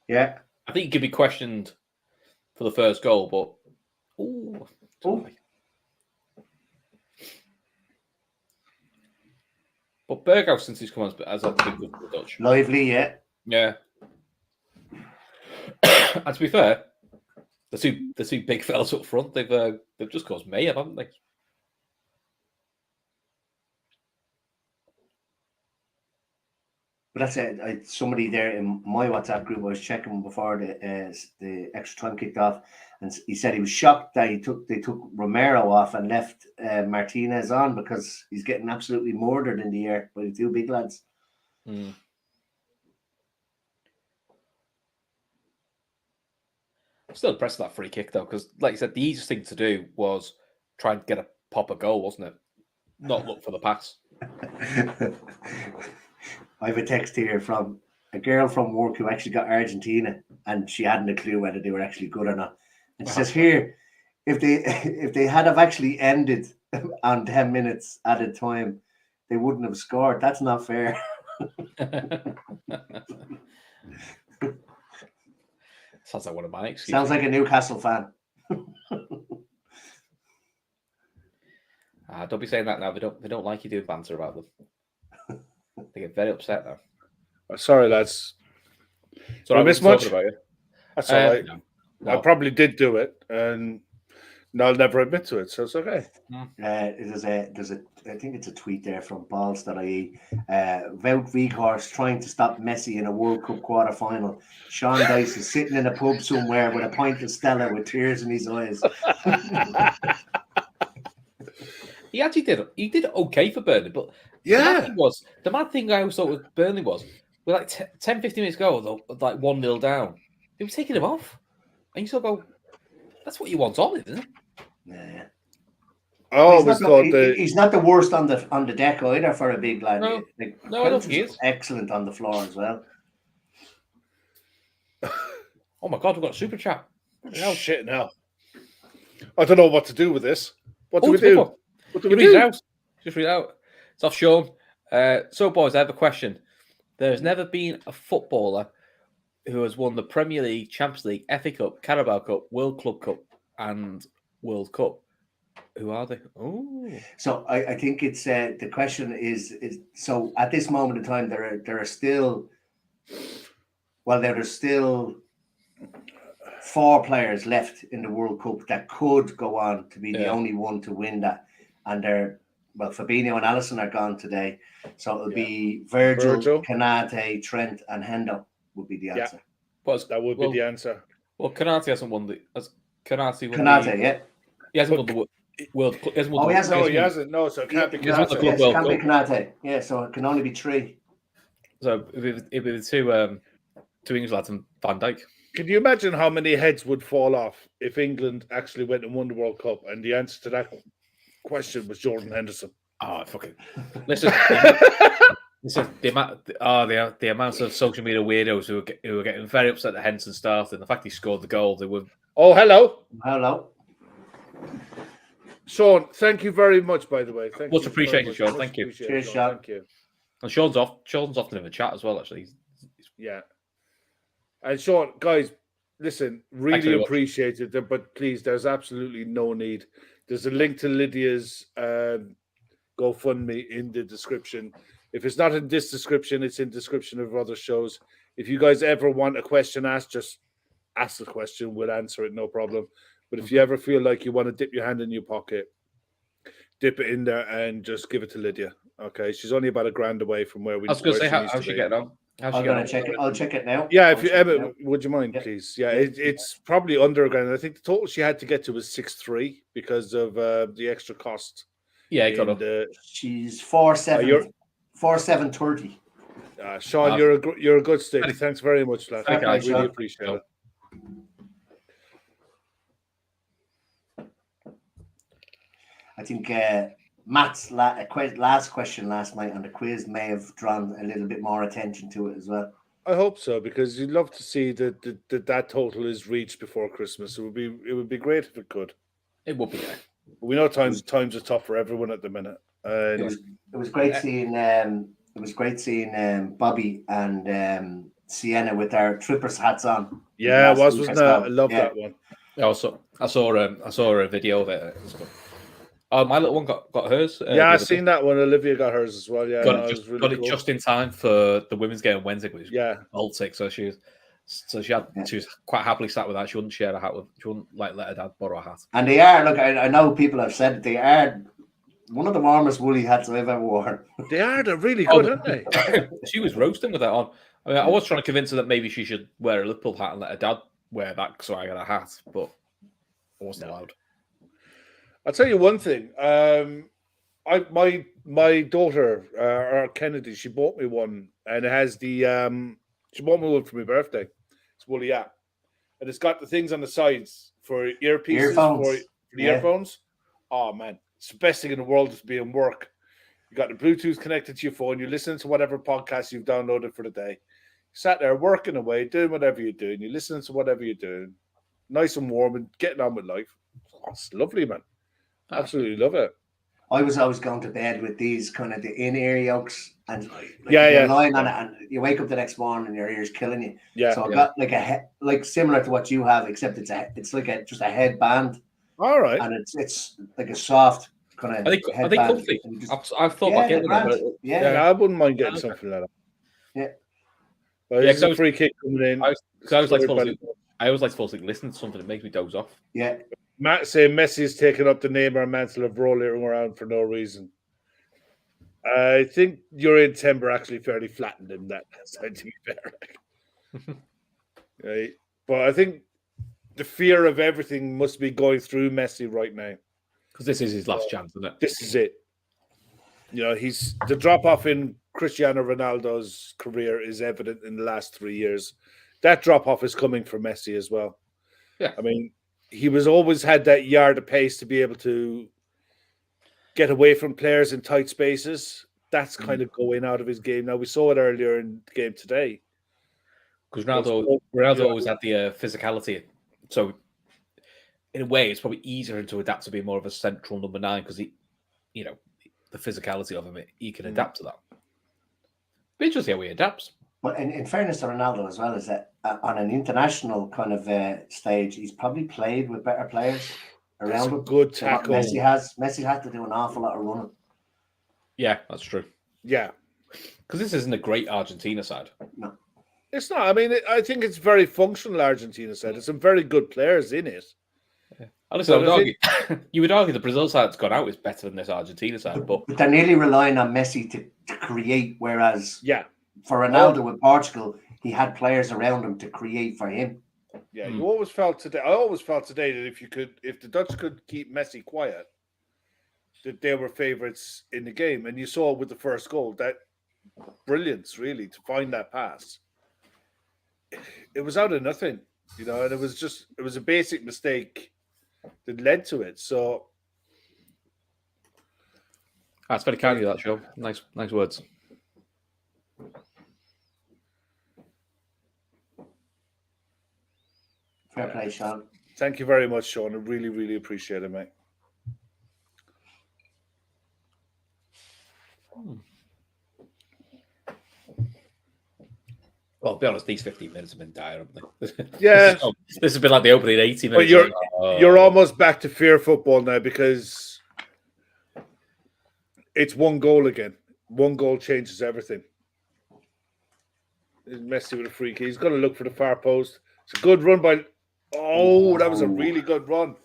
Yeah.
I think he could be questioned for the first goal, but But Berghaus, since he's come on, has been good for the Dutch.
Lively, yeah.
Yeah. And to be fair, the two big fellas up front, they've just caused mayhem, haven't they?
But that's it. Somebody there in my WhatsApp group, I was checking before the extra time kicked off, and he said he was shocked that they took Romero off and left Martinez on because he's getting absolutely murdered in the air by the 2 big lads.
I'm still impressed with that free kick though, because like you said, the easiest thing to do was try and get a proper goal, wasn't it? not look for the pass.
I have a text here from a girl from work who actually got Argentina, and she hadn't a clue whether they were actually good or not. And she says, "Here, if they had have actually ended on 10 minutes added time, they wouldn't have scored. That's not fair."
Sounds like one of my excuses.
Sounds like a Newcastle fan.
Don't be saying that now. They don't like you doing banter about them. They get very upset now.
Sorry, lads.
So
I
I
miss
was
much.
talking about you.
That's all right.
No.
I probably did do it, and I'll never admit to it, so it's okay.
There's I think it's a tweet there from balls.ie. Wout Weghorst trying to stop Messi in a World Cup quarter final. Sean Dice is sitting in a pub somewhere with a pint of Stella with tears in his eyes.
He actually did. He did okay for Burnley, but
Yeah.
the mad thing I always thought with Burnley was, with like 10, 15 minutes ago, like 1-0 down, they were taking him off. And you still go, that's what you want on, isn't it?
Yeah.
I always thought that
he's not the worst on the deck either for a big lad.
No,
no,
I don't think he is.
Excellent on the floor as well.
Oh my God, we've got a super chat.
shit now. I don't know what to do with this. What do we
it's a big
do?
one.
What do
You
we
read it
do?
out. Just read it out. It's off Sean. So, boys, I have a question. There has never been a footballer who has won the Premier League, Champions League, FA Cup, Carabao Cup, World Club Cup, and World Cup. Who are they? Oh,
So I think it's the question is so at this moment in time there are still there's still 4 players left in the World Cup that could go on to be the only one to win that, and Fabinho and Alisson are gone today, so it'll be Virgil, Konate, Trent, and Hendo would be the answer.
That would be the answer.
Well, Konate hasn't won the.
Konate, yeah.
He hasn't won the World Cup.
He
hasn't. No, so it can't be
Konate.
Konate.
Yes, it can't be Konate. Yeah, so it can only be 3.
So it'd be the two English lads and Van Dijk.
Can you imagine how many heads would fall off if England actually went and won the World Cup and the answer to that question was Jordan Henderson?
Oh, fucking listen. The amount of social media weirdos who were getting very upset that Henderson started, and the fact he scored the goal. They were.
Oh, hello. Sean, thank you very much, by the way.
Much appreciated, Sean. Thank you.
Cheers, Sean.
Thank you.
And Sean's often in the chat as well, actually.
Yeah. And Sean, guys, listen, really appreciate it, but please, there's absolutely no need. There's a link to Lydia's GoFundMe in the description. If it's not in this description, it's in the description of other shows. If you guys ever want a question asked, just ask the question. We'll answer it, no problem. But if you ever feel like you want to dip your hand in your pocket, dip it in there and just give it to Lydia. Okay, she's only about $1,000 away from where we.
I was going to say, how's she getting on?
I'm going to check it. I'll check it now.
Yeah, if you ever, would you mind, please? Yeah, it's probably under $1,000. I think the total she had to get to was 6.3 because of the extra cost.
Yeah, got up.
She's 4,730.
Sean, you're a good stick. Thanks very much, lad. I really appreciate it.
I think Matt's last question last night on the quiz may have drawn a little bit more attention to it as well.
I hope so, because you'd love to see that total is reached before Christmas. It would be great if it could.
It would be. Yeah.
We know times are tough for everyone at the minute.
It was great seeing. It was great seeing Bobby and Sienna with their Trippers hats on.
Yeah, it was, wasn't it? I love that one.
I saw a video of it. Oh, my little one got hers.
Yeah, I've seen that one. Olivia got hers as well. Yeah,
got it just in time for the women's game on Wednesday. Which was Baltic, so she was quite happily sat with that. She wouldn't share a hat with. She wouldn't let her dad borrow a hat.
And they are. Look, I know people have said they are one of the warmest woolly hats I've ever worn.
They are. They're really good, aren't they?
She was roasting with that on. I mean, I was trying to convince her that maybe she should wear a Liverpool hat and let her dad wear that, so I got a hat, but I wasn't allowed.
I'll tell you one thing. My daughter, Kennedy, she bought me one, and it has the she bought me one for my birthday. It's woolly hat, and it's got the things on the sides for earpieces for the earphones. Oh man, It's the best thing in the world is being work. You got the Bluetooth connected to your phone. You're listening to whatever podcast you've downloaded for the day. You sat there working away, doing whatever you're doing. You're listening to whatever you're doing. Nice and warm and getting on with life. Oh, it's lovely, man. Absolutely love it.
I was always going to bed with these kind of the in-ear yokes, and
Yeah,
you're
yeah.
lying on it, and you wake up the next morning and your ear's killing you.
Yeah.
So I got like similar to what you have, except it's like just a headband,
All right.
and it's like a soft kind of.
Are they comfy? I've thought about getting them. But
Yeah, I wouldn't mind getting something like that.
Yeah.
Well,
Yeah,
it's a free kick coming in.
I always like to fall asleep listening to something that makes me doze off.
Yeah.
Matt saying Messi is taking up the Neymar mantle of rolling around for no reason. I think Urian Timber actually fairly flattened him that side, to be fair. Right. But I think the fear of everything must be going through Messi right now.
Because this is his last chance, isn't it?
This is it. You know, the drop off in Cristiano Ronaldo's career is evident in the last 3 years. That drop off is coming for Messi as well.
Yeah.
I mean, he was always had that yard of pace to be able to get away from players in tight spaces. That's kind of going out of his game. Now, we saw it earlier in the game today.
Because Ronaldo always had the physicality. So, in a way, it's probably easier to adapt to be more of a central number 9 because the physicality of him, he can adapt to that. But it's just how he adapts.
But in fairness to Ronaldo as well, is that on an international kind of stage, he's probably played with better players around him.
Good tackle.
Messi had to do an awful lot of running.
Yeah, that's true.
Yeah.
Because this isn't a great Argentina side.
No.
It's not. I mean, I think it's very functional Argentina side. There's some very good players in it.
Yeah. Honestly, you would argue the Brazil side that's gone out is better than this Argentina side. But
they're nearly relying on Messi to create, whereas for Ronaldo with Portugal, he had players around him to create for him.
Yeah, you always felt today. I always felt today that if the Dutch could keep Messi quiet, that they were favourites in the game. And you saw with the first goal that brilliance, really, to find that pass. It was out of nothing, and it was a basic mistake that led to it. So
that's very kind of you, that show. Nice words.
Fair play, Sean.
Thank you very much, Sean. I really, really appreciate it, mate.
Well, to be honest, these 15 minutes have been dire, haven't they?
Yeah.
This has been like the opening 80 minutes.
But you're almost back to fear football now because it's one goal again. One goal changes everything. Messi with a free kick. He's got to look for the far post. It's a good run by... Oh, that was a really good run.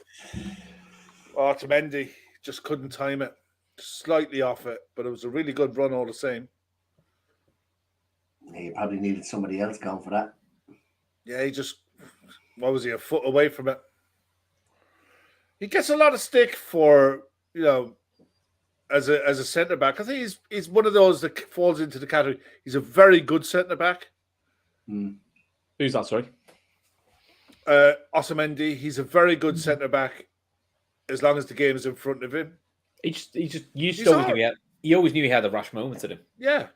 Otamendi just couldn't time it. Slightly off it, but it was a really good run all the same.
Yeah, you probably needed somebody else going for that.
Yeah, what was he, a foot away from it? He gets a lot of stick for, as a centre back. I think he's one of those that falls into the category. He's a very good centre back.
Who's that? Sorry,
Otamendi. He's a very good centre back, as long as the game is in front of him.
He always knew he had a rash moment in him.
Yeah,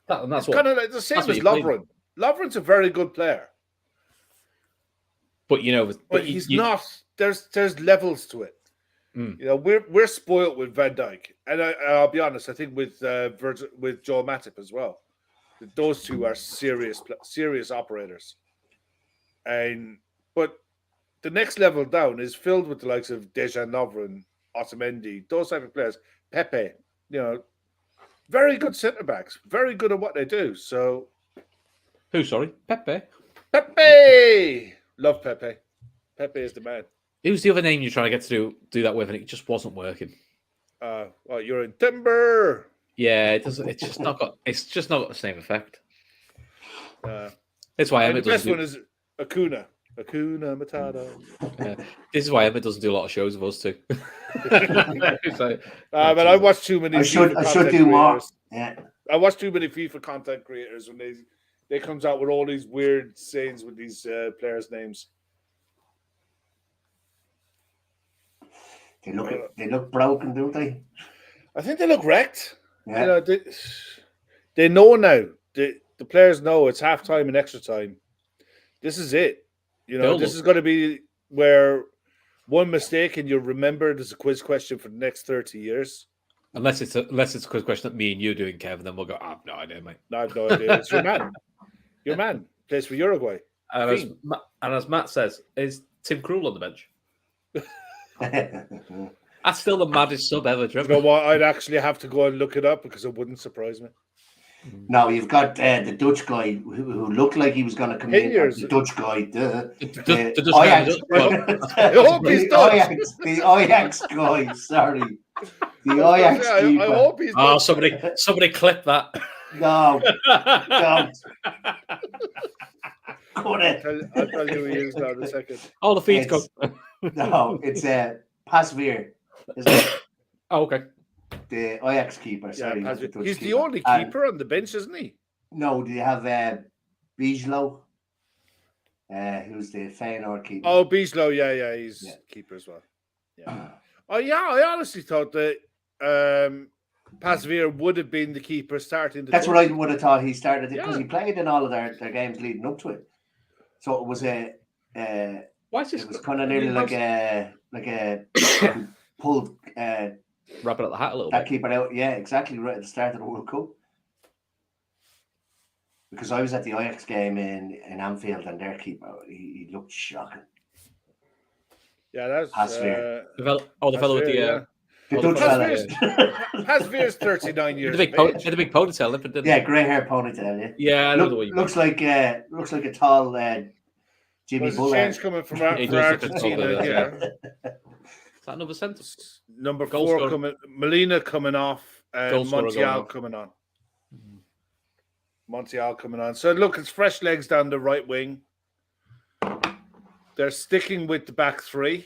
that's
kind of like the same as Lovren. Lovren's a very good player,
but
he's not. There's levels to it. We're spoiled with Van Dijk, and I'll be honest. I think with Joel Matip as well. Those two are serious operators, but the next level down is filled with the likes of Dejan Lovren, Otamendi, those type of players. Pepe, very good centre backs, very good at what they do. So,
who? Sorry, Pepe.
Pepe, love Pepe. Pepe is the man.
Who's the other name you're trying to get to do that with, and it just wasn't working?
You're in Timber.
Yeah, it doesn't. It's just not got the same effect. That's why
the best one is Acuna Matata.
This is why Emma doesn't do a lot of shows of us too.
But I watch too many.
I should do more. Yeah,
I watch too many FIFA content creators when they comes out with all these weird sayings with these players' names.
They look broken, don't they?
I think they look wrecked.
Yeah.
You know, they know now. The players know it's half time and extra time. This is it. You know, this is going to be where one mistake and you're remembered as a quiz question for the next 30 years.
Unless it's a quiz question that me and you doing, Kev, then we'll go, I have no idea, mate.
No, I have no idea. It's your man. Your man plays for Uruguay.
And as Matt says, is Tim Krul on the bench? That's still the maddest sub ever, Trevor.
You know what? I'd actually have to go and look it up because it wouldn't surprise me.
No, you've got the Dutch guy who looked like he was going to come in. The Dutch guy, the Ajax. The Ajax guy. Sorry, the Ajax keeper.
I hope he's.
Oh, somebody clip that.
No, don't.
I'll tell you who he is now in a second.
All the feeds go.
No, it's Pasveer, isn't it?
Oh, okay.
The Ajax keeper. Sorry,
he's the only keeper on the bench, isn't he?
No, do you have Bijlo? Who's the Feyenoord keeper?
Oh, Bijlo, yeah, he's keeper as well. Yeah. Oh, yeah, I honestly thought that Pasveer would have been the keeper starting.
That's what I would have thought. He started it because he played in all of their games leading up to it. So it was
why is this?
It was kind of nearly like a pulled
rabbit at the hat a little
that
bit.
Keeper out. Yeah, exactly right at the start of the World Cup. Because I was at the Ajax game in Anfield and their keeper, he looked shocking.
Yeah, that's
Pasveer.
The fellow with the
Dutch fella.
Pasveer's 39 years.
The big ponytail, didn't he?
Yeah, grey hair ponytail.
Yeah, I know the way you
looks like a tall Jimmy Buller.
Change coming from Argentina. Yeah.
Is that another centre?
Number 4 coming, Molina coming off, and Montiel coming on. Montiel coming on. So look, it's fresh legs down the right wing. They're sticking with the back three.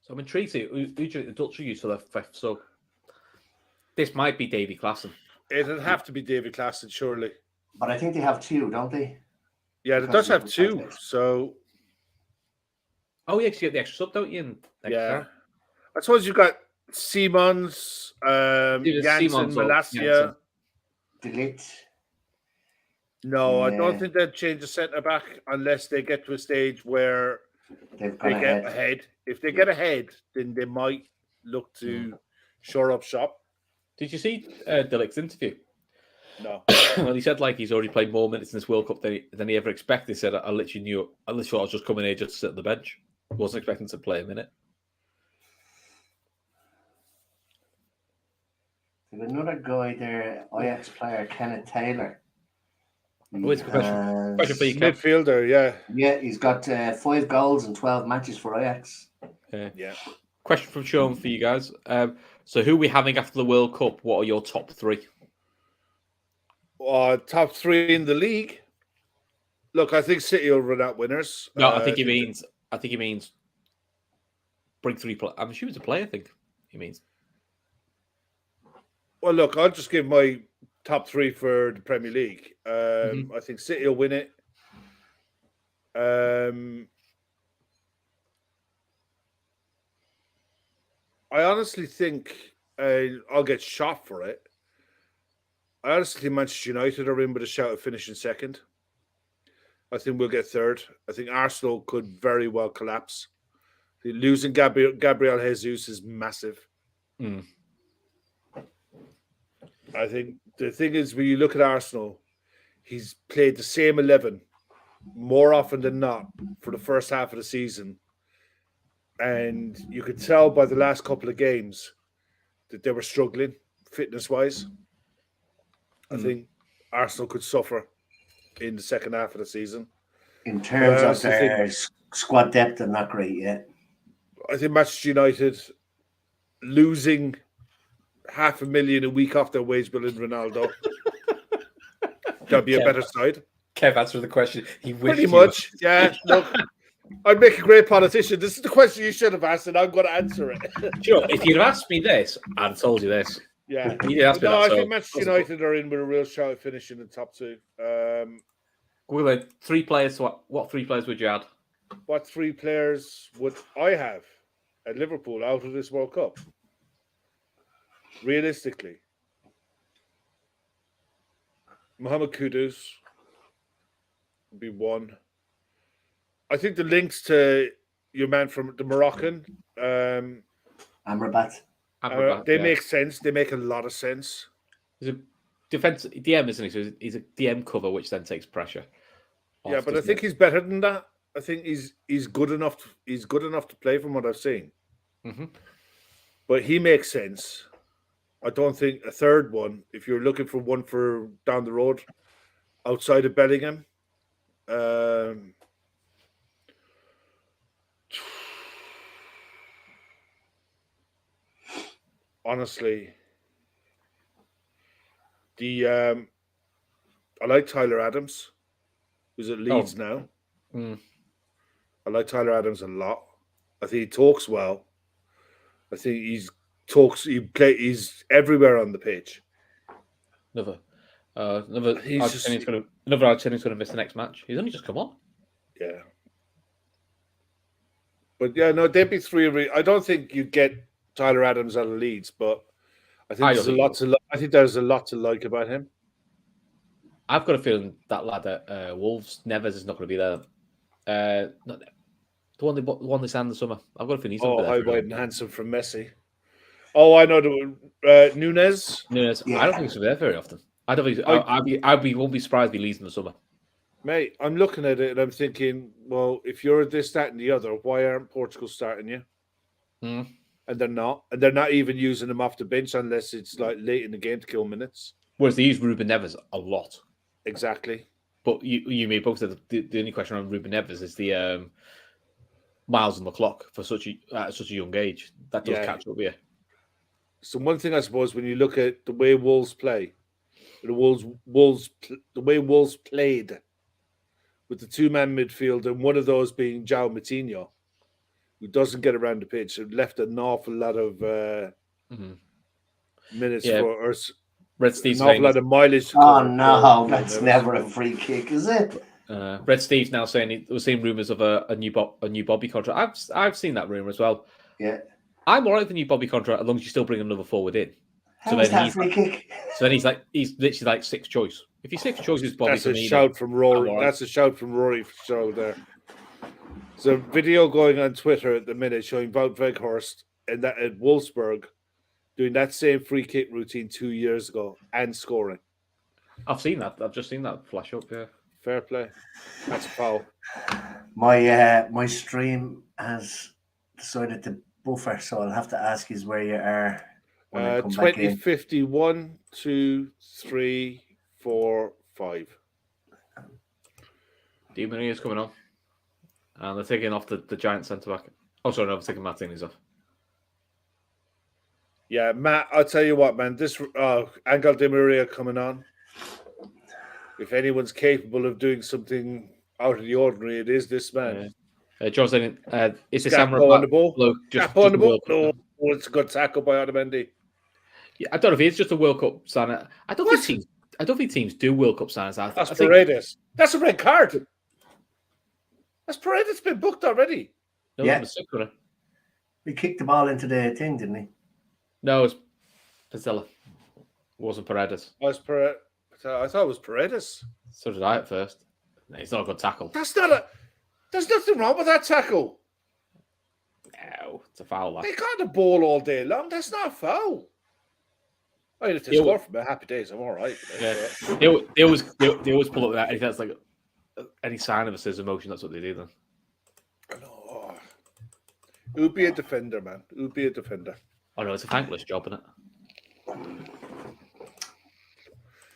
So I'm intrigued. Who do the Dutch use for the fifth? So this might be Davy Klaassen.
It'd have to be David Klaassen, surely.
But I think they have 2, don't they?
Yeah, the Dutch have 2. So.
Oh
yeah, because you get the extra sub, don't you?
Yeah. I suppose you've got Simons, Janssen, Malacia.
Delete.
No, I don't think they'd change the centre back unless they get to a stage where they get ahead. If they get ahead, then they might look to shore up shop.
Did you see Delict's interview?
No.
Well, he said like he's already played more minutes in this World Cup than he ever expected. He said, I literally thought I was just coming here just to sit on the bench. Wasn't expecting to play a minute.
There's another guy there, Ajax player, Kenneth Taylor.
It's a question for you, Kev.
Midfielder, yeah.
Yeah, he's got 5 goals in 12 matches for Ajax.
Yeah.
Question from Sean for you guys. So who are we having after the World Cup? What are your top 3?
Top 3 in the league. Look, I think City will run out winners.
No, I think he means bring 3 players. I'm assuming it's a player, I think he means.
Well, look, I'll just give my top 3 for the Premier League. I think City will win it. I honestly think I'll get shot for it. I honestly think Manchester United are in with a shout of finishing second. I think we'll get third. I think Arsenal could very well collapse. Losing Gabriel Jesus is massive. I think the thing is, when you look at Arsenal, he's played the same 11 more often than not for the first half of the season. And you could tell by the last couple of games that they were struggling fitness-wise. I think Arsenal could suffer in the second half of the season.
In terms of their squad depth, they're not great yet.
I think Manchester United losing $500,000 a week off their wage bill in Ronaldo. That'd be a better side.
Kev, answer the question.
Pretty much, yeah. Look, I'd make a great politician. This is the question you should have asked, and I'm going to answer it.
Sure, if you'd have asked me this, I'd have told you this.
Yeah.
You didn't ask me that,
I think Manchester United are in with a real shout of finishing in the top 2.
We went 3 players. What 3 players would you add?
What 3 players would I have? at Liverpool out of this World Cup? Realistically, Mohammed Kudus would be one. I think the links to your man from the Moroccan,
Amrabat.
they make sense. They make a lot of sense.
He's a defense DM, isn't he? So he's a DM cover, which then takes pressure.
Yeah, but I think he's better than that. I think he's good enough. He's good enough to play from what I've seen.
Mm-hmm.
But he makes sense. I don't think a third one, if you're looking for one for down the road, outside of Bellingham, honestly, I like Tyler Adams, who's at Leeds now.
Mm.
I like Tyler Adams a lot. I think he talks well. I think he's everywhere on the pitch.
Another Argentinian's going to miss the next match. He's only just come on.
Yeah. But yeah, no, they'd be three. I don't think you'd get Tyler Adams out of Leeds, but I think there's a lot to like about him.
I've got a feeling that lad at Wolves, Neves, is not going to be there. The one they signed in the summer. I've got a feeling he's not
high, wide, and handsome from Messi. Oh, I know the Nunes.
Yeah. I don't think he's there very often. I don't think. Won't be surprised if he leaves in the summer.
Mate, I'm looking at it and I'm thinking, well, if you're this, that, and the other, why aren't Portugal starting you?
Mm.
And they're not. And they're not even using him off the bench unless it's like late in the game to kill minutes.
Whereas they use Ruben Neves a lot.
Exactly.
But you may both said the only question on Ruben Neves is the miles on the clock for such a young age. That does catch up with you.
So one thing I suppose when you look at the way Wolves play, the way Wolves played with the two-man midfield and one of those being João Moutinho, who doesn't get around the pitch, it left an awful lot of minutes for us.
Red Steve's
an awful lot of mileage.
Oh no, that's never a free kick, is it?
Red Steve's now saying we're seeing rumours of a new Bobby contract. I've seen that rumour as well.
Yeah,
I'm all right with the new Bobby contract as long as you still bring another forward in.
How is that free kick?
So then he's literally like sixth choice. If he's sixth choice, is Bobby.
That's a shout from Rory. That's a shout from Rory for show there. There's a video going on Twitter at the minute showing Wout Weghorst and that at Wolfsburg doing that same free kick routine 2 years ago and scoring.
I've seen that. I've just seen that flash up. Yeah,
fair play. That's a foul.
My stream has decided to buffer, so I'll have to ask you where you are.
2051, 2, 3, 4, 5.
Di Maria's coming on. And they're taking off the giant centre back. Oh, sorry, no, they're taking Martinez off.
Yeah, Matt, I'll tell you what, man. This Angel Di Maria coming on. If anyone's capable of doing something out of the ordinary, it is this man.
John saying, is this
on the ball?
Just
on the ball? No, it's a good tackle by Otamendi.
Yeah, I don't know if it's just a World Cup sign. I don't think teams do World Cup signs.
That's Paredes. That's a red card. That's Paredes been booked already.
No, yeah.
He kicked the ball into the thing, didn't he?
No, it's Pizzella. It wasn't Paredes.
I thought it was Paredes.
So did I at first. No, it's not a good tackle.
There's nothing wrong with that tackle.
No, it's a foul.
They got the ball all day long. That's not a foul. I mean, if they score from happy days, I'm all right.
Yeah. They always pull up that. If that's like any sign of a scissor motion, that's what they do then.
No. It would be a defender, man. It would be a defender.
Oh no, it's a thankless job, isn't it?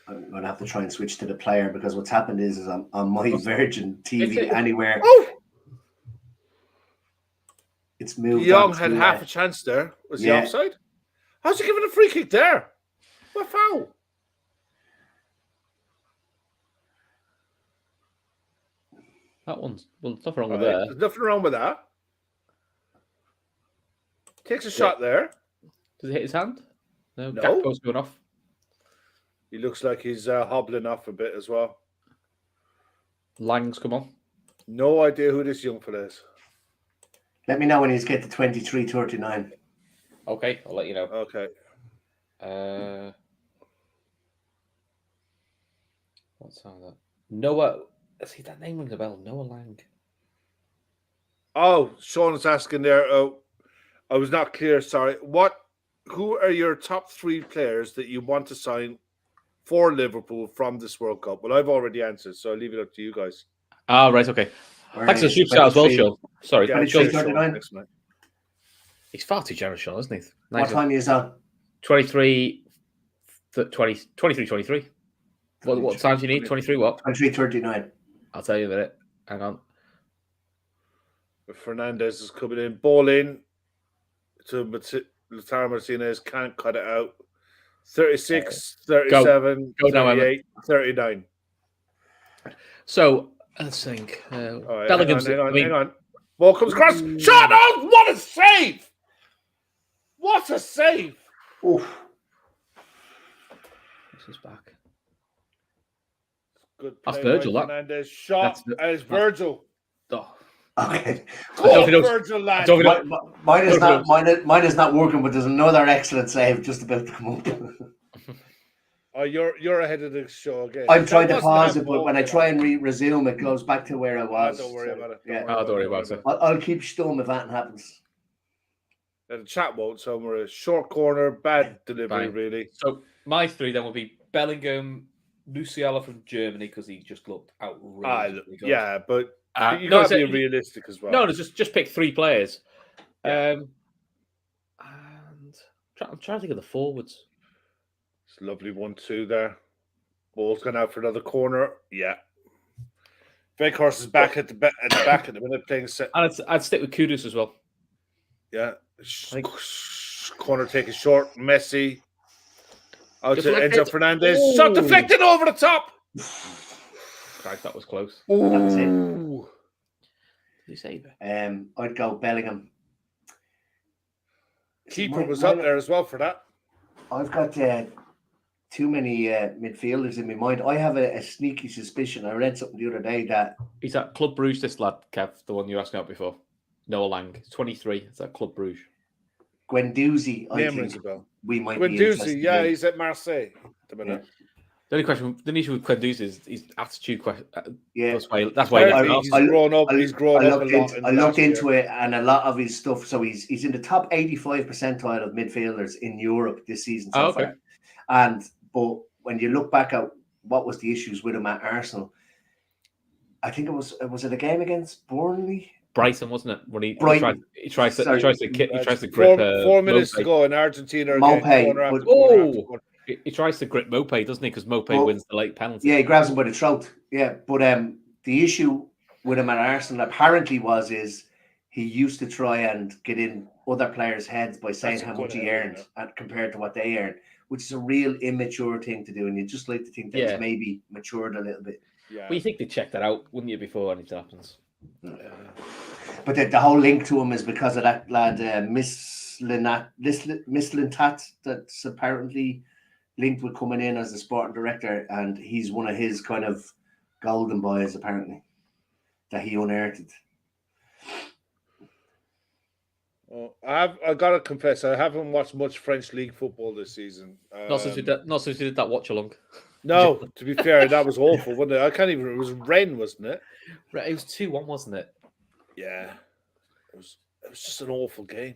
I'm going to have to try and switch to the player because what's happened is on my Virgin TV anywhere.
Oh!
It's moved.
Young had half a chance there. Was he offside? How's he giving a free kick there? What foul?
That one's there's nothing wrong with that.
There's nothing wrong with that. Takes a shot there.
Does it hit his hand? No. Gakpo's going off.
He looks like he's hobbling off a bit as well.
Lang's come on.
No idea who this young fella is.
Let me know when he's get to 23:39.
Okay, I'll let you know.
Okay.
What's that? Noah. See, that name rings a bell. Noah Lang.
Oh, Sean is asking there. I was not clear. Sorry. Who are your top 3 players that you want to sign for Liverpool from this World Cup? Well, I've already answered, so I'll leave it up to you guys.
Ah, right. Okay. Thanks for the super chat as well, Sean. Sorry.
Yeah,
cheers,
Sean.
39.
Thanks, mate.
He's far too generous, Sean, isn't he?
What time is on?
23, 23. What time do you need? 23 what?
23:39.
I'll tell you in a minute. Hang on.
Fernandez is coming in. Ball in to Lautaro Martinez. Can't cut it out. 36, 37,
Go now,
38, 39.
So, let's think.
Right,
Bellingham's...
hang on. Ball comes across. Shot out! What a save! What a save!
Oof.
This is back.
Good
That's
play
Virgil,
by
that.
Fernandez. Shot. And it's Virgil.
Oh.
Okay.
Go, Virgil, lad.
Mine is not working, but there's another excellent save just about to come up.
Oh, you're ahead of the show again.
I'm trying to pause it, but when I try and resume, it goes back to where I was.
Don't worry about it.
Don't worry about it.
I'll keep stum if that happens.
The chat won't somewhere. A short corner, bad delivery,
Fine.
really.
So, my 3 then will be Bellingham, Lusail from Germany, because he just looked outrageously good.
Yeah, but you
no,
got to be realistic as well.
No, just pick 3 players.
Yeah.
And I'm trying to think of the forwards.
It's a lovely 1-2 there. Ball's gone out for another corner. Yeah. Veghorst is back at the back at the minute playing set.
And I'd stick with Kudus as well.
Yeah. Corner taken short. Messi. Out to Enzo Fernandez.
Ooh.
Shot deflected over the top.
Christ, that was close.
That's it.
Did he save it?
I'd go Bellingham.
Keeper was up there as well for that.
I've got too many midfielders in my mind. I have a sneaky suspicion. I read something the other day that
He's at Club Bruges, this lad, Kev, the one you were asking about before. Noah Lang, 23. It's at Club Bruges.
Guendouzi, I
Name rings
think
a bell.
we might be interested
Guendouzi, yeah,
in.
he's at Marseille at the minute.
The issue with Guendouzi is his attitude question.
Yeah,
That's why
Apparently he's grown up. He's grown up a lot.
I looked into it, and a lot of his stuff. So he's in the top 85 percentile of midfielders in Europe this season so far. But when you look back at what was the issues with him at Arsenal, I think it was a game against Burnley.
Brighton, wasn't it? When he tries to grip
4 minutes to go in Argentina.
He tries to grip Mopé, doesn't he? Because Mopé wins the late penalty.
Yeah, he grabs him by the throat. Yeah, but the issue with him at Arsenal apparently is he used to try and get in other players' heads by saying how much he earned compared to what they earn, which is a real immature thing to do. And you just like to think that he's maybe matured a little bit.
Yeah.
Well, you think they check that out, wouldn't you, before anything happens?
But the whole link to him is because of that lad, Mislintat, that's apparently linked with coming in as the sporting director, and he's one of his kind of golden boys, apparently, that he unearthed.
Well, I gotta confess, I haven't watched much French league football this season.
Not since we did that Watchalong.
No, to be fair, that was awful, wasn't it? I can't even. It was Rennes, wasn't it?
Right, it was 2-1, wasn't it?
Yeah, it was just an awful game.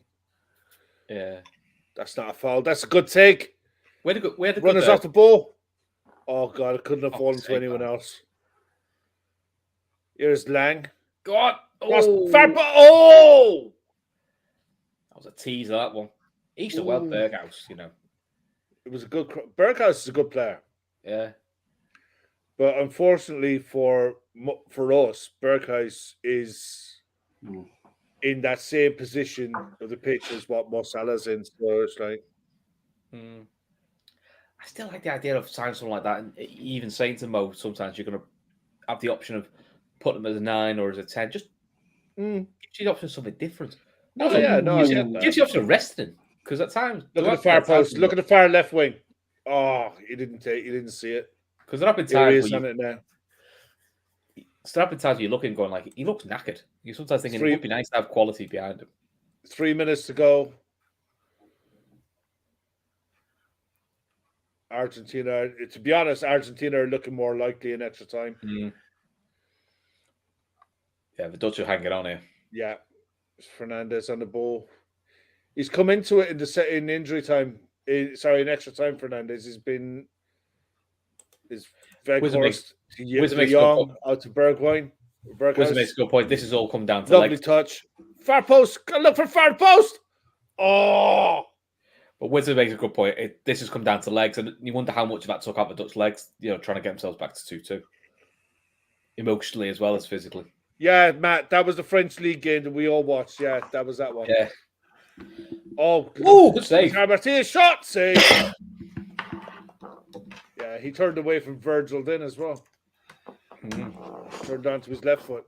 Yeah,
that's not a foul. That's a good take.
Where the
runners off the ball. Oh God, it couldn't have fallen to anyone else. Here's Lang.
God,
oh,
that was a teaser. That one. He used to well Berghaus, you know.
It was a good. Berghaus is a good player.
Yeah,
but unfortunately for us, Berghaus is in that same position of the pitch as what Mo Salah's in. So it's like.
I still like the idea of signing something like that, and even saying to Mo, sometimes you're going to have the option of putting him as a 9 or as a 10. Just gives you the option of something different.
Gives you
the option of resting, because at times
look at the far post, look at the far left wing. Oh, he didn't see it.
Because there have been times there have been times where you're looking, going like, he looks knackered. You're sometimes thinking it would be nice to have quality behind him.
3 minutes to go. Argentina, to be honest, Argentina are looking more likely in extra time.
Yeah, the Dutch are hanging on here.
Yeah, Fernandez on the ball. He's come into it in injury time. In extra time. Fernandez has been Veghorst to Young out to Bergwijn.
Wisdom makes a good point. This has all come down to
lovely
legs.
touch. Far post. Look for far post. Oh.
But Wisdom makes a good point. This has come down to legs, and you wonder how much of that took out the Dutch legs, trying to get themselves back to 2-2. Emotionally as well as physically.
Yeah, Matt, that was the French league game that we all watched. Yeah, that was that one.
Yeah.
Oh,
good save.
Martinez shot save. Yeah, he turned away from Virgil then as well. Turned onto his left foot.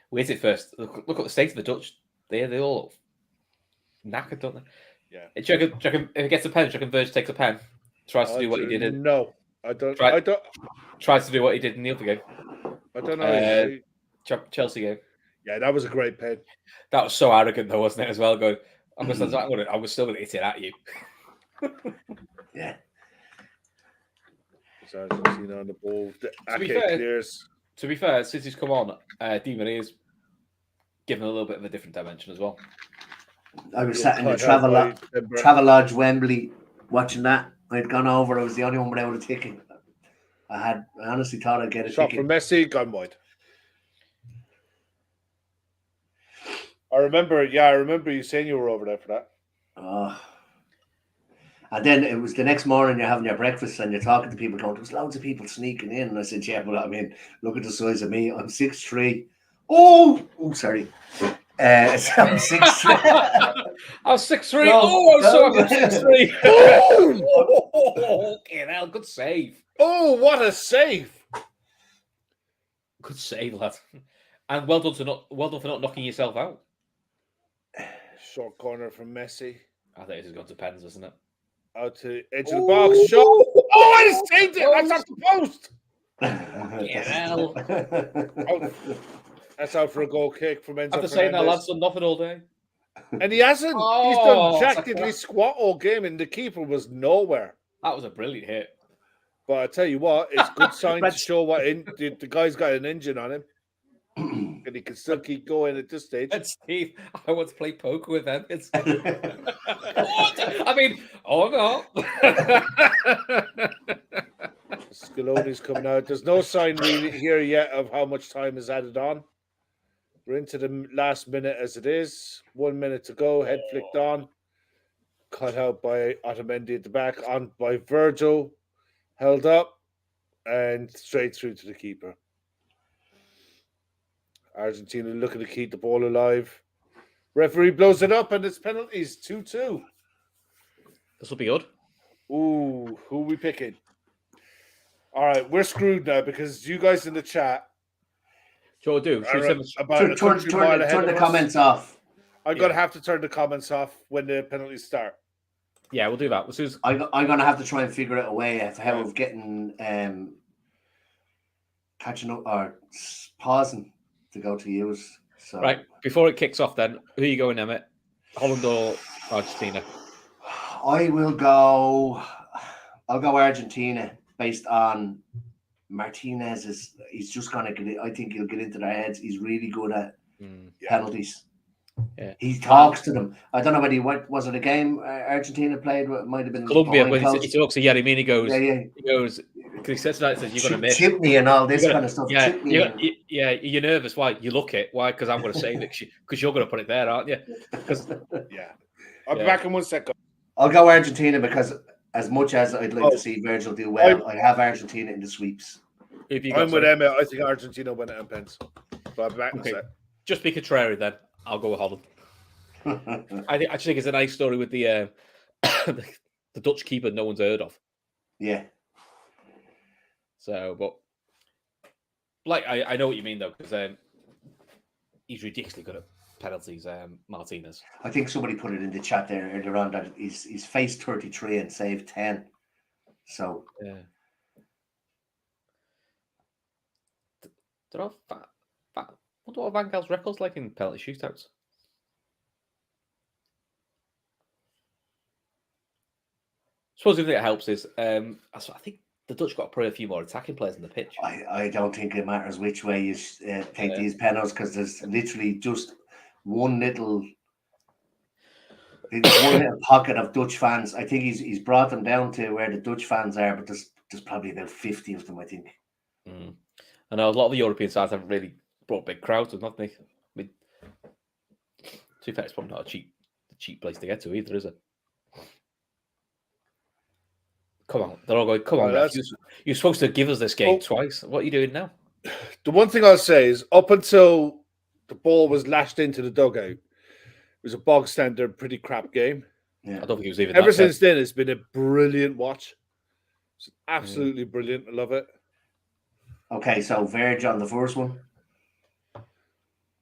Wait it first. Look at the state of the Dutch. They all knackered, don't they?
Yeah.
Do you reckon if he gets a pen, do you reckon Virgil takes a pen? Tries to do what he did in...
No, I don't.
Tries to do what he did in the other game.
I don't know.
Chelsea game.
Yeah, that was a great pen.
That was so arrogant, though, wasn't it? As well, going, I was still going to hit it at you.
Yeah.
It's Argentina on the ball.
To be fair, since he's come on, Di Maria's given a little bit of a different dimension as well.
I was sat in the Travelodge Wembley watching that. I'd gone over. I was the only one without a ticket. I honestly thought I'd get a
shot
ticket.
from Messi, gone wide. I remember you saying you were over there for that.
Oh. And then it was the next morning, you're having your breakfast and you're talking to people going, there was loads of people sneaking in. And I said, yeah, well, I mean, look at the size of me. I'm 6'3". Oh, sorry. I'm 6'3".
I was 6'3". No, I'm 6'3". Okay, now good save.
Oh, what a save!
Good save, lad. And well done for not knocking yourself out.
Short corner from Messi.
I think this has gone to pens, isn't it?
Out to edge of the box. Shot. Oh, I just saved it. That's off the post. That's out for a goal kick from Enzo.
After saying that, lad's done nothing all day.
And he hasn't. He's done jack diddly squat all game, and the keeper was nowhere.
That was a brilliant hit.
But I tell you what, it's a good sign to show the guy's got an engine on him. And he can still keep going at this stage.
And Steve, I want to play poker with them. I mean, oh no.
Scaloni's coming out. There's no sign really here yet of how much time is added on. We're into the last minute as it is. 1 minute to go. Head flicked on. Cut out by Otamendi at the back. On by Virgil. Held up. And straight through to the keeper. Argentina looking to keep the ball alive. Referee blows it up and it's penalties. 2-2.
This will be good.
Ooh, who are we picking? All right, we're screwed now because you guys in the chat.
Sure do.
Turn the comments off.
I'm going to have to turn the comments off when the penalties start.
Yeah, we'll do that.
I'm going to have to try and figure out a way of how of getting catching up or pausing to go to use. So.
Right, before it kicks off then, who are you going, Emmett? Holland or Argentina?
I'll go Argentina based on Martinez. He's just going to get, I think he'll get into their heads. He's really good at penalties. Yeah. He talks to them. I don't know whether was it a game Argentina played? It might have been
Colombia. When he talks to He goes, because he says that, you're going to miss.
Chip me and all this kind of stuff.
Yeah, you're nervous. Why? You look it. Why? Because I'm going to save it. Because you're going to put it there, aren't you?
I'll be back in 1 second.
I'll go Argentina because as much as I'd like to see Virgil do well, I have Argentina in the sweeps.
I'm with Emma. I think Argentina win it on pens. But I'll be back in a sec.
Just be contrary then. I'll go with Holland. I actually think it's a nice story with the the Dutch keeper no one's heard of.
Yeah.
So, but like I know what you mean though, because he's ridiculously good at penalties. Martinez.
I think somebody put it in the chat there earlier on that he's faced 33 and saved 10. So
Don't know. Wonder what Van Gaal's record's like in penalty shootouts. I suppose the thing that helps is, I think the Dutch got probably a few more attacking players on the pitch.
I don't think it matters which way you take these penalties, because there's literally just one little pocket of Dutch fans. I think he's brought them down to where the Dutch fans are, but there's probably about 50 of them, I think.
I know a lot of the European sides haven't really brought big crowds, have they? I mean, to be fair, it's probably not a cheap place to get to either, is it? Come on, they're all going. Come on, ref. You're supposed to give us this game twice. What are you doing now?
The one thing I'll say is, up until the ball was lashed into the dugout, it was a bog standard, pretty crap game.
Yeah.
I don't think it was even.
Ever since then, it's been a brilliant watch. It's absolutely brilliant. I love it.
Okay, so Verge on the first one.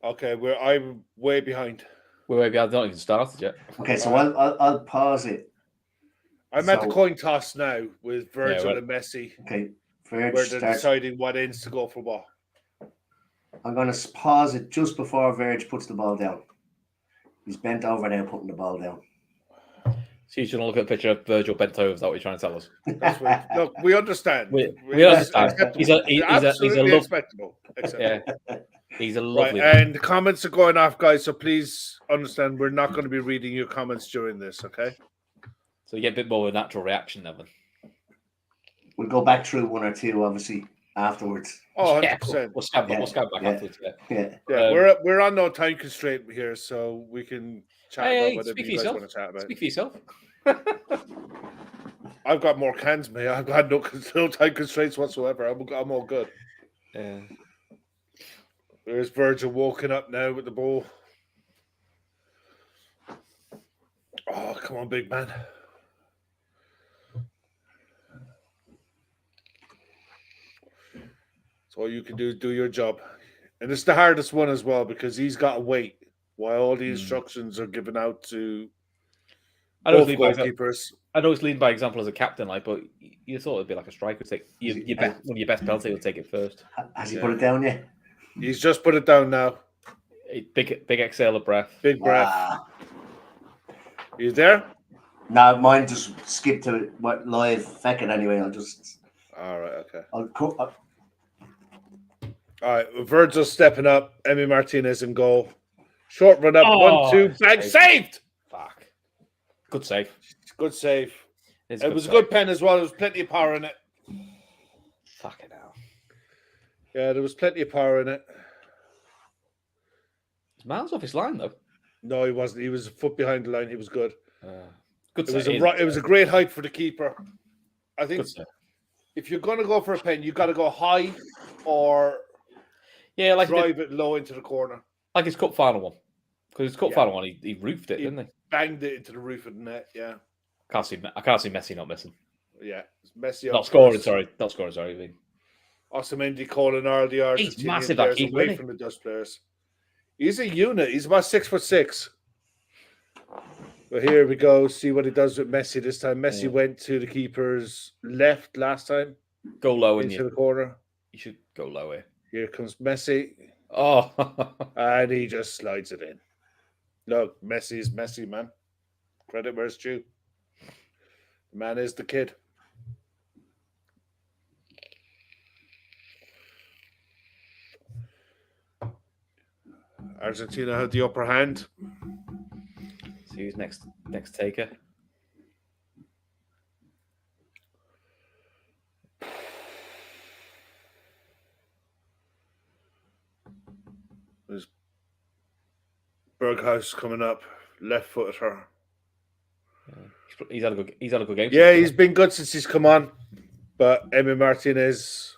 Okay, I'm way behind.
We're way behind. Not even started yet.
Okay, so I'll pause it.
I'm at the coin toss now with Virgil and Messi.
Okay, Verge
where they're deciding what ends to go for what.
I'm going to pause it just before Verge puts the ball down. He's bent over now, putting the ball down.
So you're going to look at a picture of Virgil bent over. Is that what you're trying to tell us?
That's right. Look, we understand.
We understand. He's a
acceptable.
Yeah. He's a lovely
man. And the comments are going off, guys, so please understand we're not going to be reading your comments during this, okay?
So you get a bit more of a natural reaction then.
We'll go back through one or two, obviously, afterwards.
Oh, 100%.
We'll scan back afterwards.
Yeah.
We're on no time constraint here, so we can chat about whatever you guys want to chat about.
Speak for yourself.
I've got more cans, mate. I've got no time constraints whatsoever. I'm all good.
Yeah.
There's Virgil walking up now with the ball. Oh, come on, big man. So all you can do is do your job. And it's the hardest one as well, because he's got to wait while all the instructions are given out to both goalkeepers.
I know it's leading by example as a captain, but you thought it'd be like a striker. Take one of your best penalty will take it first.
Has he put it down yet?
He's just put it down now.
Big exhale of breath.
Big breath. You there?
No, mine just skipped to live second anyway. I'll just.
All right. Okay.
All
right. Virgil stepping up. Emi Martinez in goal. Short run up. 1-2. Bang. Saved.
Fuck. Good save.
Good save.
It
was a good pen as well. There was plenty of power in it.
Fucking hell.
Yeah, there was plenty of power in it.
It's miles off his line, though.
No, he wasn't. He was a foot behind the line. He was good.
Good.
It was a great height for the keeper. I think if you're going to go for a pen, you've got to go high or drive it low into the corner.
Like his cup final one. Because his cup final one, he roofed it, didn't he?
Banged it into the roof of the net, yeah.
I can't see Messi not missing.
Yeah. Messi
not scoring, sorry. Not scoring, sorry. I mean.
Osamendi calling all the Argentinian
He's massive, that keeper,
away from the Dutch players. He's a unit. He's about 6'6". But here we go. See what he does with Messi this time. Messi went to the keeper's left last time.
Go low
into the corner.
You should go low here.
Here comes Messi.
Oh.
And he just slides it in. Look, Messi is Messi, man. Credit where it's due. The man is the kid. Argentina had the upper hand.
See who's next taker.
There's Berghuis coming up, left-footed her.
He's had a good game.
Yeah, he's been good since he's come on. But Emi Martinez.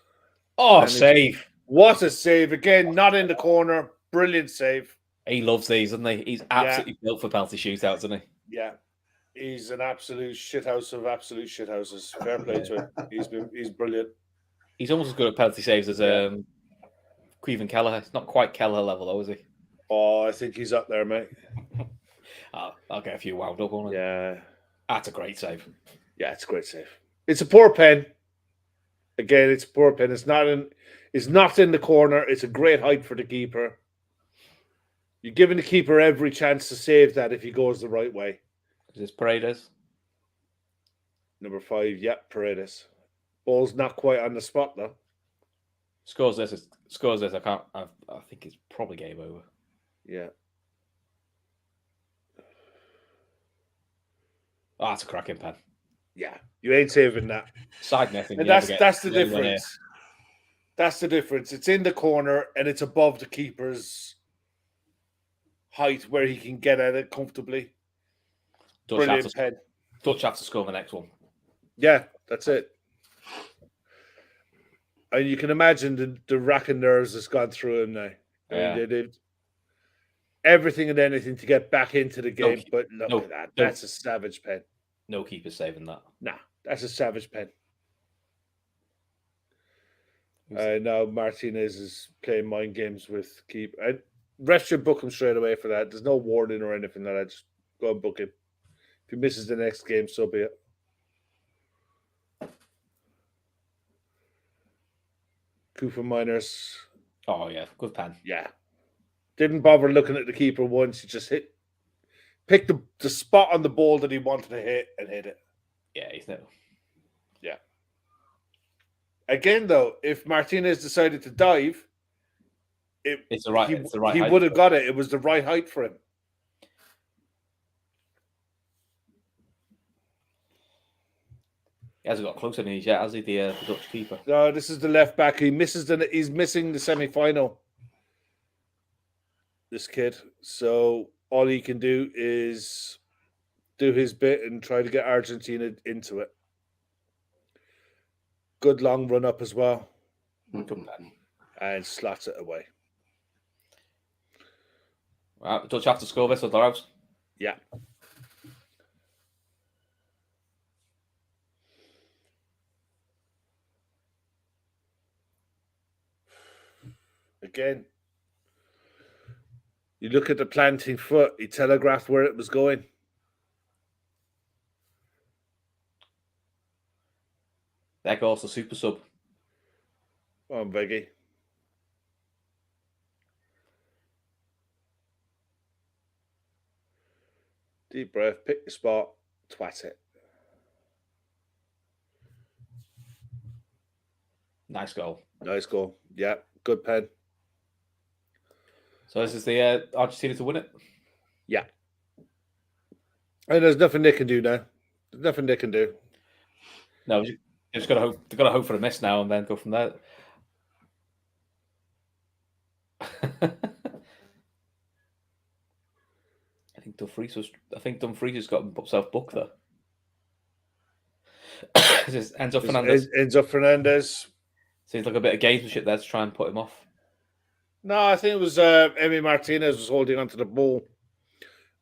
Oh, save!
What a save again! Not in the corner. Brilliant save.
He loves these, doesn't he? He's absolutely built for penalty shootouts, isn't he?
Yeah, he's an absolute shithouse of absolute shithouses. Fair play to him. He's brilliant.
He's almost as good at penalty saves as Kevin Kelleher. It's not quite Kelleher level, though, is he?
Oh, I think he's up there, mate.
I'll get a few wound up on it.
Yeah.
That's a great save.
Yeah, it's a great save. It's a poor pen. Again, it's poor pen. It's not in the corner. It's a great height for the keeper. You're giving the keeper every chance to save that if he goes the right way.
Is this Paredes?
Number 5, yeah, Paredes. Ball's not quite on the spot though.
Scores this. I think it's probably game over.
Yeah.
Oh, that's a cracking pen.
Yeah. You ain't saving that.
Side netting.
And that's the difference. That's the difference. It's in the corner and it's above the keeper's height where he can get at it comfortably. Brilliant pen.
Dutch have to score the next one.
Yeah, that's it. And you can imagine the rack and nerves that's gone through him now.
Yeah.
I mean, they did everything and anything to get back into the game. But look at that. That's a savage pen.
No keeper saving that.
Nah, that's a savage pen. Now Martinez is playing mind games with keep. And refs should book him straight away for that. There's no warning or anything like that. Just go and book him. If he misses the next game, so be it. Cooper Miners.
Oh, yeah. Good pen.
Yeah. Didn't bother looking at the keeper once. He just picked the spot on the ball that he wanted to hit and hit it.
Yeah, he's no.
Yeah. Again, though, if Martinez decided to dive,
it's the right
he would have got it. It was the right height for him.
He hasn't got closer than he's yet, has he, the Dutch keeper?
No, this is the left back. He's missing the semi-final. This kid. So all he can do is do his bit and try to get Argentina into it. Good long run up as well. And slots it away.
Right, Dutch have to score this or they're out.
Yeah. Again, you look at the planting foot, he telegraphed where it was going.
There goes the super sub.
Come on, Veggie. Deep breath, pick your spot, twat it.
Nice goal.
Nice goal. Yeah, good pen.
So this is the Argentina to win it?
Yeah. And there's nothing they can do now. There's nothing they can do.
No, you just got to hope. They've got to hope for a miss now and then go from there. I think Dumfries has got himself booked there. This is Enzo Fernandez.
Enzo Fernandez.
Seems like a bit of gamesmanship there to try and put him off.
No, I think it was Emi Martinez was holding onto the ball.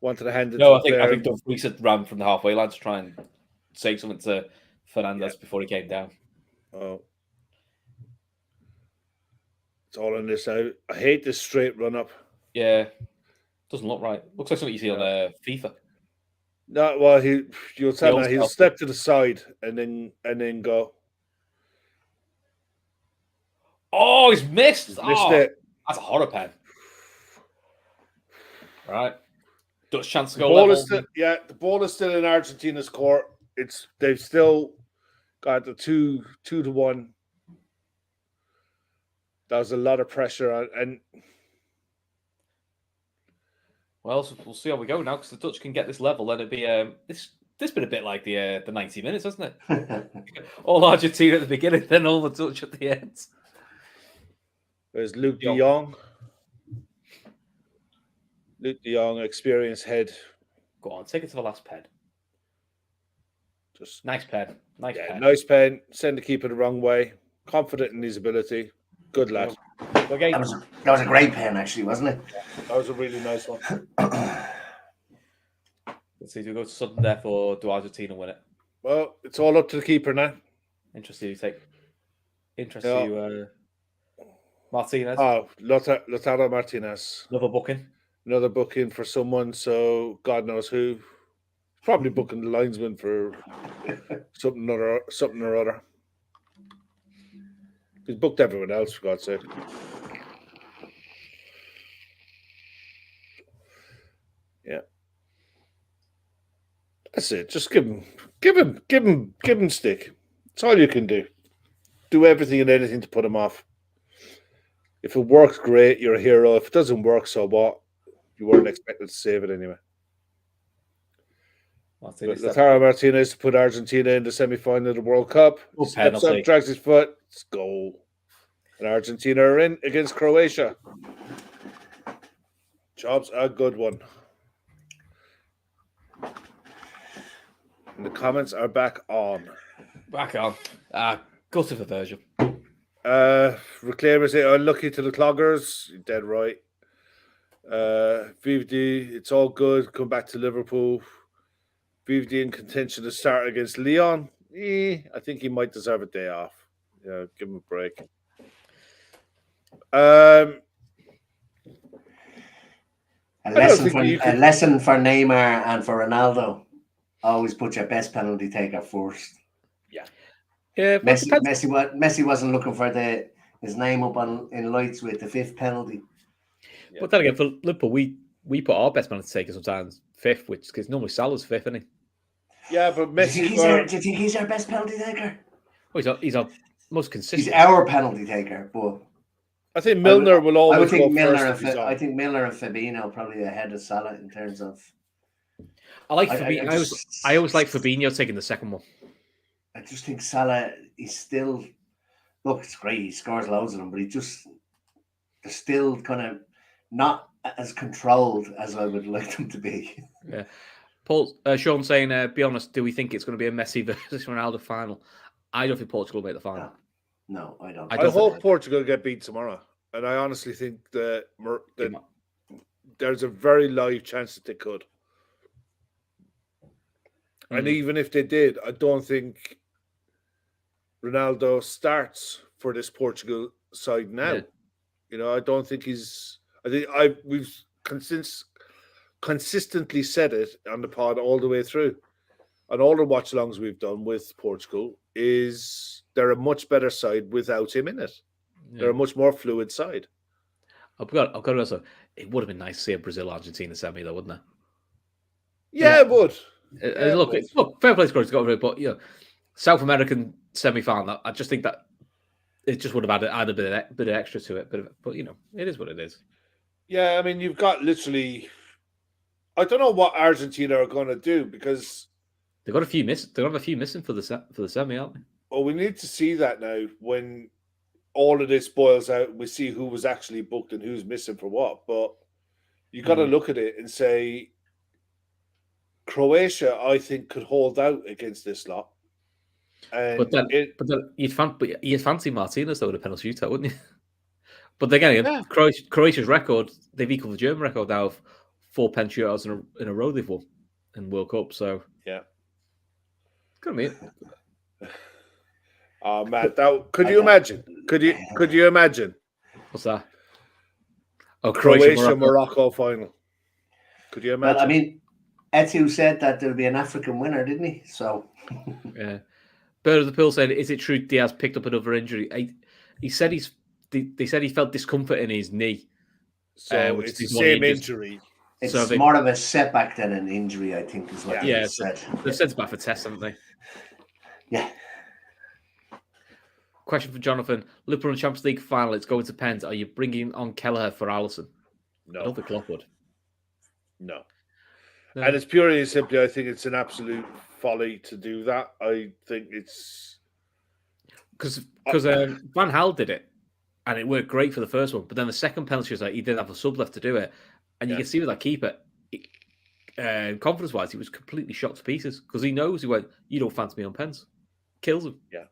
Wanted to hand it
No,
to
I think Dumfries had ran from the halfway line to try and say something to Fernandez before he came down.
Oh. It's all in this now. I hate this straight run up.
Yeah. Doesn't look right. Looks like something you see on FIFA.
No, well, you'll tell me he'll step to the side and then go.
Oh, he's missed.
Missed it.
That's a horror pen. Right. Dutch chance to go
level. The ball is still in Argentina's court. They've still got the 2-1. That was a lot of pressure on, and
well, we'll see how we go now because the Dutch can get this level. Then it'd be this been a bit like the 90 minutes, hasn't it? All Argentina at the beginning, then all the Dutch at the end.
There's Luke de Jong. Luke de Jong, experienced head.
Go on, take it to the last pen.
Just
nice pen.
Nice pen. Send the keeper the wrong way. Confident in his ability. Good lad.
Okay.
That was a great pen, actually, wasn't it?
That was a really nice one.
Let's see, do we go to sudden death or do Argentina win it?
Well, it's all up to the keeper now.
Interesting Martinez.
Oh, Lautaro Martinez. Another booking for someone, so God knows who. Probably booking the linesman for something or other. He's booked everyone else, for God's sake. Yeah. That's it. Just give him stick. That's all you can do. Do everything and anything to put him off. If it works, great. You're a hero. If it doesn't work, so what? You weren't expected to save it anyway. Lautaro Martinez to put Argentina in the semi-final of the World Cup. Steps up, drags his foot. It's goal. And Argentina are in against Croatia. Job's a good one. And the comments are back on.
Back on. Gutted for Virgil.
Reclaimers say unlucky to the cloggers. You're dead right. VVD, it's all good. Come back to Liverpool. VVD in contention to start against Leon. I think he might deserve a day off. Yeah, give him a break.
A lesson for Neymar and for Ronaldo. Always put your best penalty taker first.
Yeah.
Messi wasn't looking for his name up in lights with the 5th penalty.
Yeah. But then again, for Liverpool, we put our best penalty taker sometimes 5th, which because normally Salah's 5th, isn't he?
Yeah, but Messi.
Do you think he's our best penalty taker?
Well, he's our most consistent.
He's our penalty taker, but I
think Milner will always go first.
I think Milner and Fabinho probably ahead of Salah in terms of.
I like Fabinho. I always like Fabinho taking the second one.
I just think Salah, he's still. Look, it's great. He scores loads of them, but they're still kind of not as controlled as I would like them to be.
Yeah. Paul, Sean saying, be honest, do we think it's going to be a Messi versus Ronaldo final? I don't think Portugal will make the final.
No, I don't.
I hope Portugal get beat tomorrow. And I honestly think that there's a very live chance that they could. And even if they did, I don't think Ronaldo starts for this Portugal side now. Yeah. You know, I don't think he's... I think we've consistently said it on the pod all the way through. And all the watch-alongs we've done with Portugal is they're a much better side without him in it. Yeah. They're a much more fluid side.
I've got to also, it would have been nice to see a Brazil-Argentina semi, though, wouldn't it?
Yeah, it would.
Look, fair play score's got over it, but South American semi-final. I just think that it just would have added a bit of extra to it, but it is what it is.
Yeah, I mean, you've got literally. I don't know what Argentina are going to do because
they've got a few missing. They have a few missing for the semi, aren't they?
Well, we need to see that now when all of this boils out. We see who was actually booked and who's missing for what. But you got to look at it and say. Croatia, I think, could hold out against this lot.
But then you'd fancy Martinez though with a penalty shootout, wouldn't you? But again, Croatia's record, they've equalled the German record now of 4 penalty shootouts in a row they've won in World Cup. So
yeah,
it's gonna be it.
Oh man, could you imagine? Could you imagine?
What's that?
Oh, Croatia Morocco final. Could you imagine?
Well, I mean. Etu said that there'll be an African winner, didn't he? So,
yeah. Bird of the Pill said, "Is it true Diaz picked up another injury?" He said they said he felt discomfort in his knee.
So it's the same injury.
It's more of a setback than an injury, I think, is what he said.
They've sent it back for tests, haven't they?
Yeah.
Question for Jonathan: Liverpool in Champions League final. It's going to pens. Are you bringing on Kelleher for Alisson?
No.
I don't think Klopp would.
No. And it's purely and simply, I think it's an absolute folly to do that. I think it's
because Van Gaal did it, and it worked great for the first one. But then the second penalty was like he didn't have a sub left to do it, and you can see with that keeper, confidence-wise, he was completely shot to pieces because he knows he went. You don't fancy me on pens, kills him.
Yeah,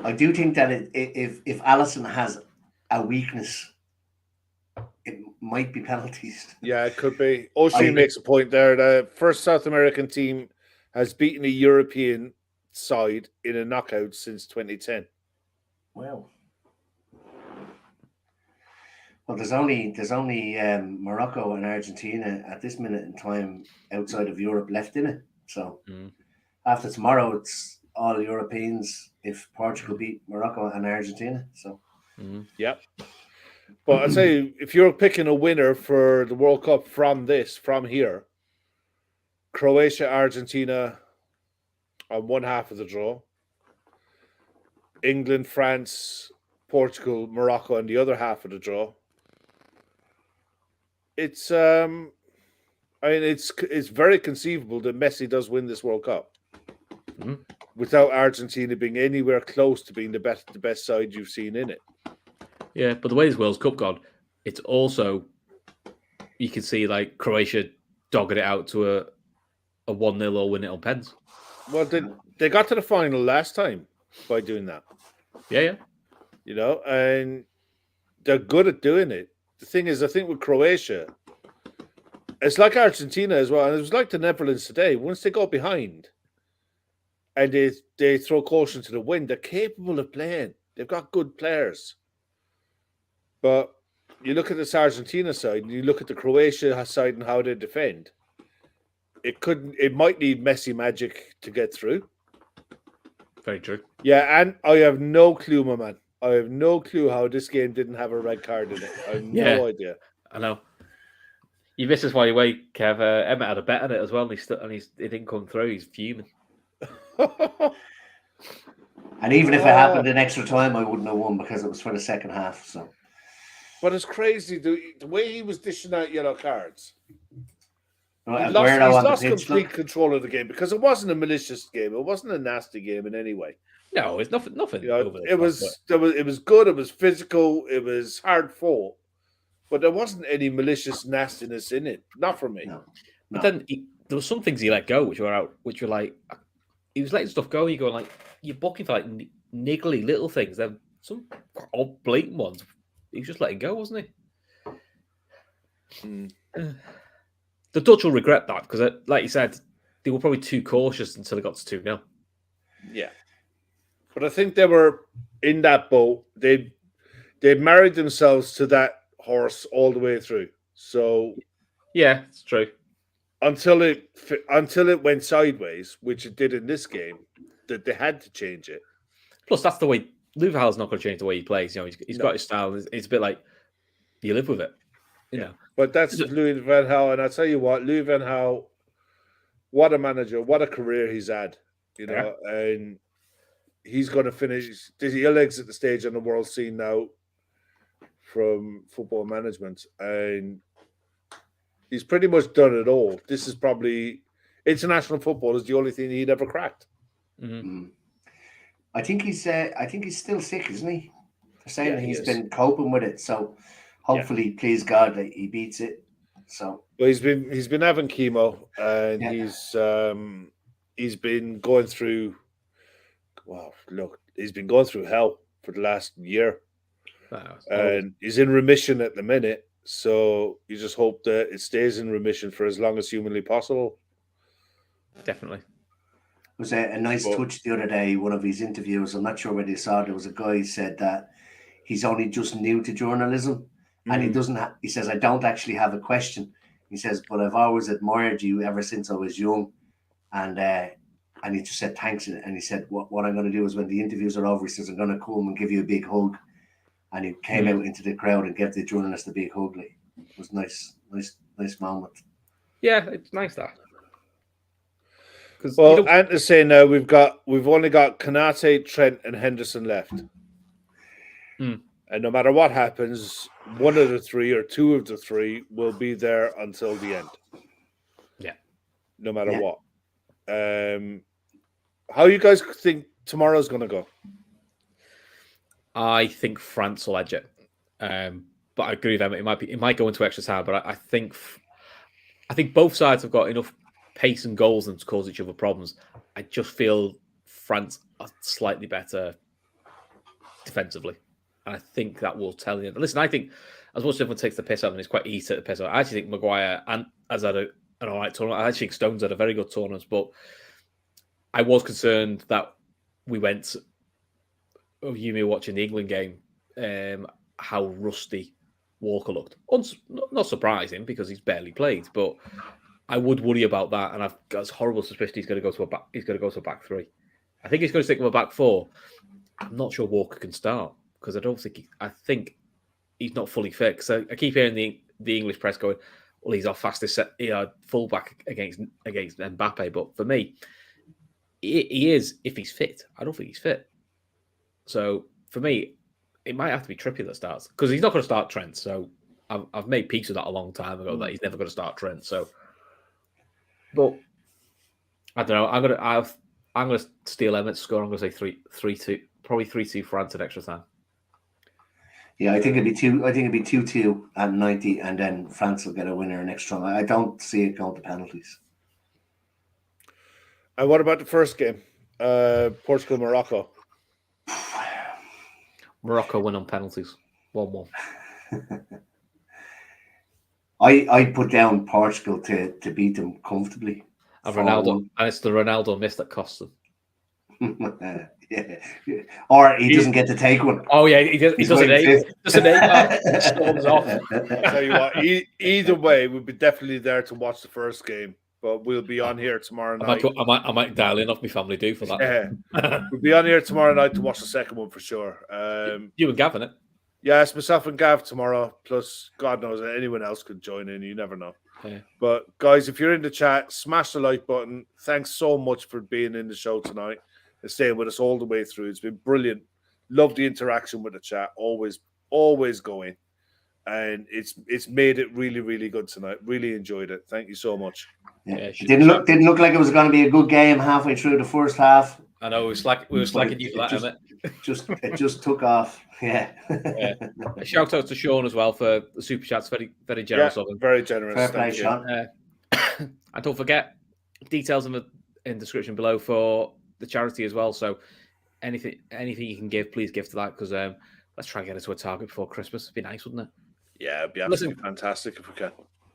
I do think that if Alisson has a weakness. It might be penalties.
Yeah, it could be. O'Shea makes a point there. The first South American team has beaten a European side in a knockout since 2010.
Wow. Well, there's only Morocco and Argentina at this minute in time outside of Europe left in it. So after tomorrow, all Europeans if Portugal beat Morocco and Argentina. So,
Yep. But I'd say if you're picking a winner for the World Cup from here, Croatia, Argentina on one half of the draw, England, France, Portugal, Morocco on the other half of the draw. It's it's very conceivable that Messi does win this World Cup without Argentina being anywhere close to being the best side you've seen in it.
Yeah, but the way this World Cup gone, it's also, you can see like Croatia dogging it out to a 1-0 or win it on pens.
Well, they got to the final last time by doing that.
Yeah.
You know, and they're good at doing it. The thing is, I think with Croatia, it's like Argentina as well, and it was like the Netherlands today. Once they go behind and they throw caution to the wind, they're capable of playing. They've got good players. But you look at this Argentina side, and you look at the Croatia side and how they defend. It might need Messi magic to get through.
Very true.
Yeah, and I have no clue, my man. I have no clue how this game didn't have a red card in it. I have no idea.
I know. You missed us while you wait, Kev. Emmett had a bet on it as well, and he didn't come through. He's fuming.
and even if it happened in extra time, I wouldn't have won because it was for the second half. So,
but it's crazy the way he was dishing out yellow cards.
Right,
He's lost complete control of the game because it wasn't a malicious game. It wasn't a nasty game in any way.
No, it's nothing.
You know, it was good. It was physical. It was hard fought, but there wasn't any malicious nastiness in it. Not for me.
No.
But then there were some things he let go, which were like he was letting stuff go. And you go like you're booking for like niggly little things. Then some odd blatant ones. He was just letting go, wasn't he? The Dutch will regret that because, like you said, they were probably too cautious until it got to 2-0.
Yeah. But I think they were in that boat. They married themselves to that horse all the way through. So
yeah, it's true.
Until it went sideways, which it did in this game, that they had to change it.
Plus, that's the way Lusail's not going to change the way he plays. You know, he's got his style. It's a bit like you live with it. You know.
But that's Louis van Gaal, and I tell you what, Louis van Gaal, what a manager, what a career he's had. You know, and he's going to finish. He'll exit the stage on the world scene now from football management, and he's pretty much done it all. This is probably international football is the only thing he'd ever cracked.
Mm-hmm.
I think he's still sick, isn't he? They're saying that he's been coping with it, so hopefully, please God, that he beats it. So,
well, he's been having chemo, and he's been going through. Well, look, he's been going through hell for the last year, and he's in remission at the minute. So you just hope that it stays in remission for as long as humanly possible.
Definitely.
It was a nice touch the other day. One of his interviews, I'm not sure whether you saw. There was a guy who said that he's only just new to journalism. And he doesn't. He says, "I don't actually have a question." He says, "But I've always admired you ever since I was young." And he just said thanks. And he said, "What I'm going to do is when the interviews are over, he says I'm going to come and give you a big hug." And he came out into the crowd and gave the journalist a big hug. Like, it was nice moment.
Yeah, it's nice that.
Well, and to say now we've only got Konate, Trent, and Henderson left. And no matter what happens, one of the three or two of the three will be there until the end.
Yeah.
No matter what. How you guys think tomorrow's going to go?
I think France will edge it. But I agree with them. It might go into extra time, but I think both sides have got enough pace and goals and to cause each other problems. I just feel France are slightly better defensively. And I think that will tell you. Listen, I think as much as everyone takes the piss out of him, it's quite easy to take the piss out. I actually think Maguire has had an all right tournament. I actually think Stones had a very good tournament, but I was concerned that we went. You me watching the England game, how rusty Walker looked. Not surprising because he's barely played, but I would worry about that, and I've got this horrible suspicion he's going to go to a back three. I think he's going to stick with a back four. I'm not sure Walker can start because I think he's not fully fit. So I keep hearing the English press going, well, he's our fastest fullback against Mbappe. But for me, he is if he's fit. I don't think he's fit. So for me, it might have to be Trippier that starts because he's not going to start Trent. So I've made peace with that a long time ago that he's never going to start Trent. So, but I don't know. I'm gonna steal Emmett's score. I'm gonna say 3-2, probably 3-2 France at extra time.
Yeah, I think it'd be 2-2 at 90, and then France will get a winner in extra time. I don't see it going to penalties.
And what about the first game? Portugal, Morocco.
Morocco win on penalties. 1-1.
I put down Portugal to beat them comfortably.
And Ronaldo, and it's the Ronaldo miss that costs them.
Yeah. Or he doesn't get to take one.
Oh yeah, he doesn't aim. Storms off.
I'll tell you what, either way, we'll be definitely there to watch the first game. But we'll be on here tomorrow night.
I might dial in off my family do for that.
Yeah. We'll be on here tomorrow night to watch the second one for sure.
You and Gavin, it?
Yeah, it's myself and Gav tomorrow. Plus, God knows anyone else could join in. You never know.
Yeah.
But guys, if you're in the chat, smash the like button. Thanks so much for being in the show tonight and staying with us all the way through. It's been brilliant. Love the interaction with the chat. Always going. And it's made it really, really good tonight. Really enjoyed it. Thank you so much.
Yeah. It didn't look like it was going to be a good game halfway through the first half.
I know we were slacking you for that, Emmett.
It just took off. Yeah.
A shout out to Sean as well for the super chats. Very, very generous of him.
Very generous.
Fair play, Sean.
And don't forget details in the description below for the charity as well. So anything you can give, please give to that because let's try and get us to a target before Christmas. It'd be nice, wouldn't it?
Yeah, it'd be absolutely fantastic if we can.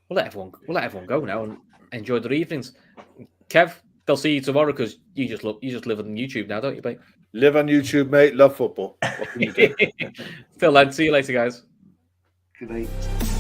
We'll let everyone go now and enjoy their evenings. Kev, they'll see you tomorrow because you just live on YouTube now, don't you, mate?
Live on YouTube, mate. Love football.
Till then, see you later, guys.
Good night.